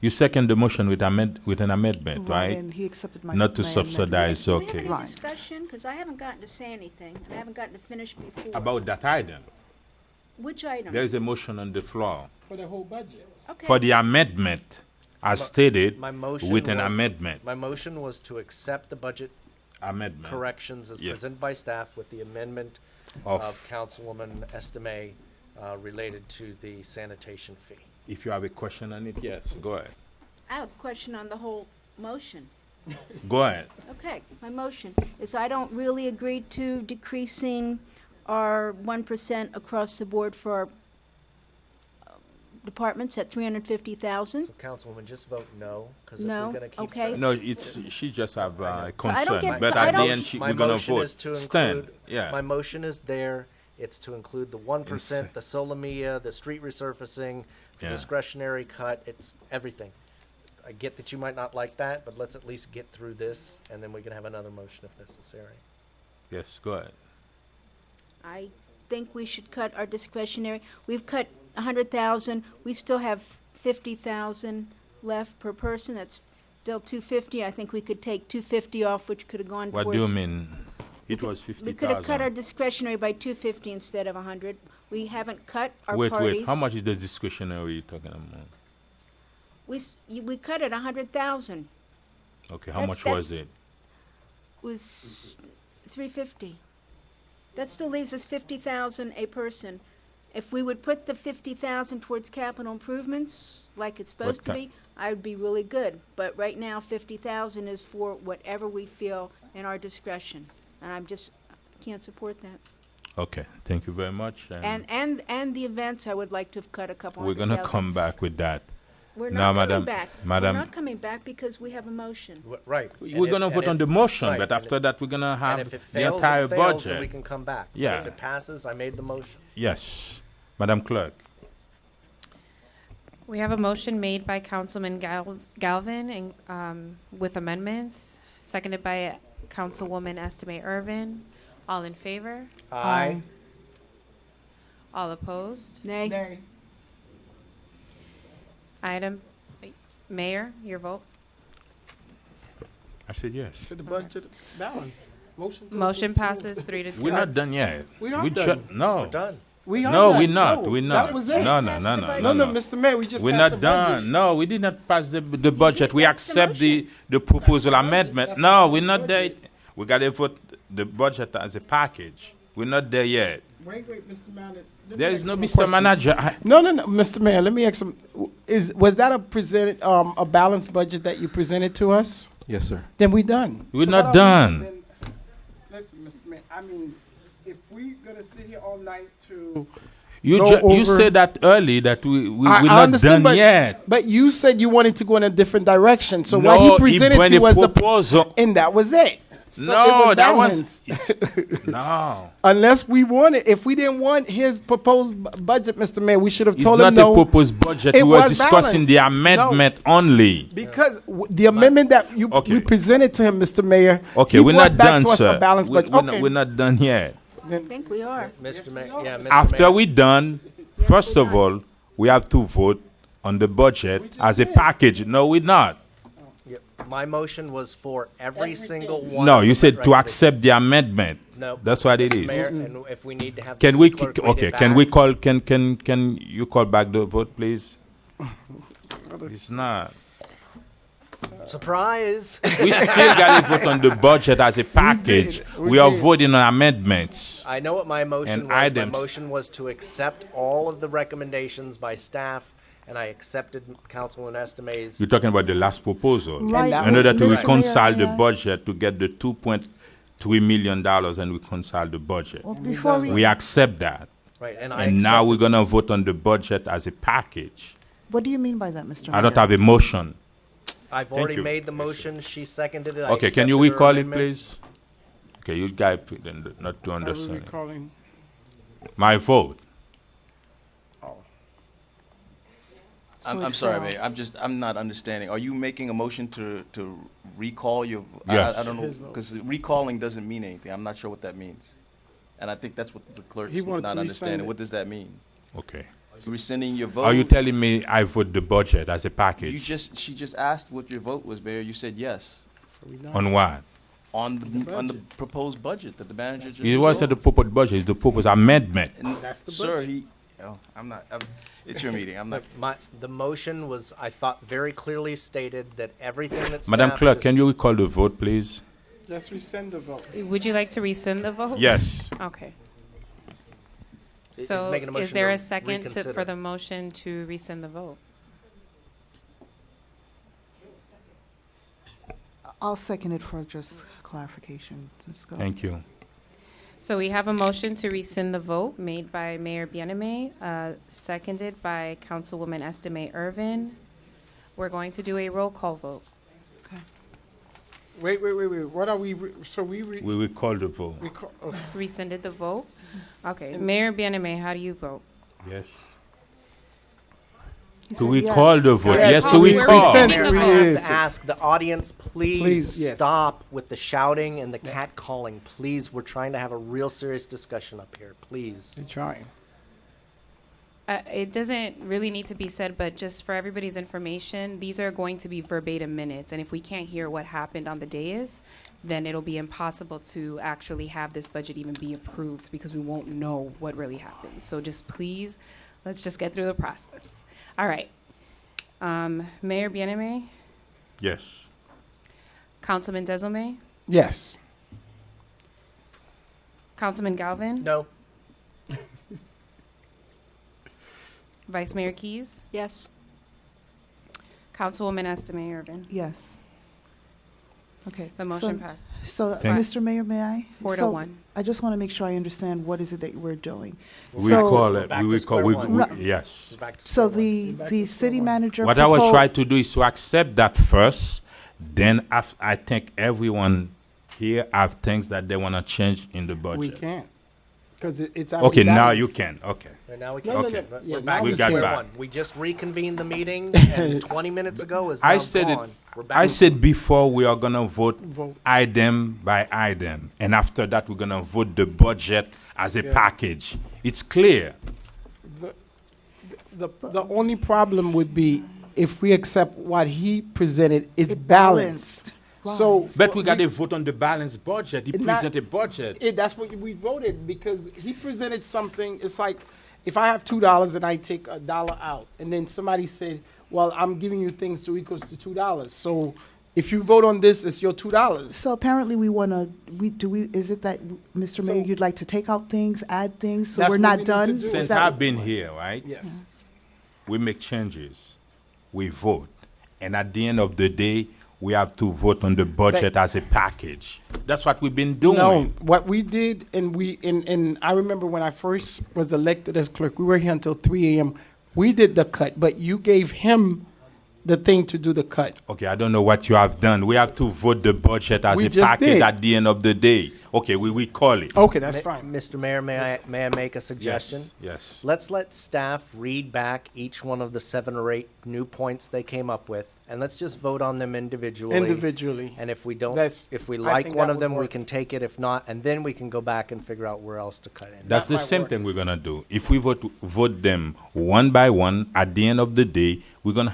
you second the motion with an amendment, Right, right? and he accepted my Not to my amendment. subsidize. Do we Okay. have Right. any discussion? Because I haven't gotten to say anything, and I haven't gotten to finish before. About that item, Which item? there is a motion on the floor For the whole budget. Okay. for the amendment, as stated, My motion with an was- amendment. My motion was to accept the budget Amendment. corrections as Yeah. presented by staff with the amendment Of- of Councilwoman Estimé related to the sanitation fee. If you have a question on it, yes, go ahead. I have a question on the whole motion. Go ahead. Okay, my motion is I don't really agree to decreasing our 1% across the board for our departments at 350,000. So Councilwoman, just vote no, because if No? we're gonna keep. Okay. the- No, it's she just have a So I don't concern, get- but so I at the don't- end My we're gonna motion vote. is to Stand. include- Yeah. My motion is there. It's to include the 1%, the Solomia, the street resurfacing, the Yeah. discretionary cut. It's everything. I get that you might not like that, but let's at least get through this, and then we can have another motion if necessary. Yes, go ahead. I think we should cut our discretionary. We've cut 100,000. We still have 50,000 left per person. That's still 250. I think we could take 250 off, which could have gone What towards. do you mean? It was We could have cut our 50,000. discretionary by 250 instead of 100. We haven't cut our Wait, parties. wait. How much is the discretionary you talking about? We cut it 100,000. Okay, how That's- much was it? Was 350. That still leaves us 50,000 a person. If we would put the 50,000 towards capital improvements, like it's supposed to be, I would be really good. But right now, 50,000 is for whatever we feel in our discretion. And I'm just, can't support that. Okay, thank you very much. And the events, I would like to have cut a couple We're hundred gonna thousand. come back with that. We're Now, not coming Madam- back. Madam- We're not coming back because we have a motion. Right. We're gonna vote on the motion, but after that, we're gonna have And if it the fails, entire it fails, then budget. we can come back. Yeah. If it passes, I made the motion. Yes, Madam Clerk. We have a motion made by Councilman Galvin and with amendments, seconded by Councilwoman Estime Irvin. All in favor? Aye. All opposed? Nay. Item, Mayor, your vote. I said yes. To the budget balance. Motion passes 3-2. We're not done yet. We are We done. No. We're done. We are No, done. we're not. No, We're not. That was it. No, Mr. Mayor, we just We're passed not the done. budget. No, we did not pass the budget. We accept the proposal amendment. No, we're not there. We got to vote the budget as a package. We're not there yet. Wait, Mr. Manager. There is no Mr. Manager. No, Mr. Mayor. Let me ask some. Was that a balanced budget that you presented to us? Yes, sir. Then we done. We're So not what are done. then- Listen, Mr. Mayor. I mean, if we're gonna sit here all night to You go you over- said that early that we're I not understand, done but, yet. But you said you wanted to go in a different direction. So No, what he he presented brought to a us the proposal. and that was it. So it No, that balanced. No. Unless we wanted, if we didn't want his proposed budget, Mr. Mayor, we should have It's told not him no. a proposed budget. It We were was discussing balanced. the amendment only. Because the amendment that we presented to him, Mr. Mayor, Okay, he we're brought not back done, to us sir. a balanced budget. Okay. We're not done yet. I think we are. Mr. Mayor, yeah, Mr. After Mayor. we're done, first of all, we have to vote on the budget as a package. No, we're not. Yep. My motion was for every single one. No, of you the said to recommendations. accept the amendment. No. That's what it Mr. is. Mayor, and if we need to have the Can we, city clerk read okay, it can back- we call, can you call back the vote, please? It's not. Surprise! We still got to vote on the budget as a package. We are did. voting on amendments. I know what my motion And was. items. My motion was to accept all of the recommendations by staff, and I accepted Councilman Estime's. You're talking about the last proposal. Right. In order to Mr. reconcile Mayor, the budget to get the $2.3 million and reconcile the budget. Well, before we- We accept that. Right, and I now accepted- we're going to vote on the budget as a package. What do you mean by that, Mr. Mayor? I don't have a motion. I've Thank already you. made the motion. She seconded it. I Okay, can you accepted her recall it, amendment. please? Okay, you guys not to Are we understand. it. recalling? My vote. I'm sorry, Mayor. I'm not understanding. Are you making a motion to recall your? Yes. I don't know, because recalling doesn't mean anything. I'm not sure what that means, and I think that's what the clerk He is wanted not to rescind understanding. it. What does that mean? Okay. Rescinding your vote. Are you telling me I vote the budget as a package? She just asked what your vote was, Mayor. You said yes. On what? On the proposed budget that the manager just. It wasn't the proposed budget, it's the proposed amendment. And sir, it's your meeting. I'm not. The motion was, I thought, very clearly stated that everything that Madam staff Clerk, just- can you recall the vote, please? Just rescind the vote. Would you like to rescind the vote? Yes. Okay. He's So making a is motion there to a second reconsider. for the motion to rescind the vote? I'll second it for just clarification. Let's go. Thank you. So we have a motion to rescind the vote made by Mayor Bieneme, seconded by Councilwoman Estime Irvin. We're going to do a roll call vote. Wait. What are we, We will call the vote. okay. Rescinded the vote? Okay. Mayor Bieneme, how do you vote? Yes. He Do said we yes. call the vote? Yes, Yes, do we we're call? Mayor, I have to ask the audience, please, Please, yes. stop with the shouting and the cat calling. Please, we're trying to have a real serious discussion up here. Please. You're trying. It doesn't really need to be said, but just for everybody's information, these are going to be verbatim minutes. And if we can't hear what happened on the dais, then it'll be impossible to actually have this budget even be approved because we won't know what really happened. So just please, let's just get through the process. All right. Mayor Bieneme, Yes. Councilman Desilme, Yes. Councilman Galvin, No. Vice Mayor Keys, Yes. Councilwoman Estime Irvin. Yes. Okay. The motion passes. So, Thank- Mr. Mayor, may I? 4-1. I just want to make sure I understand what is it that we're doing. We So- call it, Back we to will square call, one. Right. yes. So the city manager What I was proposed- trying to do is to accept that first, then I think everyone here have things that they want to change in the budget. We can't. because it's already Okay, now balanced. you can, okay. And now we No, can. no, Okay. no, We're yeah, back now We to got square back. one. We just reconvened the meeting, and 20 minutes ago is now I said gone. it. We're back. I said before we are gonna vote Vote. item by item, and after that we're gonna vote the budget as a Yeah. package. It's clear. The only problem would be if we accept what he presented, it's balanced. So, But we got to vote on the balanced budget. He It's not- presented a budget. That's what we voted, because he presented something. It's like if I have $2 and I take $1 out, and then somebody said, "Well, I'm giving you things to equals to $2." So if you vote on this, it's your $2. So apparently we want to, is it that, Mr. Mayor, So- you'd like to take out things, add things, so That's we're what not we need to done? do. Is Since that- I've been here, right? Yes. We make changes. We vote. And at the end of the day, we have to vote on the budget as a package. That's what we've been doing. No, what we did, and I remember when I first was elected as clerk, we were here until 3 a.m. We did the cut, but you gave him the thing to do the cut. Okay, I don't know what you have done. We have to vote the budget as We a just package did. at the end of the day. Okay, we call it. Okay, that's Ma- fine. Mr. Mayor, may I make a suggestion? Yes. Let's let staff read back each one of the 7 or 8 new points they came up with, and let's just vote on them individually. Individually. And if we don't, That's- if we I like think one that of would them, we work. can take it. If not, and then we can go back and figure out where else to cut in. That's That the might same work. thing we're gonna do. If we vote them one by one, at the end of the day, we're gonna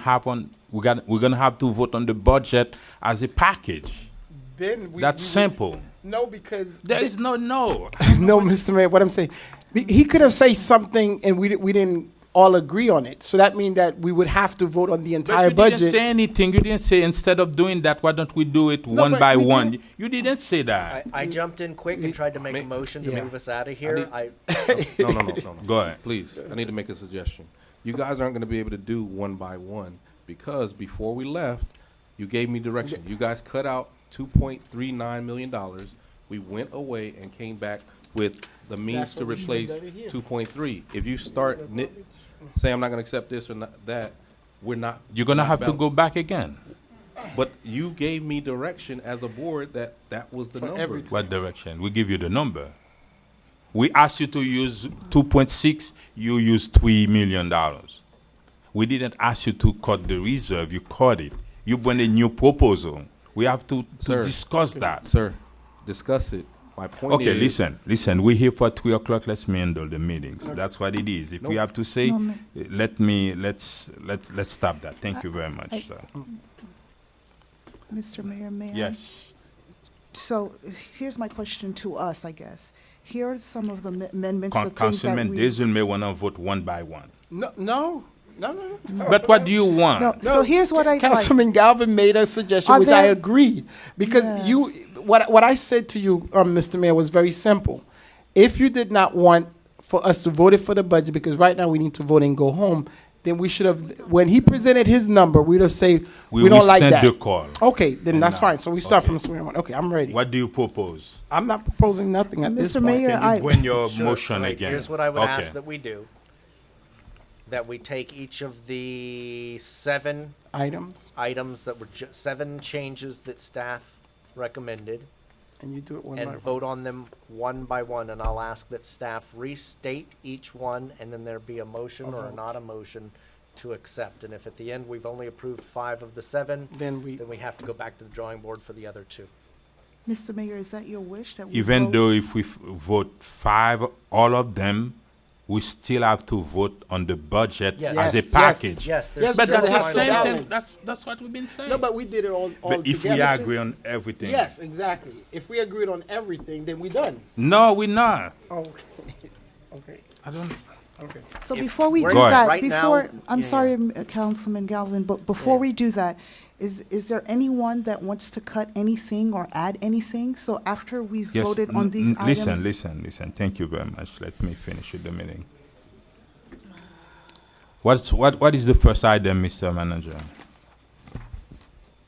have to vote on the budget as a package. Then That's simple. No, because There is no. no, Mr. Mayor. What I'm saying, he could have said something, and we didn't all agree on it. So that means that we would have to vote on the entire But you budget. didn't say anything. You didn't say instead of doing that, why don't we do it No, one but by we one? did. You didn't say that. I jumped in quick and tried to make a motion to yeah. move us out of I here. need- No. Go ahead. Please, I need to make a suggestion. You guys aren't gonna be able to do one by one, because before we left, you gave me direction. You guys cut out $2.39 million. We went away and came back with the means That's to what we should've replace done it here. 2.3. If you start say I'm not gonna accept this or not that, we're not. You're gonna not have to balanced. go back again. But you gave me direction as a board that that was the For number. everything. What direction? We give you the number. We asked you to use 2.6. You used $3 million. We didn't ask you to cut the reserve. You cut it. You bring a new proposal. We have to Sir. discuss that. Sir, discuss it. My point Okay, is. listen. We're here for 3 o'clock. Let's handle the meetings. That's what it is. If we have to say, let's stop that. Thank you very much, sir. Mr. Mayor, may I? Yes. So here's my question to us, I guess. Here are some of the amendments, the things that Councilman we. Dizel may want to vote one by one. No. But what do you want? No, so here's what I like. Councilman Galvin made a suggestion, Are which I there- agreed, because what I said to you, Mr. Mayor, was very simple. If you did not want for us to vote it for the budget, because right now we need to vote and go home, then we should have. When he presented his number, we'd have said we don't like send that. the call. Okay, then And that's now- fine. So we start okay. from square one. Okay, I'm ready. What do you propose? I'm not proposing nothing at this Mr. point. Mayor, Can you bring your motion Wait, again? Here's what I would Okay. ask that we do. That we take each of the 7 items that were 7 changes that staff recommended, and you do it one by and one. vote on them one by one. And I'll ask that staff restate each one, and then there be a motion or not a motion to accept. And if at the end we've only approved 5 of the 7, then we have to go back to the drawing board for the other 2. Mr. Mayor, is that your wish that we Even vote? though if we vote 5, all of them, we still have to vote on the budget as a package. there's But still that's the final same thing. balance. That's what we've been saying. No, but we did it all But if we together. agree on everything. Yes, exactly. If we agreed on everything, then we done. No, we're not. Okay. Okay. I don't. Okay. So If before we we're- do Go ahead. that, Right now- before, I'm Yeah, sorry, Councilman Galvin, but before we do that, is there anyone that wants to cut anything or add anything? So after we've Yes. voted on these items? Listen. Thank you very much. Let me finish with the meeting. What is the first item, Mr. Manager?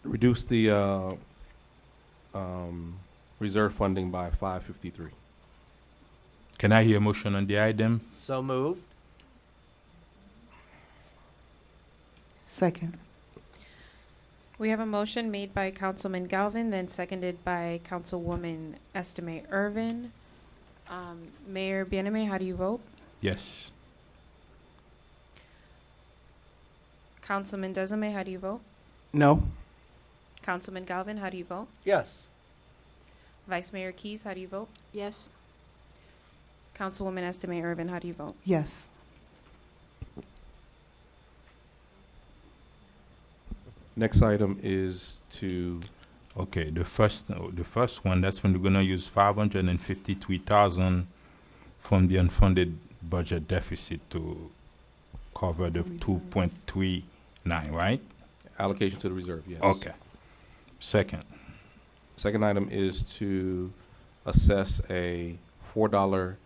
Reduce the reserve funding by 553. Can I hear a motion on the item? So moved. Second. We have a motion made by Councilman Galvin, then seconded by Councilwoman Estime Irvin. Mayor Bieneme, how do you vote? Yes. Councilman Desame, how do you vote? No. Councilman Galvin, how do you vote? Yes. Vice Mayor Keys, how do you vote? Yes. Councilwoman Estime Irvin, how do you vote? Yes. Next item is to, Okay, the first one, that's when we're gonna use 553,000 from the unfunded budget deficit to cover the 2.39, right? allocation to the reserve, yes. Okay. Second, Second item is to assess a $4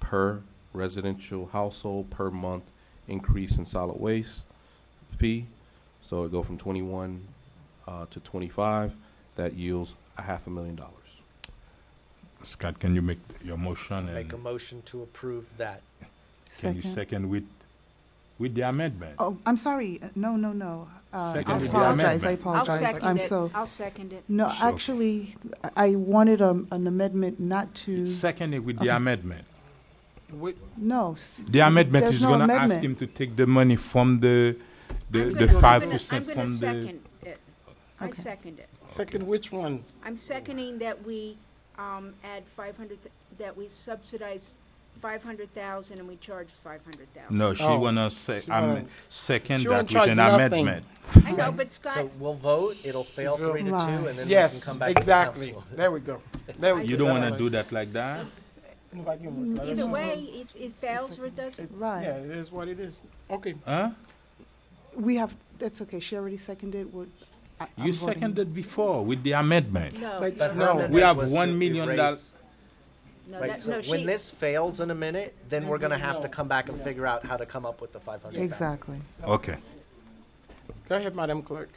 per residential household per month increase in solid waste fee. So it go from 21 to 25. That yields $500,000. Scott, can you make your motion? Make a And motion to approve that. can you second with the amendment? Oh, I'm sorry. No, no, no. Second I with the apologize. I amendment. apologize. I'm so. I'll second it. No, Sure. actually, I wanted an amendment not to. Second it with the Okay. amendment. No. The amendment there's is no gonna ask amendment. him to take the money from the I'm 5% gonna from the. second it. I second it. Second which one? I'm seconding that we, add 500, that we subsidize 500,000 and we charge 500,000. No, she Oh, wanna say, she wanna- second she that wanna with charge an nothing. amendment. I know, but Scott. So we'll vote, it'll fail 3-2, and then we can Yes, come back to the exactly. council. There we go. There we go. You don't wanna do that like that? Either way, it fails or it doesn't. Right. Yeah, it is what it is. Okay. Huh? We have, that's okay. She already seconded. I'm You voting. seconded before with the amendment. No. But but no. her We amendment have was to $1 million. erase- No, Right, that, so no, when she, this fails in a minute, then we're gonna have to come back and figure out how to come up with the 500,000. Exactly. Okay. Go ahead, Madam Clerk.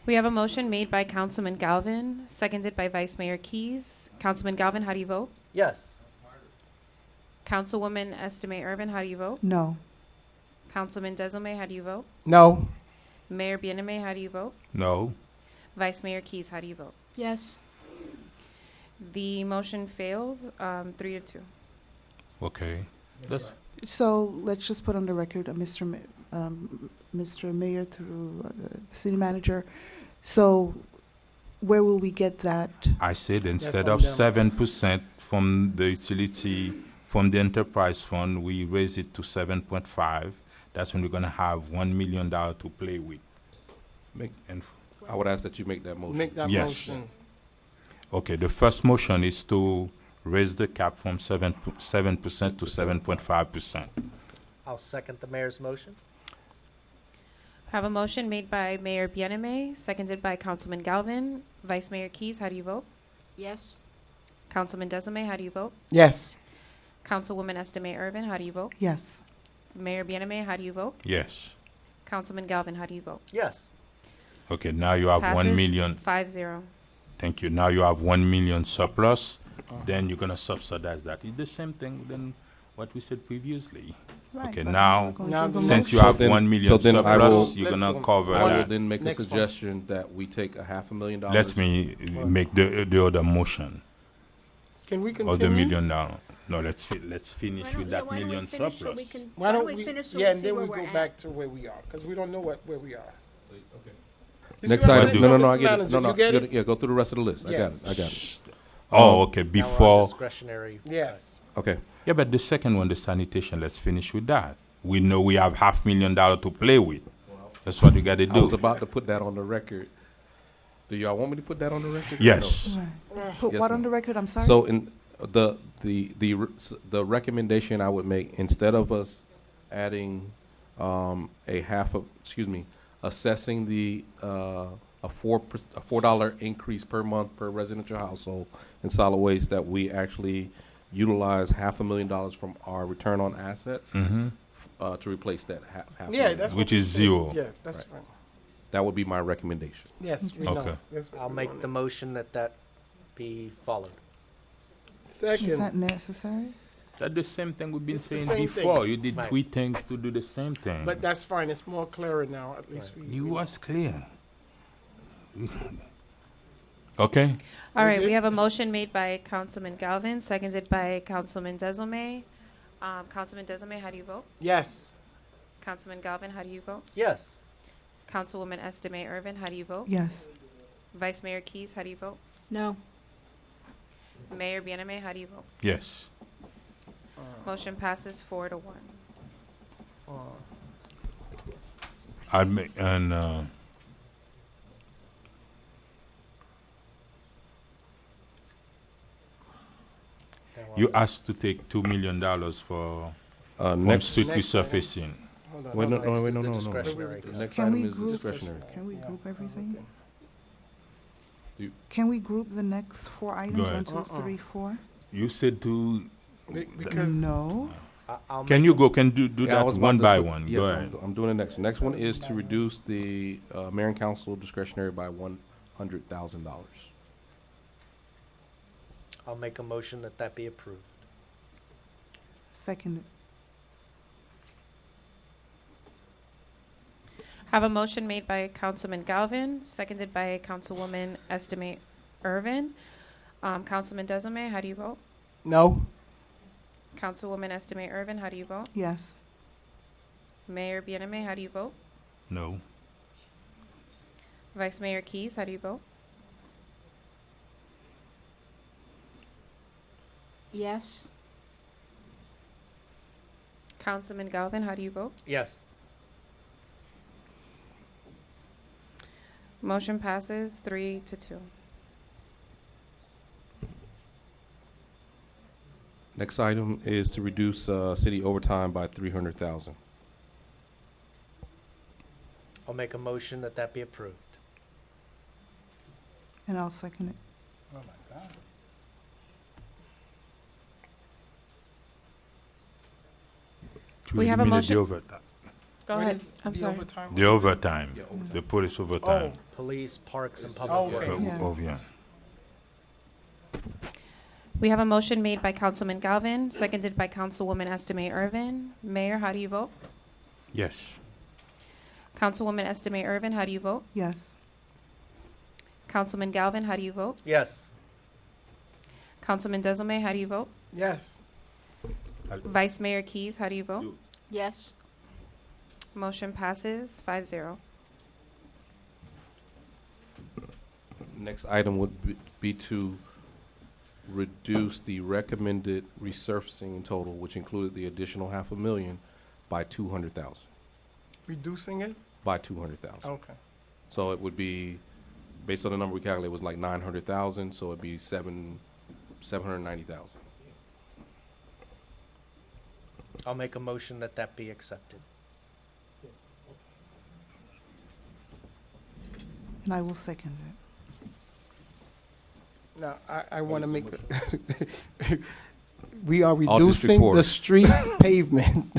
We have a motion made by Councilman Galvin, seconded by Vice Mayor Keys. Councilman Galvin, how do you vote? Yes. Councilwoman Estime Irvin, how do you vote? No. Councilman Desome, how do you vote? No. Mayor Bieneme, how do you vote? No. Vice Mayor Keys, how do you vote? yes. The motion fails, 3-2. Okay. That's, So let's just put on the record, Mr. Mayor through the city manager. So where will we get that? I said instead on of them. 7% from the utility, from the enterprise fund, we raise it to 7.5. That's when we're gonna have $1 million to play with. And I would ask that you make that motion. Make that Yes. motion. Okay, the first motion is to raise the cap from 7% to 7.5%. I'll second the mayor's motion. Have a motion made by Mayor Bieneme, seconded by Councilman Galvin. Vice Mayor Keys, how do you vote? Yes. Councilman Desame, how do you vote? Yes. Councilwoman Estime Irvin, how do you vote? Yes. Mayor Bieneme, how do you vote? Yes. Councilman Galvin, how do you vote? Yes. Okay, now you have 1 Passes million. 5-0. Thank you. Now you have 1 million surplus, then you're gonna subsidize that. It's the same thing than what we said previously. Right, Okay, but now, we're going Now through the since you motion. have 1 million then I will- surplus, you're Let's gonna go. cover I will that. then make a Next one. suggestion that we take $500,000. Let me make the other motion, Can we or continue? the $1 million. No, let's finish Why don't- with yeah, that why don't we million finish so surplus. Why don't we we, finish so yeah, we and see then where we we're go at? back to where we are, because we don't know where we are. You Next see what I'm item, saying, no, Mr. I get it. Manager? No, You get it? Yeah, go through the rest of the list. Yes. I got it. Oh, okay, Now we're on before, discretionary. Yes. Okay. yeah, but the second one, the sanitation, let's finish with that. We know we have $500,000 to play with. That's what we gotta I was do. about to put that on the record. Do y'all want me to put that on the record? Yes. Right. Put Yes, what on ma'am. the record? I'm sorry? So in the recommendation I would make, instead of us adding assessing the a $4 increase per month per residential household in solid waste, that we actually utilize $500,000 from our return on assets Mhm. To replace that half. Yeah, that's what Which we is said. zero. Yeah, that's Right. fine. That would be my recommendation. Yes, we Okay. know. That's what I'll we make want. the motion that be followed. Is that Second. necessary? That's the same thing we've been It's the saying same before. thing. You did Right. 3 things to do the same thing. But that's fine. It's more clearer now, at least. You was clear. Okay? All right, we have a motion made by Councilman Galvin, seconded by Councilman Desilme. Councilman Desilme, how do you vote? Yes. Councilman Galvin, how do you vote? Yes. Councilwoman Estime Irvin, how do you vote? Yes. Vice Mayor Keys, how do you vote? No. Mayor Bieneme, how do you vote? Yes. Motion passes 4-1. You asked to take $2 million for from next- street next resurfacing. Wait, no, no, wait, no, The no, no. discretionary. The next Can item we is group, discretionary. can we group everything? You- Can we group the next 4 items, ahead. 1, 2, 3, 4? You said to. No. Can you go? Can do Yeah, I that was one about by to- one? Yes, Go I'm ahead. I'm doing the next one. Next one is to reduce the mayor and council discretionary by $100,000. I'll make a motion that that be approved. Second. Have a motion made by Councilman Galvin, seconded by Councilwoman Estime Irvin. Councilman Desilme, how do you vote? No. Councilwoman Estime Irvin, how do you vote? Yes. Mayor Bieneme, how do you vote? No. Vice Mayor Keys, how do you vote? Yes. Councilman Galvin, how do you vote? Yes. Motion passes 3-2. Next item is to reduce city overtime by $300,000. I'll make a motion that that be approved. And I'll second it. Oh, my God. To We have a eliminate motion. The overtime. Go What ahead. is I'm the sorry. overtime? The overtime. The police overtime. Police, parks, and Oh, public okay. works. Yeah. Of yeah. We have a motion made by Councilman Galvin, seconded by Councilwoman Estime Irvin. Mayor, how do you vote? Yes. Councilwoman Estime Irvin, how do you vote? Yes. Councilman Galvin, how do you vote? Yes. Councilman Desilme, how do you vote? Yes. Vice Mayor Keys, how do you vote? Yes. Motion passes 5-0. Next item would be to reduce the recommended resurfacing in total, which included the additional $500,000, by $200,000. Reducing it? By $200,000. Okay. So it would be, based on the number we calculated, it was like 900,000, so it'd be 790,000. I'll make a motion that that be accepted. And I will second it. Now, I want to make, we are All District reducing four. the street pavement.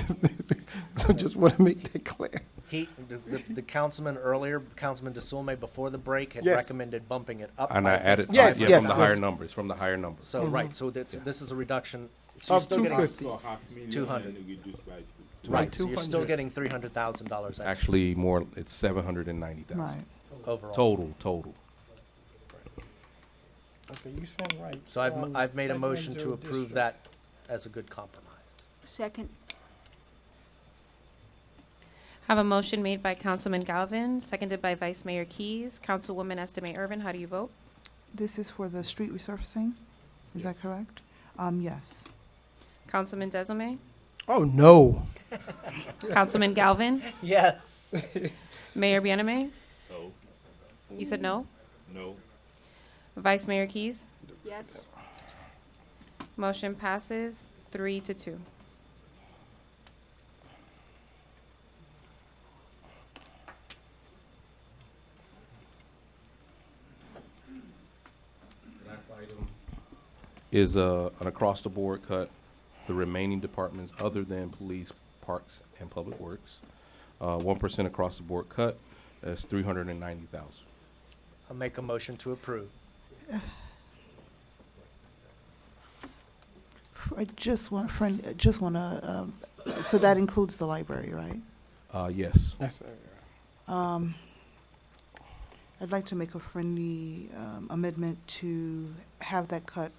So just want to make that clear. The councilman earlier, Councilman DeSulme, before the break, had Yes. recommended bumping it up. And by I added, Yes, yeah, yes, from the yes. higher numbers, from the higher numbers. So, right, so this is a reduction. So Of you're still getting 250. 200. Right, Right, so you're still 200. getting $300,000 extra Actually, more, it's 790,000. Right. overall. Total. Okay, you sound right. So I've made a motion to Recommend approve zero that as a good compromise. Second. Have a motion made by Councilman Galvin, seconded by Vice Mayor Keys. Councilwoman Estime Irvin, how do you vote? This is for the street resurfacing? Is that correct? Yes. Councilman Desilme? Oh, no. Councilman Galvin? Yes. Mayor Bieneme? No. You said no? No. Vice Mayor Keys? Yes. Motion passes 3-2. Last item is an across-the-board cut, the remaining departments other than police, parks, and public works. 1% across-the-board cut, that's $390,000. I'll make a motion to approve. I just want, to, so that includes the library, right? Yes. Yes, sir. I'd like to make a friendly amendment to have that cut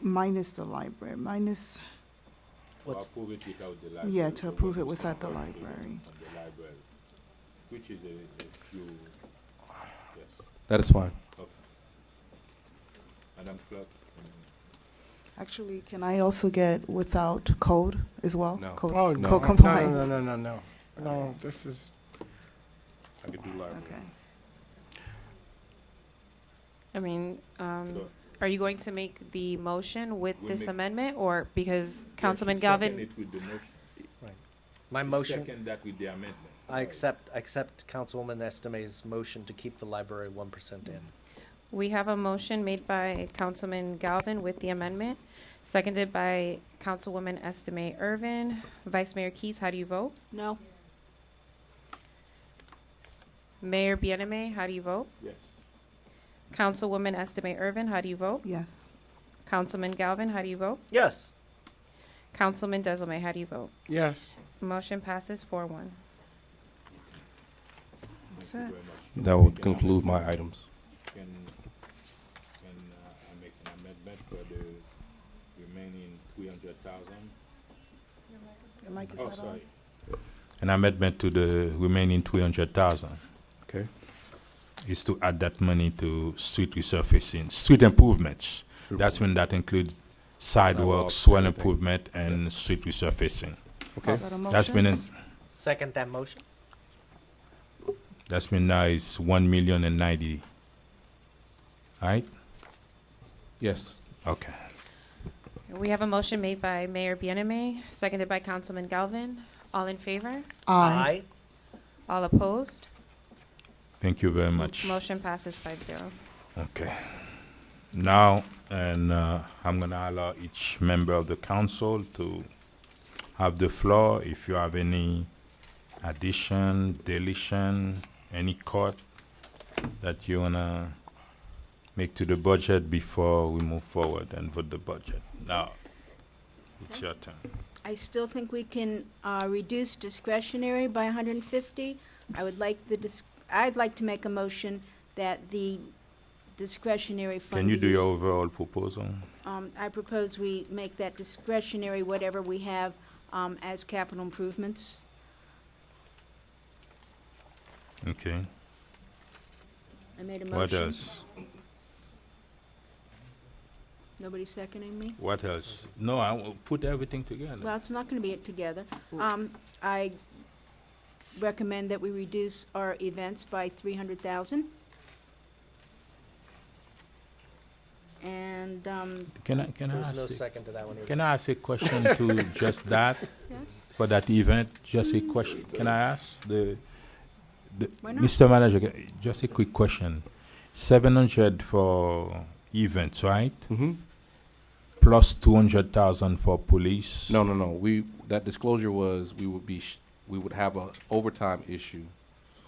minus the library, minus, What's, yeah, to approve it without the library. Which is a few, yes. That is fine. Okay. Madam Clerk? Actually, can I also get without code as well? No. Code, Oh, no. code compliance. No, this is, I could do library. Okay. I mean, are you going to make the motion with We'll this make- amendment, or because Councilman Yes, you second Galvin? it with the motion. Right. My You motion, Second that with the amendment. I accept Councilwoman Esteme's motion to keep the library 1% in. We have a motion made by Councilman Galvin with the amendment, seconded by Councilwoman Estime Irvin. Vice Mayor Keys, how do you vote? No. Mayor Bieneme, how do you vote? Yes. Councilwoman Estime Irvin, how do you vote? Yes. Councilman Galvin, how do you vote? Yes. Councilman Desilme, how do you vote? yes. Motion passes 4-1. That's it. That would conclude my items. Can I make an amendment for the remaining 300,000? Your mic is Oh, not on. sorry. An amendment to the remaining 300,000 Okay. is to add that money to street resurfacing, street improvements. That's when that includes sidewalks, swell everything. improvement, and street resurfacing. Okay. Is that a That's been, motion? Second that motion? that's been now is 1,090,000. Right? Yes. Okay. We have a motion made by Mayor Bieneme, seconded by Councilman Galvin. All in favor? Aye. All opposed? Thank you very much. Motion passes 5-0. Okay. Now, and I'm going to allow each member of the council to have the floor. If you have any addition, deletion, any cut that you want to make to the budget before we move forward and vote the budget. Now, it's your turn. I still think we can reduce discretionary by 150. I would like I'd like to make a motion that the discretionary fund. Can you be do your used- overall proposal? I propose we make that discretionary, whatever we have, as capital improvements. Okay. I made a motion. What else? Nobody seconding me? What else? No, I will put everything together. Well, it's not gonna be it together. I recommend that we reduce our events by 300,000. And, Can I There's ask no a- second to that one either. Can I ask a question to just that? Yes. For that event, just a question. Can I ask the Why not? Mr. Manager, just a quick question. 700 for events, right? Mm-hmm. Plus 200,000 for police? No. That disclosure was we would have a overtime issue.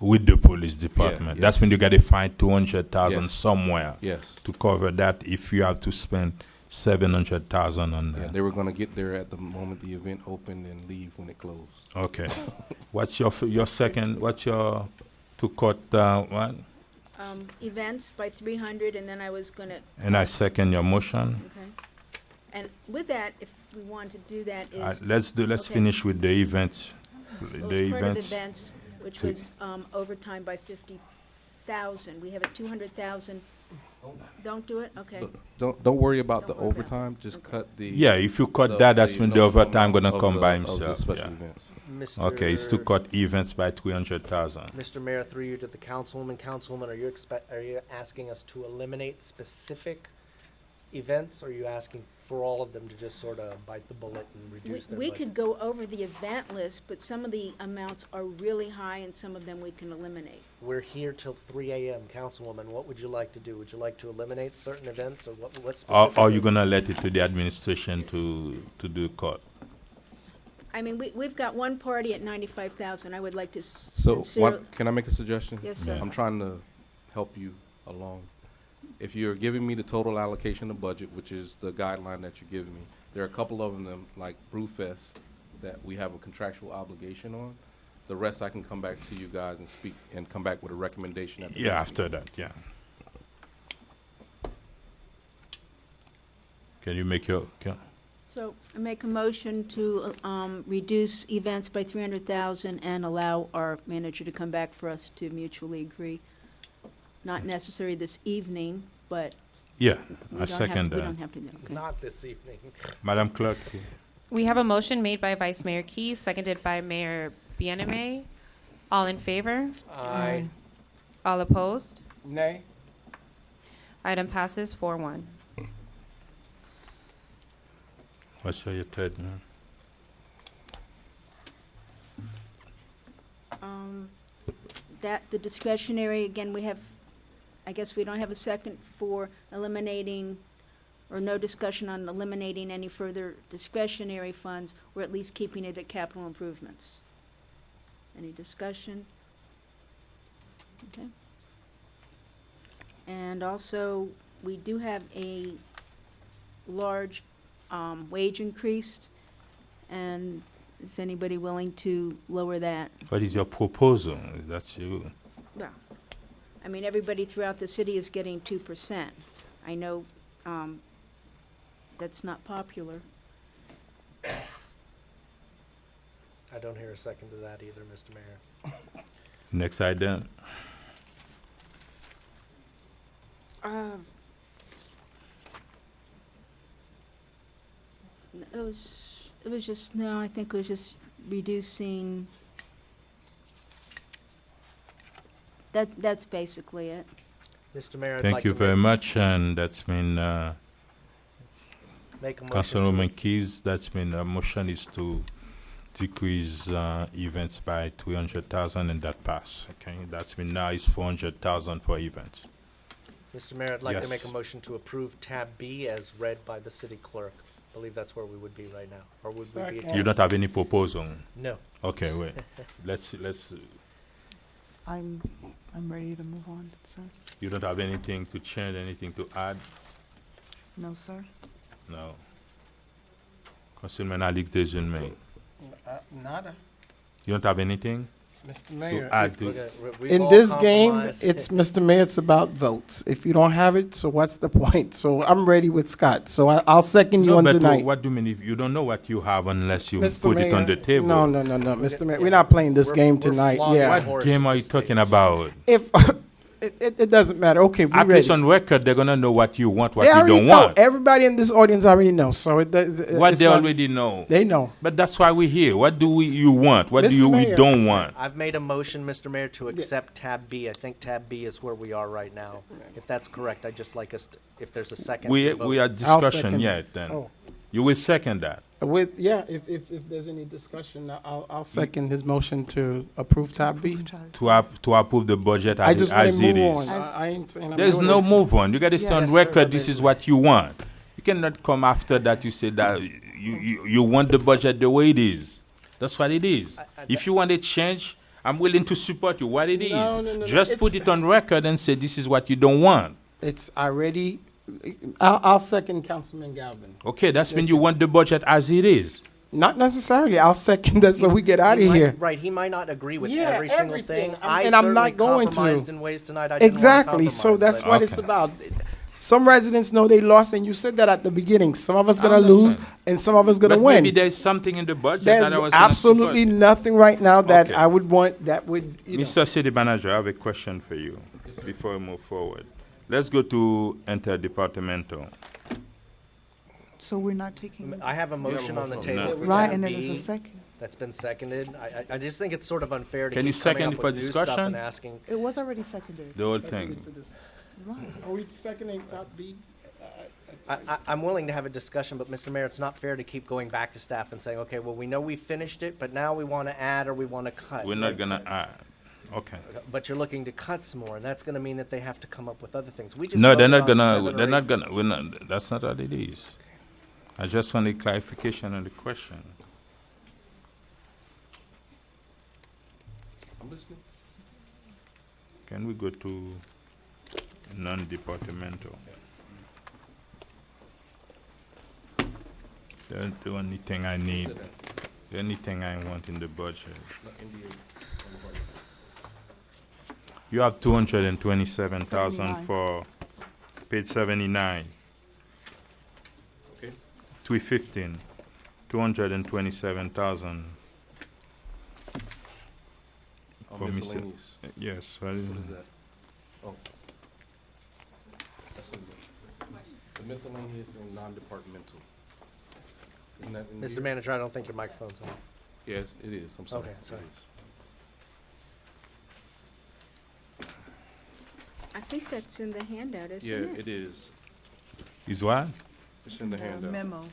With the police department. Yeah, That's yes. when you gotta find 200,000 Yes. somewhere. Yes. To cover that if you have to spend 700,000 on Yeah, that. they were going to get there at the moment the event opened and leave when it closed. Okay. What's your second, what's your, to cut, what? events by 300, and then I was gonna. And I second your motion. Okay. And with that, if we want to do that is. Let's Okay. finish with the events. So The as part of events. events, which to- was overtime by 50,000. We have a 200,000. Don't do it? Okay. Don't worry about the Don't worry about it. overtime. Just cut the. Yeah, if you cut that, that's when the overtime gonna of come the- by of the himself. special Yeah. events. Okay, it's to cut events by 300,000. Mr. Mayor, through you to the councilwoman, are you asking us to eliminate specific events, or are you asking for all of them to just sort of bite the bullet and reduce their We budget? could go over the event list, but some of the amounts are really high and some of them we can eliminate. We're here till 3 a.m., Councilwoman. What would you like to do? Would you like to eliminate certain events, or what Or specifically? are you gonna let it to the administration to do cut? I mean, we've got one party at 95,000. I would like to So, sincerely. can I make a suggestion? Yes, sir. I'm trying to help you along. If you're giving me the total allocation of budget, which is the guideline that you're giving me, there are a couple of them, like Brewfest, that we have a contractual obligation on. The rest I can come back to you guys and speak and come back with a recommendation. At the Yeah, next after meeting. that, yeah. Can you make your, So I make a motion to reduce events by 300,000 and allow our manager to come back for us to mutually agree. Not necessary this evening, but yeah, we I don't second have, we that. don't have to, okay. Not this evening. Madam Clerk, We have a motion made by Vice Mayor Keys, seconded by Mayor Bieneme. All in favor? Aye. All opposed? Nay. Item passes 4-1. what's your third, man? That, the discretionary, again, we have, I guess we don't have a second for eliminating, or no discussion on eliminating any further discretionary funds, or at least keeping it at capital improvements. Any discussion? Okay. And also, we do have a large wage increase, and is anybody willing to lower that? What is your proposal? That's you. Well, I mean, everybody throughout the city is getting 2%. I know that's not popular. I don't hear a second to that either, Mr. Mayor. Next item. It was just, no, I think it was just reducing, that's basically it. Mr. Mayor, I'd Thank like you to very much, and that's been, make a motion to- Councilwoman Keys, that's been, motion is to decrease, events by 300,000, and that pass, okay? That's been, now is 400,000 for events. Mr. Mayor, I'd like to Yes. make a motion to approve tab B as read by the city clerk. I believe that's where we would be right now, or would we be? You don't have any proposal? No. Okay, wait, let's, I'm ready to move on, sir. you don't have anything to change, anything to add? No, sir. No. Councilman Alix Desjardins. Nada. You don't have anything? Mr. Mayor, to add if- to? We've in all this game, compromised. it's Mr. Mayor, it's about votes. If you don't have it, so what's the point? So I'm ready with Scott. So I'll second you No, on but tonight. what do you mean if you don't know what you have unless you Mr. put it on Mayor, the table? No, Mr. Mayor, we're not playing this game tonight. Yeah. What game are you talking about? If it doesn't matter. Okay, we're At ready. least on record, they're gonna know what you want, what They you already don't know. want. Everybody in this audience already knows. So What it's they not- already know. They know. But that's why we're here. What do you want? What do Mr. we Mayor. don't want? I've made a motion, Mr. Mayor, to accept tab B. I think tab B is where we are right now. If that's correct, I'd just like us, if there's a second We to vote. are I'll discussion second yet. it. Then Oh. you will second that. If there's any discussion, I'll second his motion to approve tab B. To approve the budget I as, just want as to it move is. on. I ain't saying I'm There's doing no it. move on. You got to stay on Yes, record. sir. This is what you want. You cannot come after that. You say that you want the budget the way it is. That's what it is. If you want a change, I'm willing to support you. What it is, No, just put it's- it on record and say this is what you don't want. It's already. I'll second Councilman Galvin. Okay, that's when you want the budget as it is. Not necessarily. I'll second that so we get out of here. Right, he might not agree with Yeah, every single everything. thing. And I'm not going to. compromised in ways tonight I didn't want to Exactly. So compromise, that's but- what it's about. Some residents know they lost, and you said that at the beginning. Some of us gonna lose, and some of us gonna But win. maybe there's something in the budget There's that I was gonna absolutely support. nothing right now that Okay. I would want that would. You know. Mr. City Manager, I have a question for you before we move forward. Let's go to interdepartmental. So we're not taking. I have a motion on the table for Right, tab and it B is a second. That's been seconded. I just think it's sort of unfair to Can keep you second coming it up for with new stuff discussion? and asking. It was already seconded. The whole thing. Right. Are we seconding top B? I'm willing to have a discussion, but Mr. Mayor, it's not fair to keep going back to staff and saying, okay, well, we know we finished it, but now we want to add or we want to cut. We're not gonna add. Okay. But you're looking to cut some more, and that's going to mean that they have to come up with other things. We just No, they're voted not on gonna. 7 or They're 8. not gonna. We're not. That's not what it is. I just want a clarification on the question. I'm listening. Can we go to non-departmental? The only thing I need Anything I want in the budget. You have 227,000 79. for page 79. Okay. 315, 227,000. For miscellaneous. Yes. What What is that? Oh. That's in the miscellaneous and non-departmental. Isn't that in Mr. here? Manager, I don't think your microphone's on. Yes, it is. I'm sorry. Okay, It sorry. is. I think that's in the handout, isn't Yeah, it? it is. Is what? It's in the handout. Memo.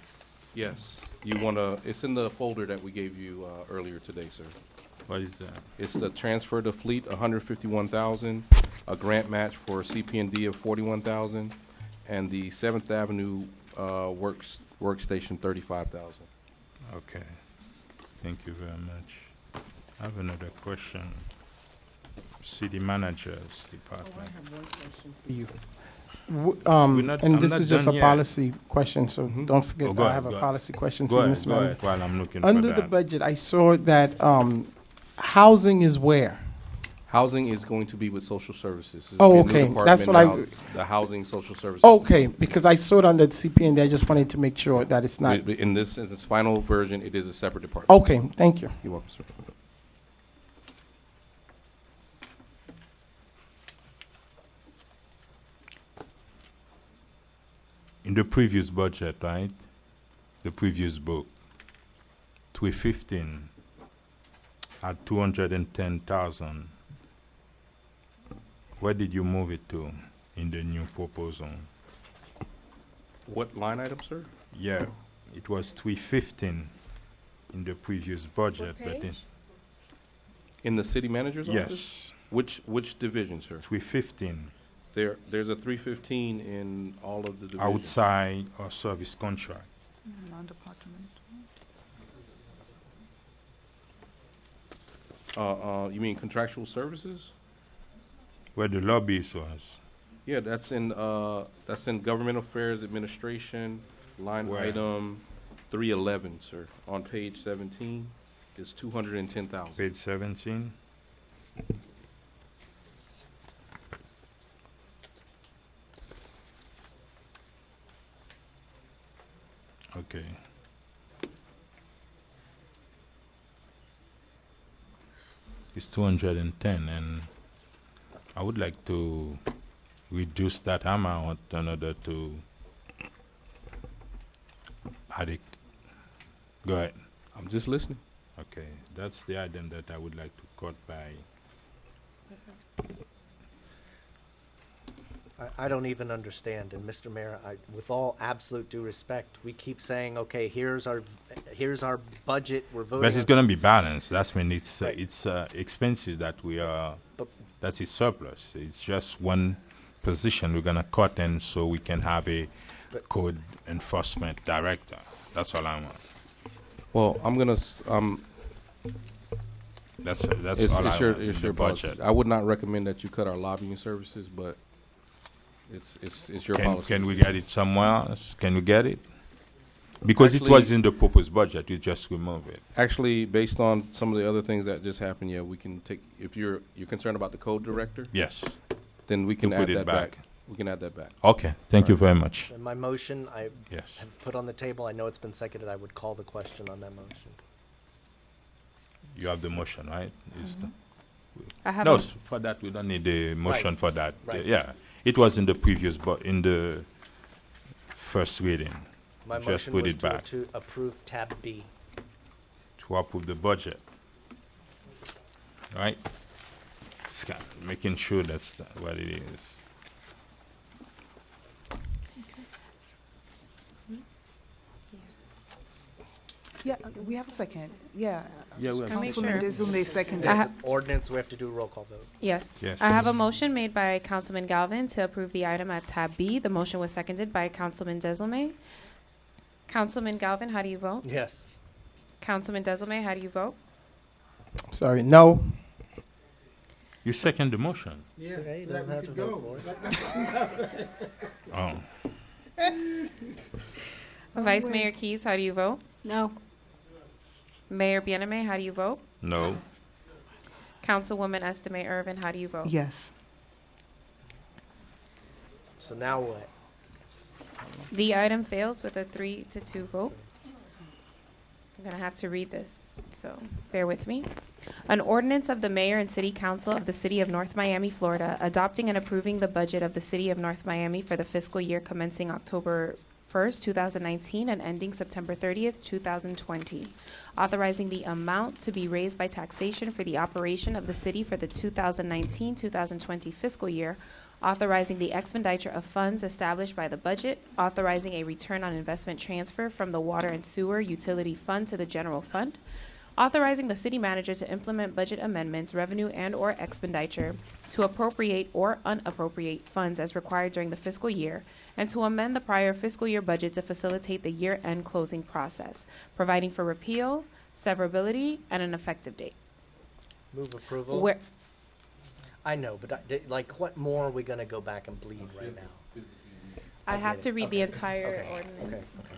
Yes. You wanna, it's in the folder that we gave you, earlier today, sir. What is that? It's the transfer to fleet, 151,000, a grant match for CP&D of 41,000, and the Seventh Avenue, workstation, 35,000. Okay. Thank you very much. I have another question. City Manager's Department. You. We're not- And I'm this not is just a done yet. policy question, so don't forget, Oh, go I ahead, have go a ahead. policy question Go for ahead, Mr. go Manager. ahead, while I'm looking for Under the that. budget, I saw that housing is where? Housing is going to be with social services. It'll Oh, be a new okay. department That's what I- now, The housing social services. Okay, because I saw it under CP&D, I just wanted to make sure that it's not. In this final version, it is a separate department. Okay, thank you. You're welcome, sir. In the previous budget, right? The previous book, 315 at 210,000. Where did you move it to in the new proposal? What line item, sir? Yeah, it was 315 in the previous budget, What but in, page? In the city manager's office? yes, Which division, sir? 315 There's a 315 in all of the divisions. outside or service contract. Non-departmental. You mean contractual services? Where the lobbyist was. Yeah, that's in government affairs administration, line Where? item 311, sir. On page 17 is 210,000. Page 17. Okay. It's 210, and I would like to reduce that amount in order to add it. Go ahead. I'm just listening. Okay, that's the item that I would like to cut by. I don't even understand, and Mr. Mayor, with all absolute due respect, we keep saying, okay, here's our budget, we're voting. But it's on- gonna be balanced. That's when it's Right. expenses that we are. But- That's its surplus. It's just one position we're gonna cut in so we can have a But- code enforcement director. That's all I want. Well, I'm gonna, That's it's all I your, want in it's the your budget. policy. I would not recommend that you cut our lobbying services, but it's your policy. Can we get it somewhere else? Can we get it? Because it was Actually- in the proposed budget. You just remove it. Actually, based on some of the other things that just happened, yeah, we can take, if you're concerned about the code director, Yes. then we can You add put it that back. back. We can add that back. Okay. Thank you very much. And my motion, I Yes. have put on the table, I know it's been seconded, I would call the question on that motion. You have the motion, right? Is the- I have No, a- for that, we don't need the motion for that. Right. Yeah, it was in the previous, but in the first reading. My Just motion put was it back to approve tab B. to approve the budget. Right? Making sure that's what it is. Yeah, we have a second. Yeah. Yeah, we have- Can I make Councilman sure? Desume seconded. I ha- Ordinance, we have to do a roll call vote. Yes. Yes. I have a motion made by Councilman Galvin to approve the item at tab B. The motion was seconded by Councilman Desilme. Councilman Galvin, how do you vote? Yes. Councilman Desilme, how do you vote? Sorry, no. You second the motion? Yeah, he doesn't have to vote for it. Oh, Vice Mayor Keys, how do you vote? No. Mayor Bienemay, how do you vote? No. Councilwoman Estimate Irvin, how do you vote? Yes. So now what? The item fails with a 3-2 vote. I'm going to have to read this, so bear with me. An ordinance of the mayor and city council of the city of North Miami, Florida, adopting and approving the budget of the city of North Miami for the fiscal year commencing October 1st, 2019 and ending September 30th, 2020. Authorizing the amount to be raised by taxation for the operation of the city for the 2019-2020 fiscal year, authorizing the expenditure of funds established by the budget, authorizing a return on investment transfer from the water and sewer utility fund to the general fund, authorizing the city manager to implement budget amendments, revenue and/or expenditure, to appropriate or unappropriate funds as required during the fiscal year, and to amend the prior fiscal year budget to facilitate the year-end closing process, providing for repeal, severability, and an effective date. Move approval. Where, I know, but like, what more are we gonna go back and bleed right now? I have get to it. read the Okay. entire Okay. ordinance. Okay.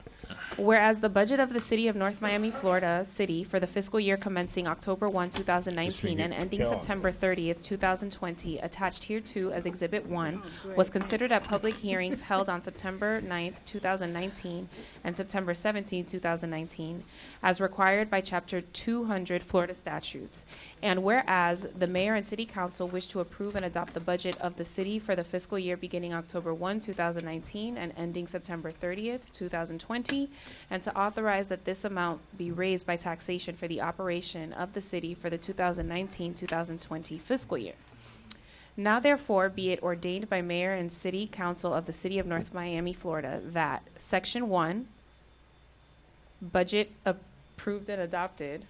Whereas the budget of the city of North Miami, Florida City for the fiscal year commencing October 1, 2019 and ending September 30th, 2020, attached hereto as Exhibit 1, was considered at public hearings held on September 9th, 2019 and September 17th, 2019, as required by Chapter 200 Florida statutes. And whereas the mayor and city council wish to approve and adopt the budget of the city for the fiscal year beginning October 1, 2019 and ending September 30th, 2020, and to authorize that this amount be raised by taxation for the operation of the city for the 2019-2020 fiscal year. Now therefore be it ordained by mayor and city council of the city of North Miami, Florida, that Section 1, budget approved and adopted,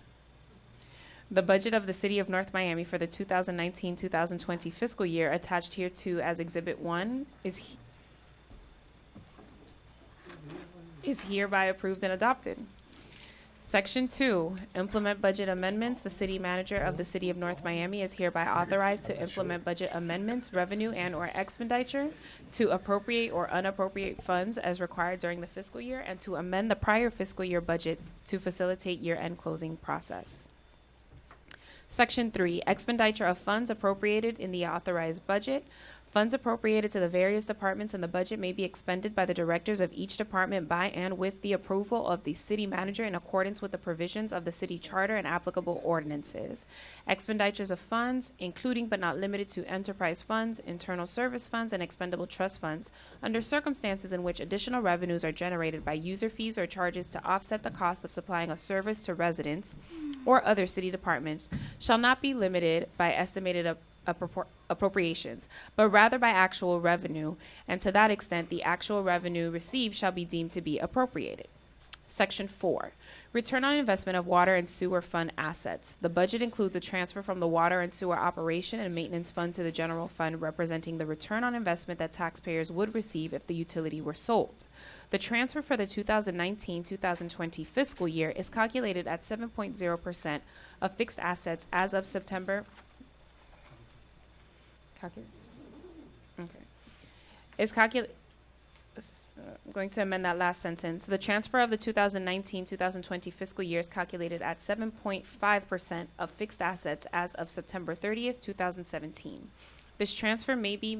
the budget of the city of North Miami for the 2019-2020 fiscal year attached hereto as Exhibit 1 is hereby approved and adopted. Section 2, implement budget amendments. The city manager of the city of North Miami is hereby authorized to implement budget amendments, revenue and/or expenditure, to appropriate or unappropriate funds as required during the fiscal year, and to amend the prior fiscal year budget to facilitate year-end closing process. Section 3, expenditure of funds appropriated in the authorized budget. Funds appropriated to the various departments in the budget may be expended by the directors of each department by and with the approval of the city manager in accordance with the provisions of the city charter and applicable ordinances. Expenditures of funds, including but not limited to enterprise funds, internal service funds, and expendable trust funds, under circumstances in which additional revenues are generated by user fees or charges to offset the cost of supplying a service to residents or other city departments, shall not be limited by estimated appropriations, but rather by actual revenue, and to that extent the actual revenue received shall be deemed to be appropriated. Section 4, return on investment of water and sewer fund assets. The budget includes a transfer from the water and sewer operation and maintenance fund to the general fund, representing the return on investment that taxpayers would receive if the utility were sold. The transfer for the 2019-2020 fiscal year is calculated at 7.0% of fixed assets as of September. Okay. I'm going to amend that last sentence. The transfer of the 2019-2020 fiscal year is calculated at 7.5% of fixed assets as of September 30th, 2017. This transfer may be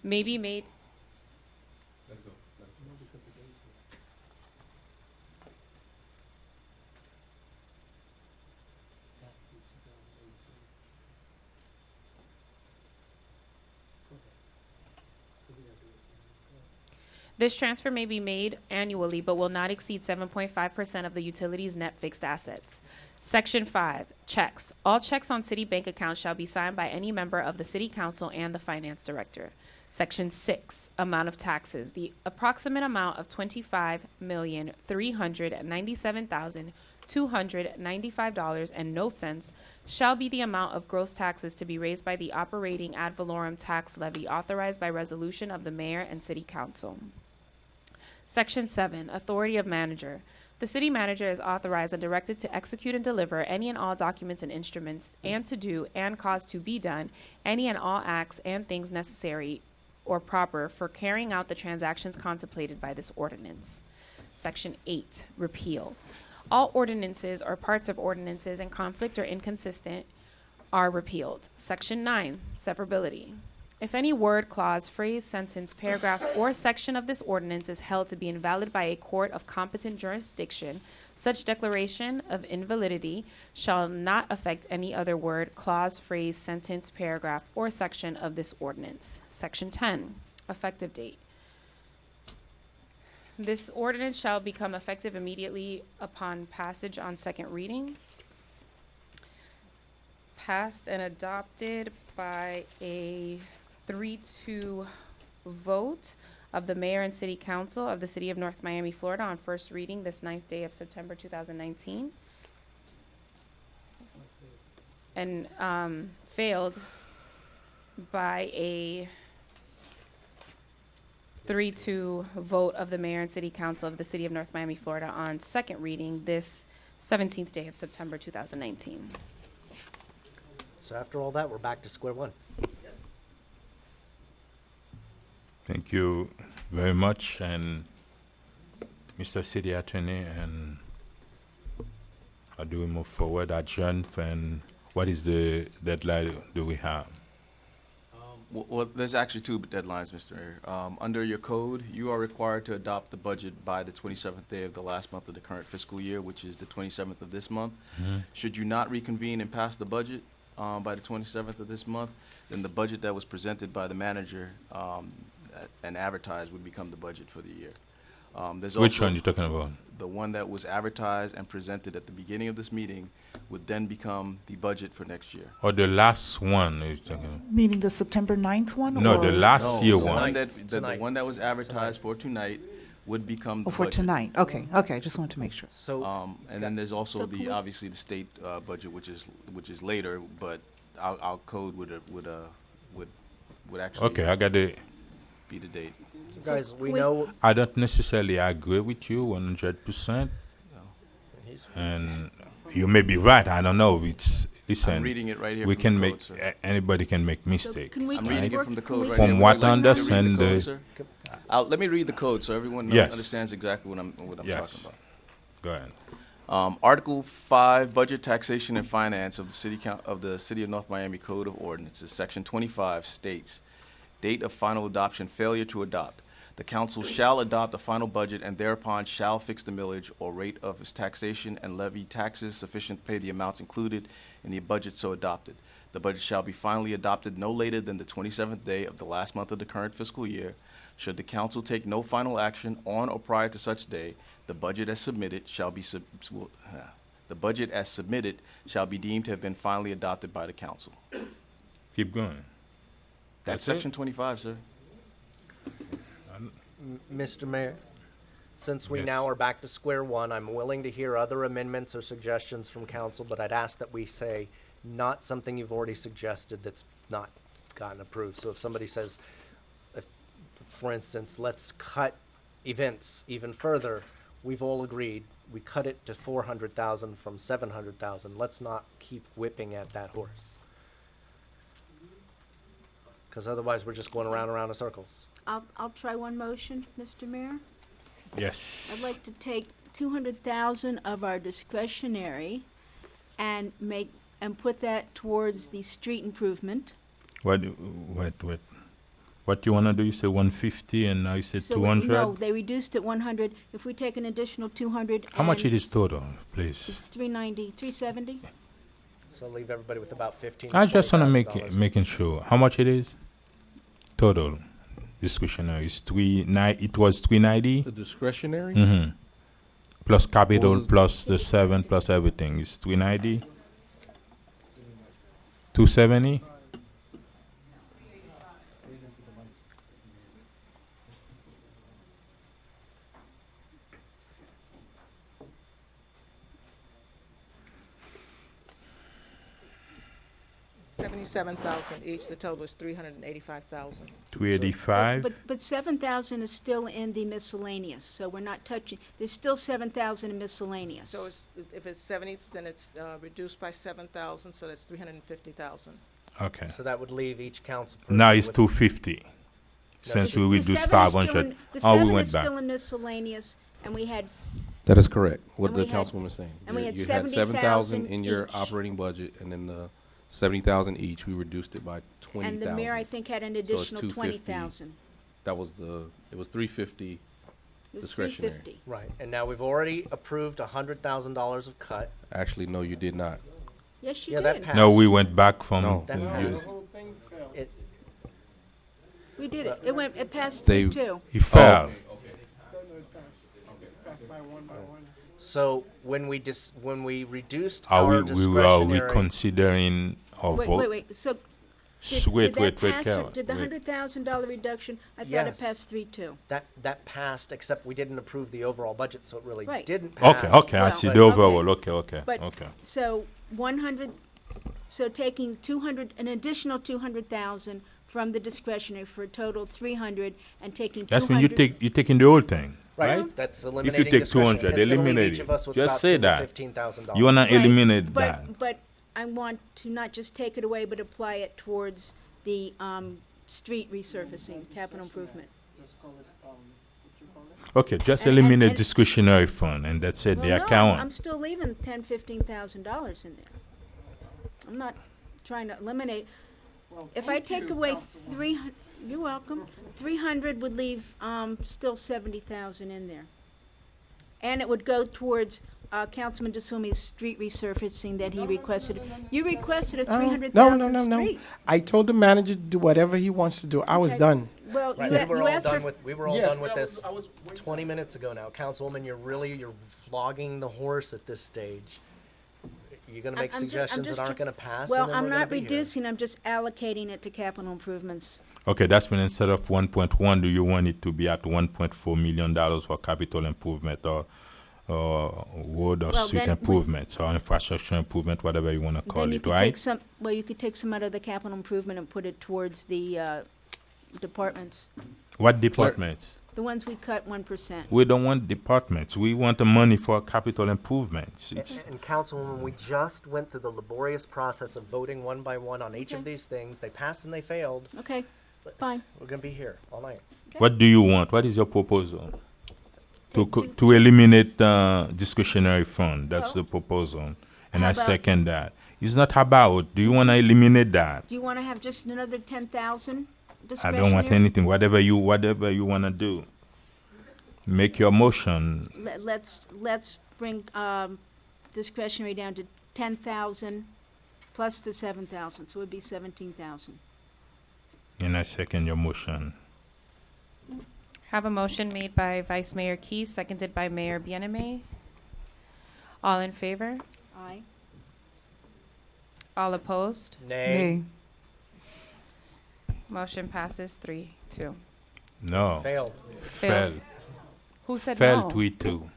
made. This transfer may be made annually, but will not exceed 7.5% of the utility's net fixed assets. Section 5, checks. All checks on city bank accounts shall be signed by any member of the city council and the finance director. Section 6, amount of taxes. The approximate amount of $25,397,295.00 shall be the amount of gross taxes to be raised by the operating ad valorem tax levy authorized by resolution of the mayor and city council. Section 7, authority of manager. The city manager is authorized and directed to execute and deliver any and all documents and instruments, and to do and cause to be done any and all acts and things necessary or proper for carrying out the transactions contemplated by this ordinance. Section 8, repeal. All ordinances or parts of ordinances in conflict or inconsistent are repealed. Section 9, severability. If any word, clause, phrase, sentence, paragraph, or section of this ordinance is held to be invalid by a court of competent jurisdiction, such declaration of invalidity shall not affect any other word, clause, phrase, sentence, paragraph, or section of this ordinance. Section 10, effective date. This ordinance shall become effective immediately upon passage on second reading. Passed and adopted by a 3-2 vote of the mayor and city council of the city of North Miami, Florida on first reading this 9th day of September 2019. And failed by a 3-2 vote of the mayor and city council of the city of North Miami, Florida on second reading this 17th day of September 2019. So after all that, we're back to square one. Thank you very much, and Mr. City Attorney, and how do we move forward? Adjourn, and what is the deadline do we have? Well, there's actually two deadlines, Mr. Mayor. Under your code, you are required to adopt the budget by the 27th day of the last month of the current fiscal year, which is the 27th of this month. Should you not reconvene and pass the budget by the 27th of this month, then the budget that was presented by the manager and advertised would become the budget for the year. There's Which also one you talking about? the one that was advertised and presented at the beginning of this meeting would then become the budget for next year. Or the last one you're talking about? Meaning the September 9th one? No, or? the last year the one. The one that was advertised for tonight would become the Oh, for budget. tonight. Okay, okay, just wanted to make sure. So, And then there's also So can we- obviously the state budget, which is later, but our code would actually Okay, I got the. be the date. So guys, we know I don't necessarily agree with you 100%, and you may be right. I don't know. It's listen. I'm reading it right here We from can the make code, sir. Anybody can make mistake. can we I'm can reading work- it from the can code we- right From here. what Would you like me to read the understand, code, sir? Let me read the code so everyone Yes. understands exactly what I'm Yes. talking about. Go ahead. Article 5, Budget, Taxation, and Finance of the City of North Miami Code of Ordinances, Section 25 states, date of final adoption, failure to adopt. The council shall adopt a final budget and thereupon shall fix the millage or rate of its taxation and levy taxes sufficient to pay the amounts included in the budget so adopted. The budget shall be finally adopted no later than the 27th day of the last month of the current fiscal year. Should the council take no final action on or prior to such day, the budget as submitted shall be deemed to have been finally adopted by the council. Keep going. That's it? Section 25, sir. Mr. Mayor, since we Yes. now are back to square one, I'm willing to hear other amendments or suggestions from council, but I'd ask that we say not something you've already suggested that's not gotten approved. So if somebody says, for instance, let's cut events even further, we've all agreed, we cut it to 400,000 from 700,000. Let's not keep whipping at that horse. Because otherwise, we're just going around and around in circles. I'll try one motion, Mr. Mayor. Yes. I'd like to take 200,000 of our discretionary and put that towards the street improvement. What you wanna do? You say 150, and now you said So 200. No, they reduced it 100. If we take an additional 200. How much and it is total, please? It's 390, 370. So leave everybody with about 15. I just wanna $20,000. making sure how much it is. Total discretionary is It was 390. The discretionary? Mm-hmm. Plus capital, was it? plus the 7, plus everything is 390. 270. $77,000 each. The total is $385,000. 285. But 7,000 is still in the miscellaneous, so we're not touching, there's still 7,000 in miscellaneous. So if it's 70, then it's reduced by 7,000, so that's 350,000. Okay. So that would leave each council person Now it's with- 250. Since we The reduced 7 is still 500. in- The Oh, we 7 went is back. still in miscellaneous, and we had That is correct, what And the we had- councilwoman is saying. and we had You 70,000 in your each. operating budget, and then the 70,000 each, we reduced it by 20,000. And the mayor, I think, had an So it's additional 250. 20,000. That was it was 350 It was discretionary. 350. Right, and now we've already approved $100,000 of cut. Actually, no, you did not. Yes, you Yeah, did. that passed. No, we went back from. No. That the- passed. It, We did it. It passed They- through too. He fell. so when we reduced Are our we discretionary. considering our Wait, vote? wait, wait. So Wait, did that pass or- Carol, Did the wait. $100,000 reduction, I thought Yes. it passed 3-2. That passed, except we didn't approve the overall budget, so it really Right. didn't pass. Okay, I see But- the overall. Okay. But, Okay. so 100, so taking 200, an additional 200,000 from the discretionary for a total of 300 and taking 200. That's when you're taking the whole thing, Right, right? that's If you eliminating take discretion. 200, It's gonna leave eliminate each it. of us with Just about say $10,000 to that. $15,000. You wanna Right, eliminate that. But I want to not just take it away, but apply it towards the street resurfacing, capital improvement. Okay, just And- eliminate and- discretionary fund, and that's it. Well, The no, account. I'm still leaving $10,000-$15,000 in there. I'm not trying to eliminate. If I take away 300, you're welcome. 300 would leave still 70,000 in there. And it would go towards Councilman DeSumi's street resurfacing that he requested. You requested a No, 300,000 no. street. I told the manager to do whatever he wants to do. I was Okay. done. Well, Right, you we were you all asked done for. with, we were all Yes. done with this 20 minutes ago now. Councilwoman, you're flogging the horse at this stage. You're gonna make I'm ju- I'm suggestions just that aren't tr- gonna pass, and Well, then I'm we're gonna not be here. reducing, I'm just allocating it to capital improvements. Okay, that's when instead of 1.1, do you want it to be at $1.4 million for capital improvement or road or Well, street then we- improvements or infrastructure improvement, whatever you want to call Then you it, could right? take some, well, you could take some out of the capital improvement and put it towards the departments, What departments? the ones we cut 1%. We don't want departments. We want the money for capital improvements. It's, And Councilwoman, we just went through the laborious process of voting one by one on each of Okay. these things. They passed and they failed. Okay, fine. We're gonna be here all night. what do you want? What is your proposal? To eliminate discretionary fund. That's the proposal. And How I about- second that. It's not about, do you want to eliminate that? Do you want to have just another 10,000 I discretionary? don't want anything. Whatever you want to do. Make your motion. Let's bring discretionary down to 10,000 plus the 7,000, so it would be 17,000. And I second your motion. Have a motion made by Vice Mayor Keys, seconded by Mayor Bienemay. All in favor? Aye. All opposed? Nay. Motion passes 3-2. No. Failed. Fails. Fell. Who said Fell no? 3-2.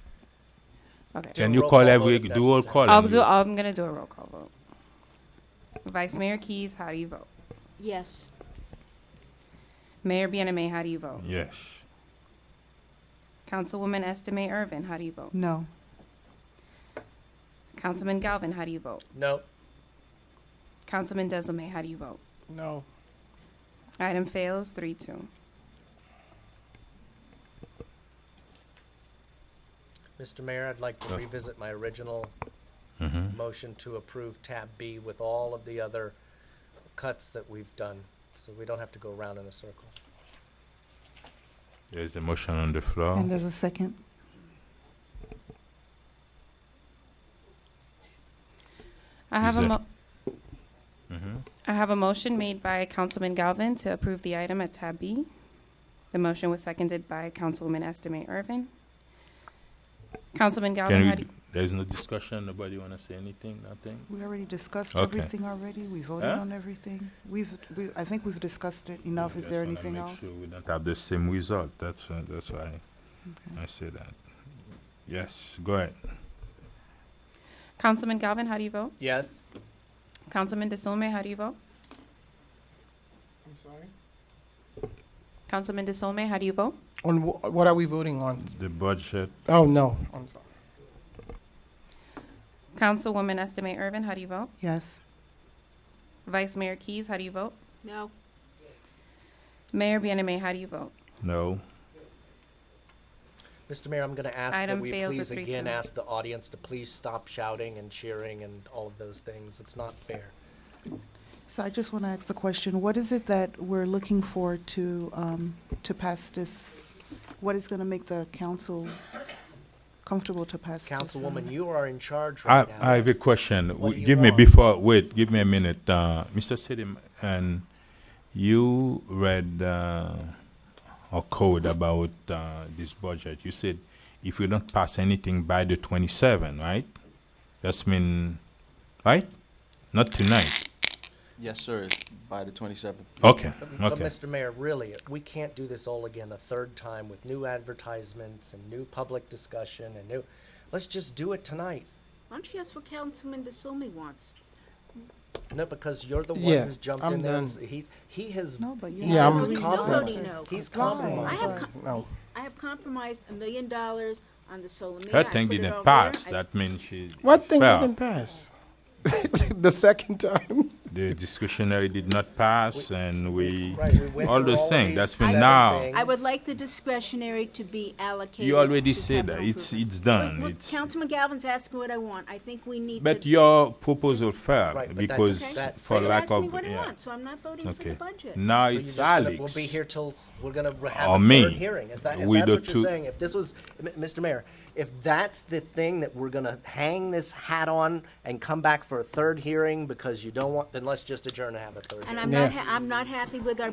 Okay. Can Do a you roll call call every, vote if do roll necessary. call? I'm and gonna do a roll call vote. Vice Mayor Keys, how do you vote? Yes. Mayor Bienemay, how do you vote? Yes. Councilwoman Estime Irvin, how do you vote? No. Councilman Galvin, how do you vote? No. Councilman Desilme, how do you vote? No. Item fails 3-2. Mr. Mayor, I'd like to Go. revisit my original Mhm. motion to approve tab B with all of the other cuts that we've done, so we don't have to go around in a circle. There's a motion on the floor. And there's a second. I have Is a that- mo- Mhm. I have a motion made by Councilman Galvin to approve the item at tab B. The motion was seconded by Councilwoman Estime Irvin. Councilman Galvin, Can how we, do there's no discussion? Nobody want to say anything? Nothing? We already discussed Okay. everything already. We voted Huh? on everything. I think we've discussed it enough. Is Just there wanna anything make else? sure we don't have the same result. That's why I say that. Yes, go ahead. Councilman Galvin, how do you vote? Yes. Councilman DeSolme, how do you vote? I'm sorry? Councilman DeSolme, how do you vote? On what are we voting on? The budget. Oh, no. I'm sorry. Councilwoman Estime Irvin, how do you vote? Yes. Vice Mayor Keys, how do you vote? No. Mayor Bienemay, how do you vote? No. Mr. Mayor, I'm going to ask that Item we fails please with again 3-2. ask the audience to please stop shouting and cheering and all of those things. It's not fair. So I just want to ask the question, what is it that we're looking for to pass this? What is going to make the council comfortable to pass this? Councilwoman, you are in charge right now. I have a question. What do you Give me want? give me a minute. Mr. City, and you read a code about this budget. You said if we don't pass anything by the 27th, right? That's mean, right? Not tonight. Yes, sir, it's by the 27th. Okay, But okay. Mr. Mayor, really, we can't do this all again a third time with new advertisements and new public discussion and new, let's just do it tonight. Why don't you ask what Councilman DeSomi wants? No, because you're the one Yeah, who's jumped I'm in there. And done. he has. No, but you. Yeah, I'm- he's He's still compromised. voting no. He's I compromised. have, No. I have compromised $1 million on the Solomia. Her I thing put it didn't over pass. there. I- That means she. What thing fell. didn't pass? The second time? The discretionary did not pass, and we Right, we went all through those all things. these That's been seven now. things. I would like the discretionary to be allocated. You already to said that. capital It's improvements. done. Look, It's. Councilman Galvin's asking what I want. I think we need But to. your proposal failed Right, but because that- for You lack asked me of what I yeah. want, so I'm not voting for the Okay. budget. Now So you're it's just gonna- Alex. We'll be here till we're gonna have Or a me. third hearing. Is that if We that's the what you're two- saying? If this was, Mr. Mayor, if that's the thing that we're gonna hang this hat on and come back for a third hearing because you don't want, then let's just adjourn and have a third And hearing. I'm not happy with our.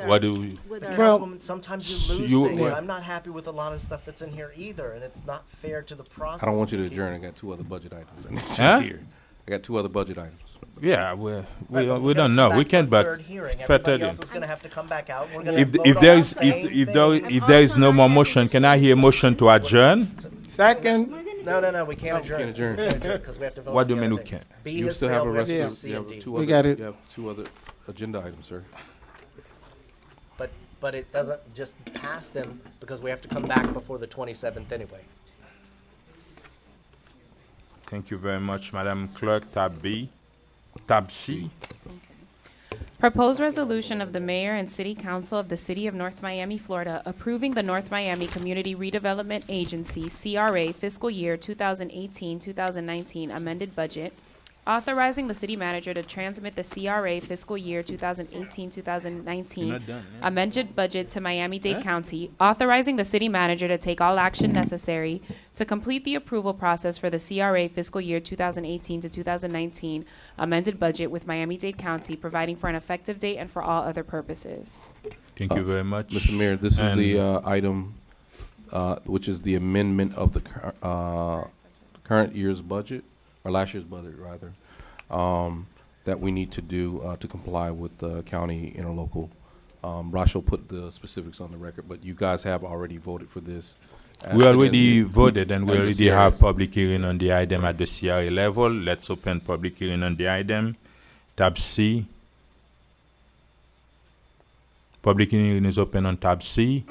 What do we? With our. Councilwoman, sometimes you lose you- things. what- I'm not happy with a lot of stuff that's in here either, and it's not fair to the process. I don't want you to keep- adjourn. I got two other budget items. I need you Huh? here. I got two other budget items. Yeah, Right, but we we're don't gonna know. come We back can for a back third hearing. for Everybody third. else is gonna have to come back out. We're gonna If vote if on there the is same thing. if there is no more motion, can I hear motion to adjourn? Second. No, we can't adjourn. can't adjourn. Because we have to vote. What on do you the mean other we things. can't? B You has still have a failed, we rest have to of, do C you and have D. two We other, got it. you have two other agenda items, sir. But it doesn't just pass them because we have to come back before the 27th anyway. Thank you very much, Madam Clerk. Tab B, tab C. Proposed resolution of the mayor and city council of the city of North Miami, Florida, approving the North Miami Community Redevelopment Agency, CRA, fiscal year 2018-2019 amended budget, authorizing the city manager to transmit the CRA fiscal year 2018-2019 amended budget to Miami-Dade County, authorizing the city manager to take all action necessary to complete the approval process for the CRA fiscal year 2018-2019 amended budget with Miami-Dade County, providing for an effective date and for all other purposes. Thank you very much, Mr. Mayor, this is And- the item, which is the amendment of the current year's budget, or last year's budget, rather, that we need to do to comply with the county interlocal. Rosh will put the specifics on the record, but you guys have already voted for this. We already voted and we as the already CRS. have public hearing on the item at the CRA level. Let's open public hearing on the item. Tab C. Public hearing is open on tab C.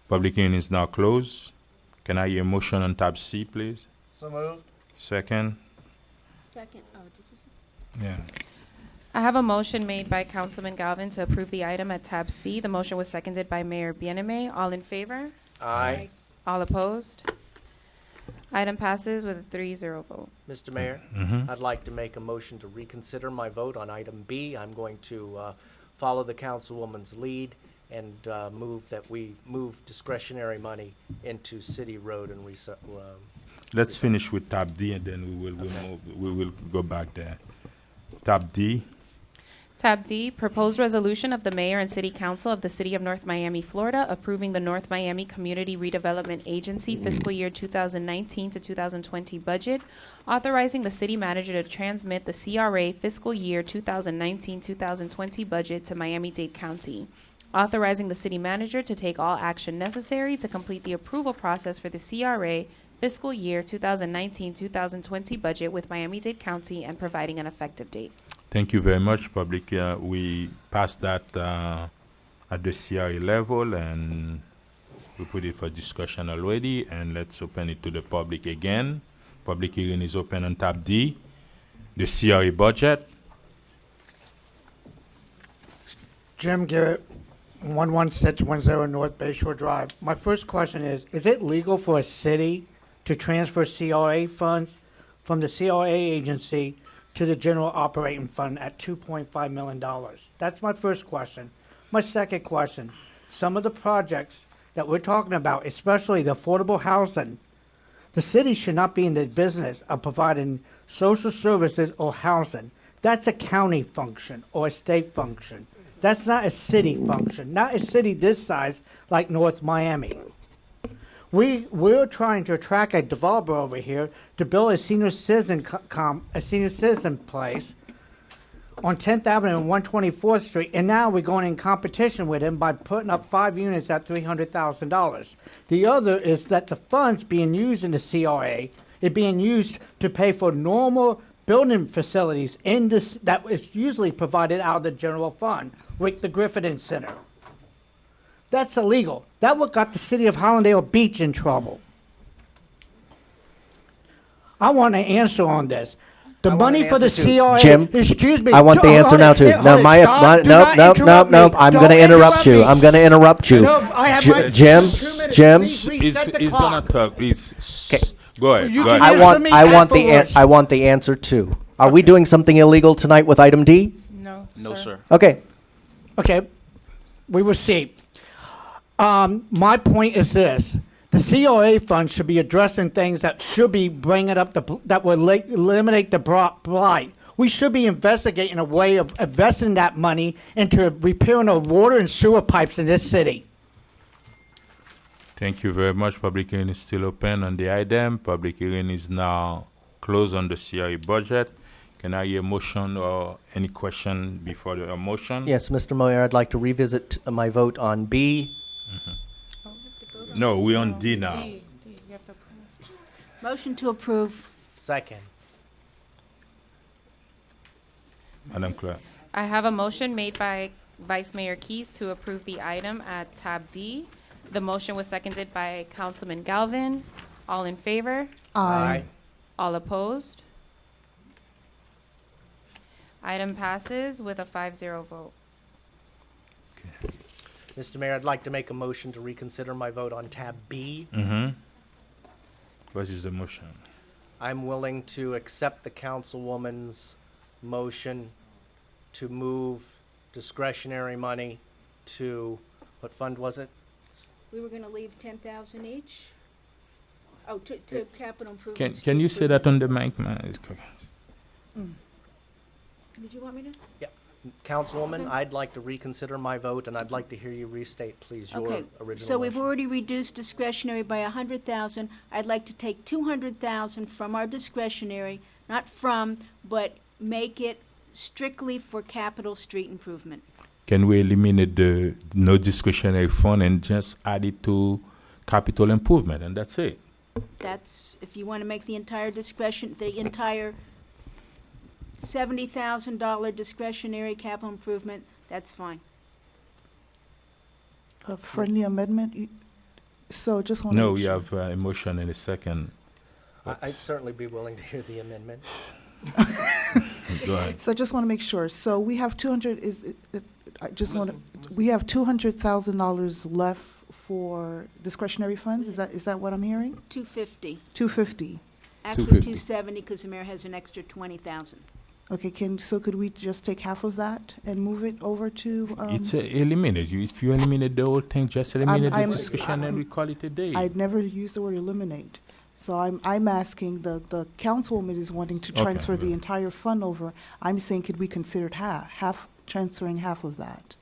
Public hearing is now closed. Can I hear a motion on tab C, please? So moved. Second? Second, oh, did you say? Yeah. I have a motion made by Councilman Galvin to approve the item at tab C. The motion was seconded by Mayor Bieneme. All in favor? Aye. All opposed? Item passes with a 3-0 vote. Mr. Mayor, Mhm. I'd like to make a motion to reconsider my vote on item B. I'm going to follow the councilwoman's lead and move that we move discretionary money into city road and Let's finish with tab D and then we will go back there. Tab D. Tab D, proposed resolution of the mayor and city council of the city of North Miami, Florida, approving the North Miami Community Redevelopment Agency fiscal year 2019 to 2020 budget, authorizing the city manager to transmit the CRA fiscal year 2019-2020 budget to Miami-Dade County, authorizing the city manager to take all action necessary to complete the approval process for the CRA fiscal year 2019-2020 budget with Miami-Dade County and providing an effective date. Thank you very much, public. We passed that at the CRA level and we put it for discussion already, and let's open it to the public again. Public hearing is open on tab D, the CRA budget. Jim Garrett, 11610 North Bay Shore Drive. My first question is it legal for a city to transfer CRA funds from the CRA agency to the general operating fund at $2.5 million? That's my first question. My second question, some of the projects that we're talking about, especially the affordable housing, the city should not be in the business of providing social services or housing. That's a county function or a state function. That's not a city function, not a city this size like North Miami. We're trying to attract a developer over here to build a senior citizen place on 10th Avenue and 124th Street, and now we're going in competition with him by putting up 5 units at $300,000. The other is that the funds being used in the CRA is being used to pay for normal building facilities in this that is usually provided out of the general fund, like the Griffin Center. That's illegal. That what got the city of Hollandale Beach in trouble. I want an answer on this. The money for the CRA. Jim, excuse me. I want the answer now too. No, no. I'm going to interrupt you. I'm going to interrupt you. No, I have my Jim, 2 minutes. Jim. He's gonna talk. Please. Go ahead. You Go can ahead. answer me afterwards. I want the answer too. Are we doing something illegal tonight with item D? No, sir. Okay. Okay, we will see. My point is this. The COA fund should be addressing things that should be bringing up that will eliminate the blight. We should be investigating a way of investing that money into repairing the water and sewer pipes in this city. Thank you very much. Public hearing is still open on the item. Public hearing is now closed on the CRE budget. Can I hear a motion or any question before the motion? Yes, Mr. Mayor, I'd like to revisit my vote on B. No, we're on D now. Motion to approve. Second. Madam Clerk. I have a motion made by Vice Mayor Keys to approve the item at tab D. The motion was seconded by Councilman Galvin. All in favor? Aye. All opposed? Item passes with a 5-0 vote. Mr. Mayor, I'd like to make a motion to reconsider my vote on tab B. What is the motion? I'm willing to accept the councilwoman's motion to move discretionary money to, what fund was it? We were gonna leave 10,000 each? Oh, to capital improvements. Can you say that on the mic, man? Did you want me to? Yeah. Councilwoman, Okay. I'd like to reconsider my vote, and I'd like to hear you restate, please, your Okay, original so we've motion. already reduced discretionary by 100,000. I'd like to take 200,000 from our discretionary, not from, but make it strictly for capital street improvement. Can we eliminate the no discretionary fund and just add it to capital improvement, and that's it? That's, if you want to make the entire $70,000 discretionary capital improvement, that's fine. A friendly amendment? So just want to. No, we have a motion and a second. I'd certainly be willing to hear the amendment. Go ahead. So I just want to make sure. So we have we have $200,000 left for discretionary funds? Is that what I'm hearing? 250. 250. Actually, 250. 270, because the mayor has an extra 20,000. Okay, could we just take half of that and move it over to? It's eliminate. If you eliminate the whole thing, just eliminate the I'm- discussion and we call it a day. I'd never used the word eliminate. So I'm asking, the councilwoman is wanting to Okay, transfer the good. entire fund over. I'm saying, could we consider transferring half of that?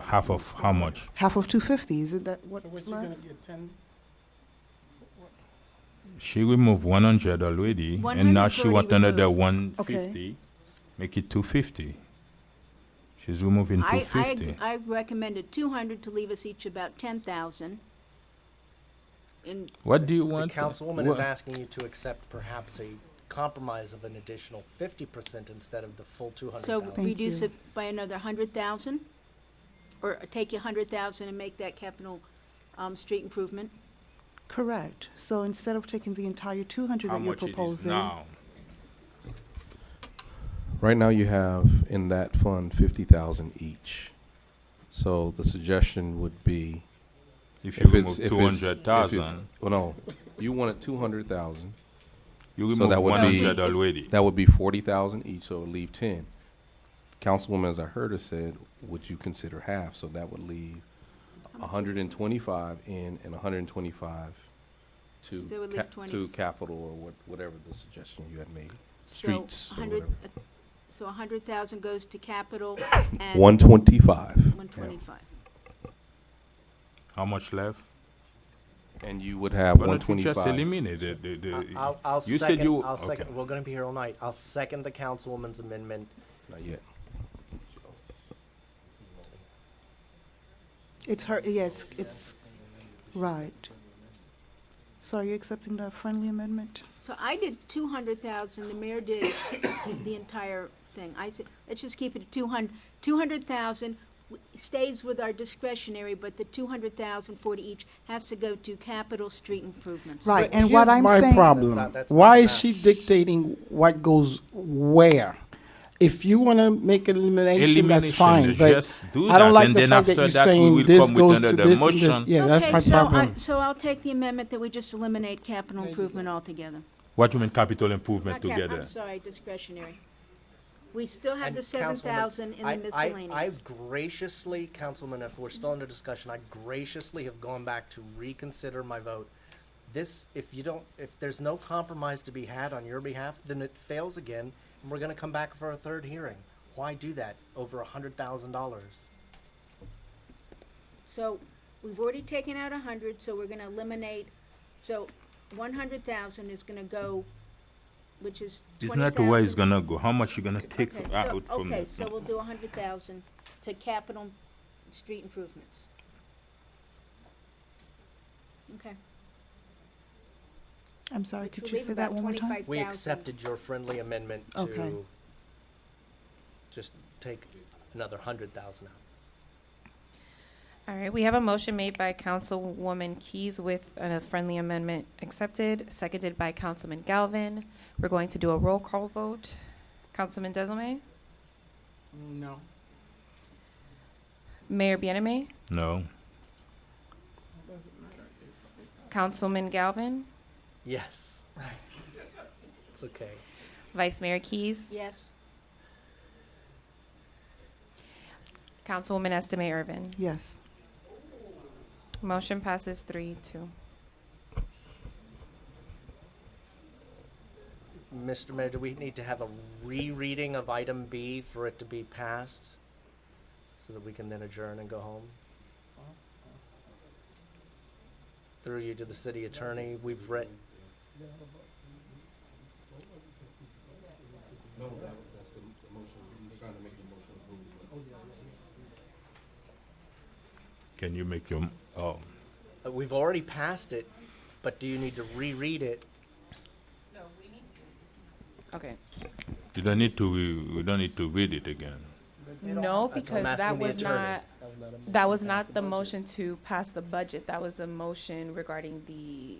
Half of how much? Half of 250, isn't that what? So what's she Laura? gonna get, 10? She removed 100 already, and now she 100 want already another removed. 150. Make it 250. She's removing 250. I recommended 200 to leave us each about 10,000. In What do you The want? councilwoman is Wha- asking you to accept perhaps a compromise of an additional 50% instead of the full 200,000. So reduce it by another 100,000? Or take 100,000 and make that capital street improvement? Correct. So instead of taking the entire 200 How that you're much it is proposing. now? Right now, you have in that fund 50,000 each. So the suggestion would be, If you it's- remove if it's- 200,000, Well, no, you wanted 200,000. you So remove that would be 100 already. That would be 40,000 each, so it would leave 10. Councilwoman, as I heard her said, would you consider half? So that would leave 125 in and 125 So it would leave 20. to capital or whatever the suggestion you had made. So Streets or 100 whatever. So 100,000 goes to capital and. 125. 125. How much left? And you would have Why don't you just 125. eliminate the I'll you second, said you, I'll okay. second, we're gonna be here all night. I'll second the councilwoman's amendment. Not yet. It's her, yeah, it's, right. So are you accepting the friendly amendment? So I did 200,000, the mayor did the entire thing. I said, let's just keep it at 200,000 stays with our discretionary, but the 200,000, 40 each, has to go to capital street improvements. Right, But and what here's I'm my saying. problem. Why is she dictating what goes where? If you want to make an elimination, that's fine. But just do I don't that, like and the then fact that after you're that we saying will this come with goes to another this and this. motion. Yeah, that's my problem. So I'll take the amendment that we just eliminate capital improvement altogether. What do you mean capital improvement Not cap- together? I'm sorry, discretionary. We still have And the 7,000 in the I miscellaneous. graciously, Councilman, if we're still under discussion, I graciously have gone back to reconsider my vote. This, if there's no compromise to be had on your behalf, then it fails again, and we're gonna come back for a third hearing. Why do that over $100,000? So we've already taken out 100, so we're gonna eliminate, so 100,000 is gonna go, which is It's 20,000. not where it's gonna go. How much you gonna take Okay, out from okay, that? so we'll do 100,000 to capital street improvements. Okay. I'm sorry, Which could will you leave say that about one more time? 25,000. We accepted your friendly amendment Okay. to just take another 100,000 out. All right, we have a motion made by Councilwoman Keys with a friendly amendment accepted, seconded by Councilman Galvin. We're going to do a roll call vote. Councilman Desilme? No. Mayor Bieneme? No. Councilman Galvin? Yes. It's okay. Vice Mayor Keys? Yes. Councilwoman Estime Irvin? Yes. Motion passes 3-2. Mr. Mayor, do we need to have a rereading of item B for it to be passed? So that we can then adjourn and go home? Through you to the city attorney, we've read, No, that's the motion. He's trying to make the motion. Can you make your, oh, we've already passed it, but do you need to reread it? Okay. you don't need to, we don't need to read it again. No, That's what I'm because that asking the was attorney. not, that was not the motion to pass the budget. That was a motion regarding the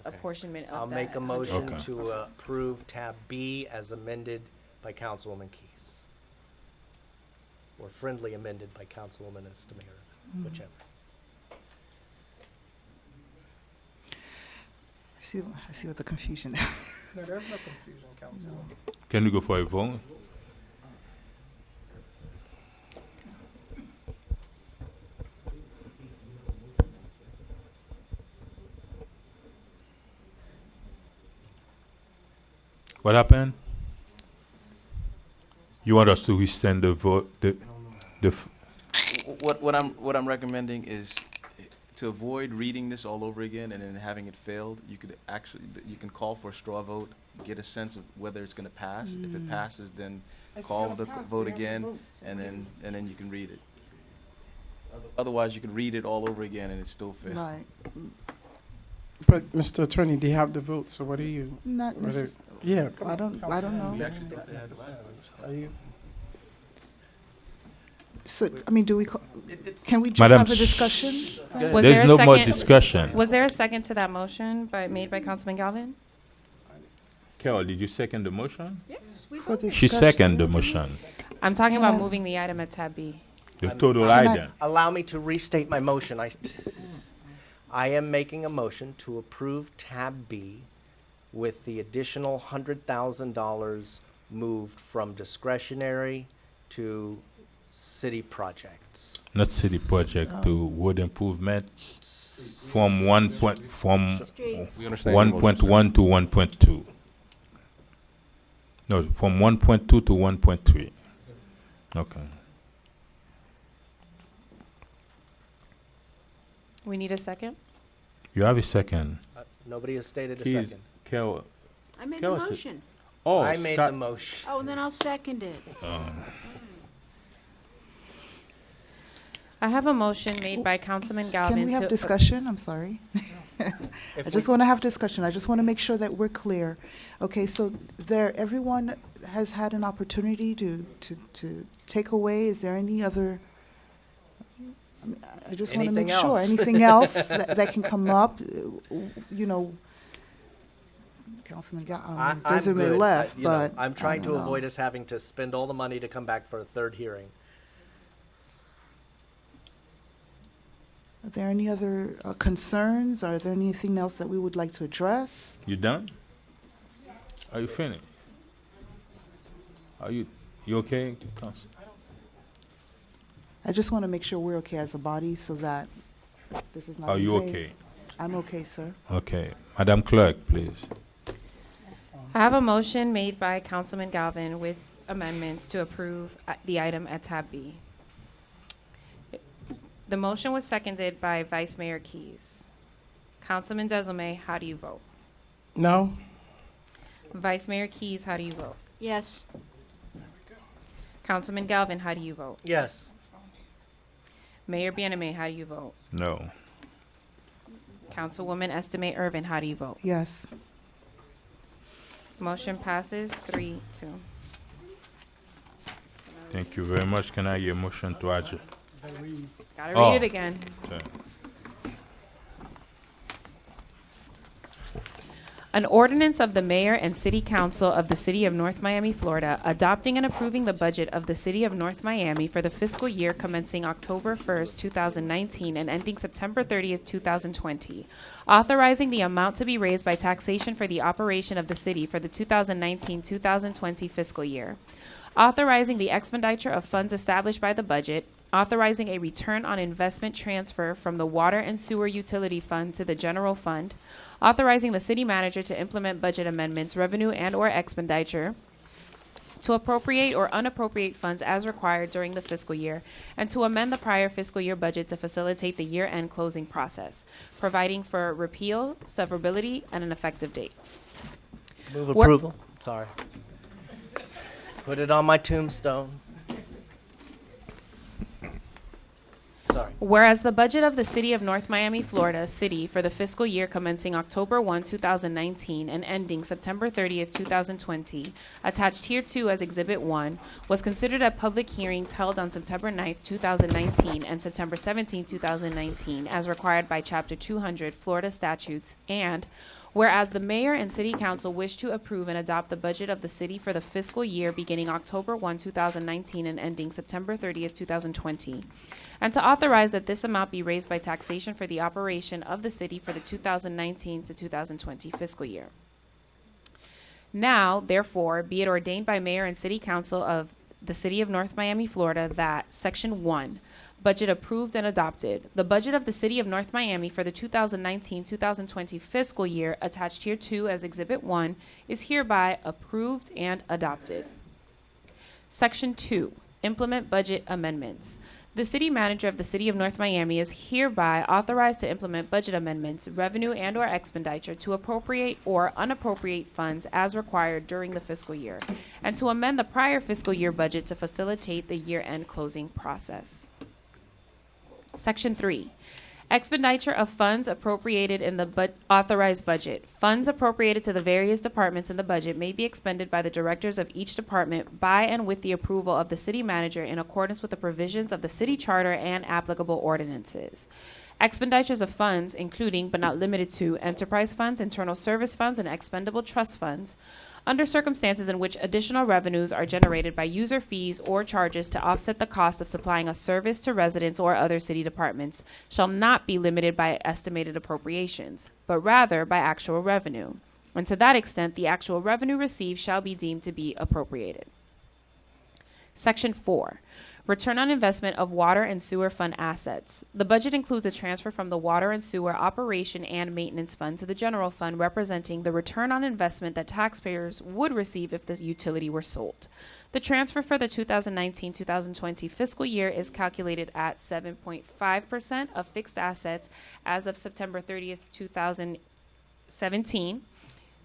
Okay. apportionment of that. I'll make a motion Okay. to approve tab B as amended by Councilwoman Keys. Or friendly amended by Councilwoman Estamera, whichever. I see what the confusion is. No, there's no confusion, Councilwoman. Can we go for a vote? What happened? You want us to rescind the vote, What I'm recommending is to avoid reading this all over again and then having it failed. You could actually, you can call for a straw vote, get a sense of whether it's gonna pass. If it passes, then call the vote again, and then you can read it. Otherwise, you can read it all over again and it still fails. Right. But, Mr. Attorney, they have the vote, so what are you? Not whether- necess- Yeah. come I on, don't Councilwoman. know. actually think they had the last time. Are you? So, I mean, do we, can we just Madam have a discussion? Was There's there a no more second? discussion. Was there a second to that motion made by Councilman Galvin? Carol, did you second the motion? Yes, we For She discussion. seconded the motion. I'm talking Can about I- moving the item at tab B. The I'm- total Can item. Allow me to restate my motion. I am making a motion to approve tab B with the additional $100,000 moved from discretionary to city projects. Not city project to wood improvements from 1.1 to 1.2. No, from 1.2 to 1.3. Okay. We need a second? You have a second. Nobody has stated a Keys, second. Carol. I made the Carol said- motion. Oh, I made the Scott. motion. Oh, then I'll second it. I have a motion made by Councilman Galvin. Can we have to- discussion? I'm sorry. I just want to have discussion. I just want to make sure that we're clear. Okay, so everyone has had an opportunity to take away. Is there any other? I just want to make Anything sure. else? Anything else that can come up? You know, Councilman I'm Desiree good. left, You know, but I'm trying I to don't know. avoid us having to spend all the money to come back for a third hearing. Are there any other concerns? Are there anything else that we would like to address? You done? Are you finished? Are you okay, Council? I just want to make sure we're okay as a body so that this is not. Are you in vain. okay? I'm okay, sir. Okay. Madam Clerk, please. I have a motion made by Councilman Galvin with amendments to approve the item at tab B. The motion was seconded by Vice Mayor Keys. Councilman Desilme, how do you vote? No. Vice Mayor Keys, how do you vote? Yes. Councilman Galvin, how do you vote? Yes. Mayor Bieneme, how do you vote? No. Councilwoman Estimate Irvin, how do you vote? Yes. Motion passes 3-2. Thank you very much. Can I get a motion to adjourn? Gotta read it again. Okay. An ordinance of the Mayor and City Council of the City of North Miami, Florida, adopting and approving the budget of the City of North Miami for the fiscal year commencing October 1st, 2019 and ending September 30th, 2020, authorizing the amount to be raised by taxation for the operation of the city for the 2019-2020 fiscal year, authorizing the expenditure of funds established by the budget, authorizing a return on investment transfer from the Water and Sewer Utility Fund to the General Fund, authorizing the city manager to implement budget amendments, revenue and/or expenditure, to appropriate or unappropriate funds as required during the fiscal year, and to amend the prior fiscal year budget to facilitate the year-end closing process, providing for repeal, severability, and an effective date. Move Where- approval. Sorry. Put it on my tombstone. Sorry. Whereas the budget of the City of North Miami, Florida, City for the fiscal year commencing October 1, 2019 and ending September 30th, 2020, attached hereto as Exhibit 1, was considered at public hearings held on September 9th, 2019 and September 17, 2019, as required by Chapter 200 Florida statutes, and whereas the mayor and city council wish to approve and adopt the budget of the city for the fiscal year beginning October 1, 2019 and ending September 30th, 2020, and to authorize that this amount be raised by taxation for the operation of the city for the 2019 to 2020 fiscal year. Now, therefore, be it ordained by mayor and city council of the City of North Miami, Florida, that Section 1, budget approved and adopted. The budget of the City of North Miami for the 2019-2020 fiscal year attached hereto as Exhibit 1 is hereby approved and adopted. Section 2, implement budget amendments. The city manager of the City of North Miami is hereby authorized to implement budget amendments, revenue and/or expenditure to appropriate or unappropriate funds as required during the fiscal year, and to amend the prior fiscal year budget to facilitate the year-end closing process. Section 3, expenditure of funds appropriated in the authorized budget. Funds appropriated to the various departments in the budget may be expended by the directors of each department by and with the approval of the city manager in accordance with the provisions of the city charter and applicable ordinances. Expenditures of funds, including but not limited to enterprise funds, internal service funds, and expendable trust funds, under circumstances in which additional revenues are generated by user fees or charges to offset the cost of supplying a service to residents or other city departments, shall not be limited by estimated appropriations, but rather by actual revenue. And to that extent, the actual revenue received shall be deemed to be appropriated. Section 4. Return on investment of water and sewer fund assets. The budget includes a transfer from the Water and Sewer Operation and Maintenance Fund to the General Fund, representing the return on investment that taxpayers would receive if the utility were sold. The transfer for the 2019-2020 fiscal year is calculated at 7.5% of fixed assets as of September 30th, 2017.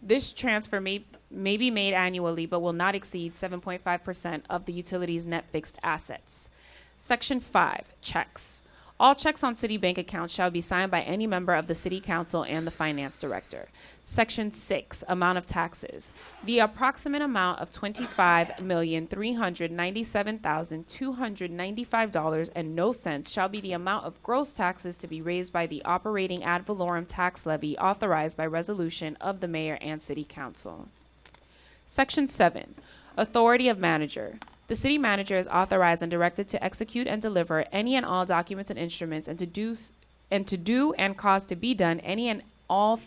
This transfer may be made annually, but will not exceed 7.5% of the utility's net fixed assets. Section 5, checks. All checks on city bank accounts shall be signed by any member of the city council and the finance director. Section 6, amount of taxes. The approximate amount of $25,397,295.00 shall be the amount of gross taxes to be raised by the operating ad valorem tax levy authorized by resolution of the mayor and city council. Section 7, authority of manager. The city manager is authorized and directed to execute and deliver any and all documents and instruments and to do and cause to be done any and all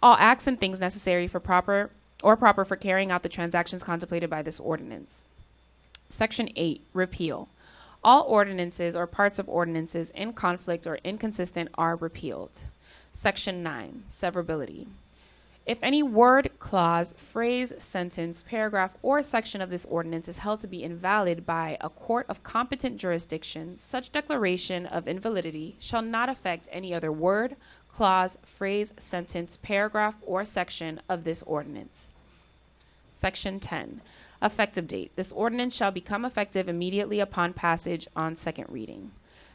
acts and things necessary for proper for carrying out the transactions contemplated by this ordinance. Section 8, repeal. All ordinances or parts of ordinances in conflict or inconsistent are repealed. Section 9, severability. If any word, clause, phrase, sentence, paragraph, or section of this ordinance is held to be invalid by a court of competent jurisdiction, such declaration of invalidity shall not affect any other word, clause, phrase, sentence, paragraph, or section of this ordinance. Section 10, effective date. This ordinance shall become effective immediately upon passage on second reading.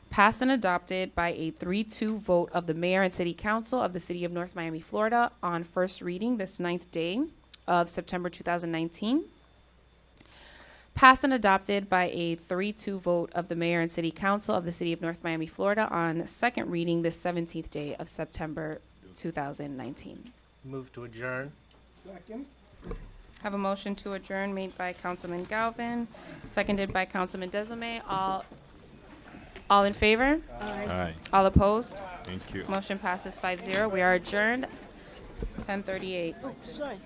Passed and adopted by a 3-2 vote of the mayor and city council of the city of North Miami, Florida on first reading this 9th day of September 2019. Passed and adopted by a 3-2 vote of the mayor and city council of the city of North Miami, Florida on second reading this 17th day of September 2019. Move to adjourn. Second. Have a motion to adjourn made by Councilman Galvin, seconded by Councilman Desame. All in favor? Aye. All opposed? Thank you. Motion passes 5-0. We are adjourned 10:38. Oh, sorry.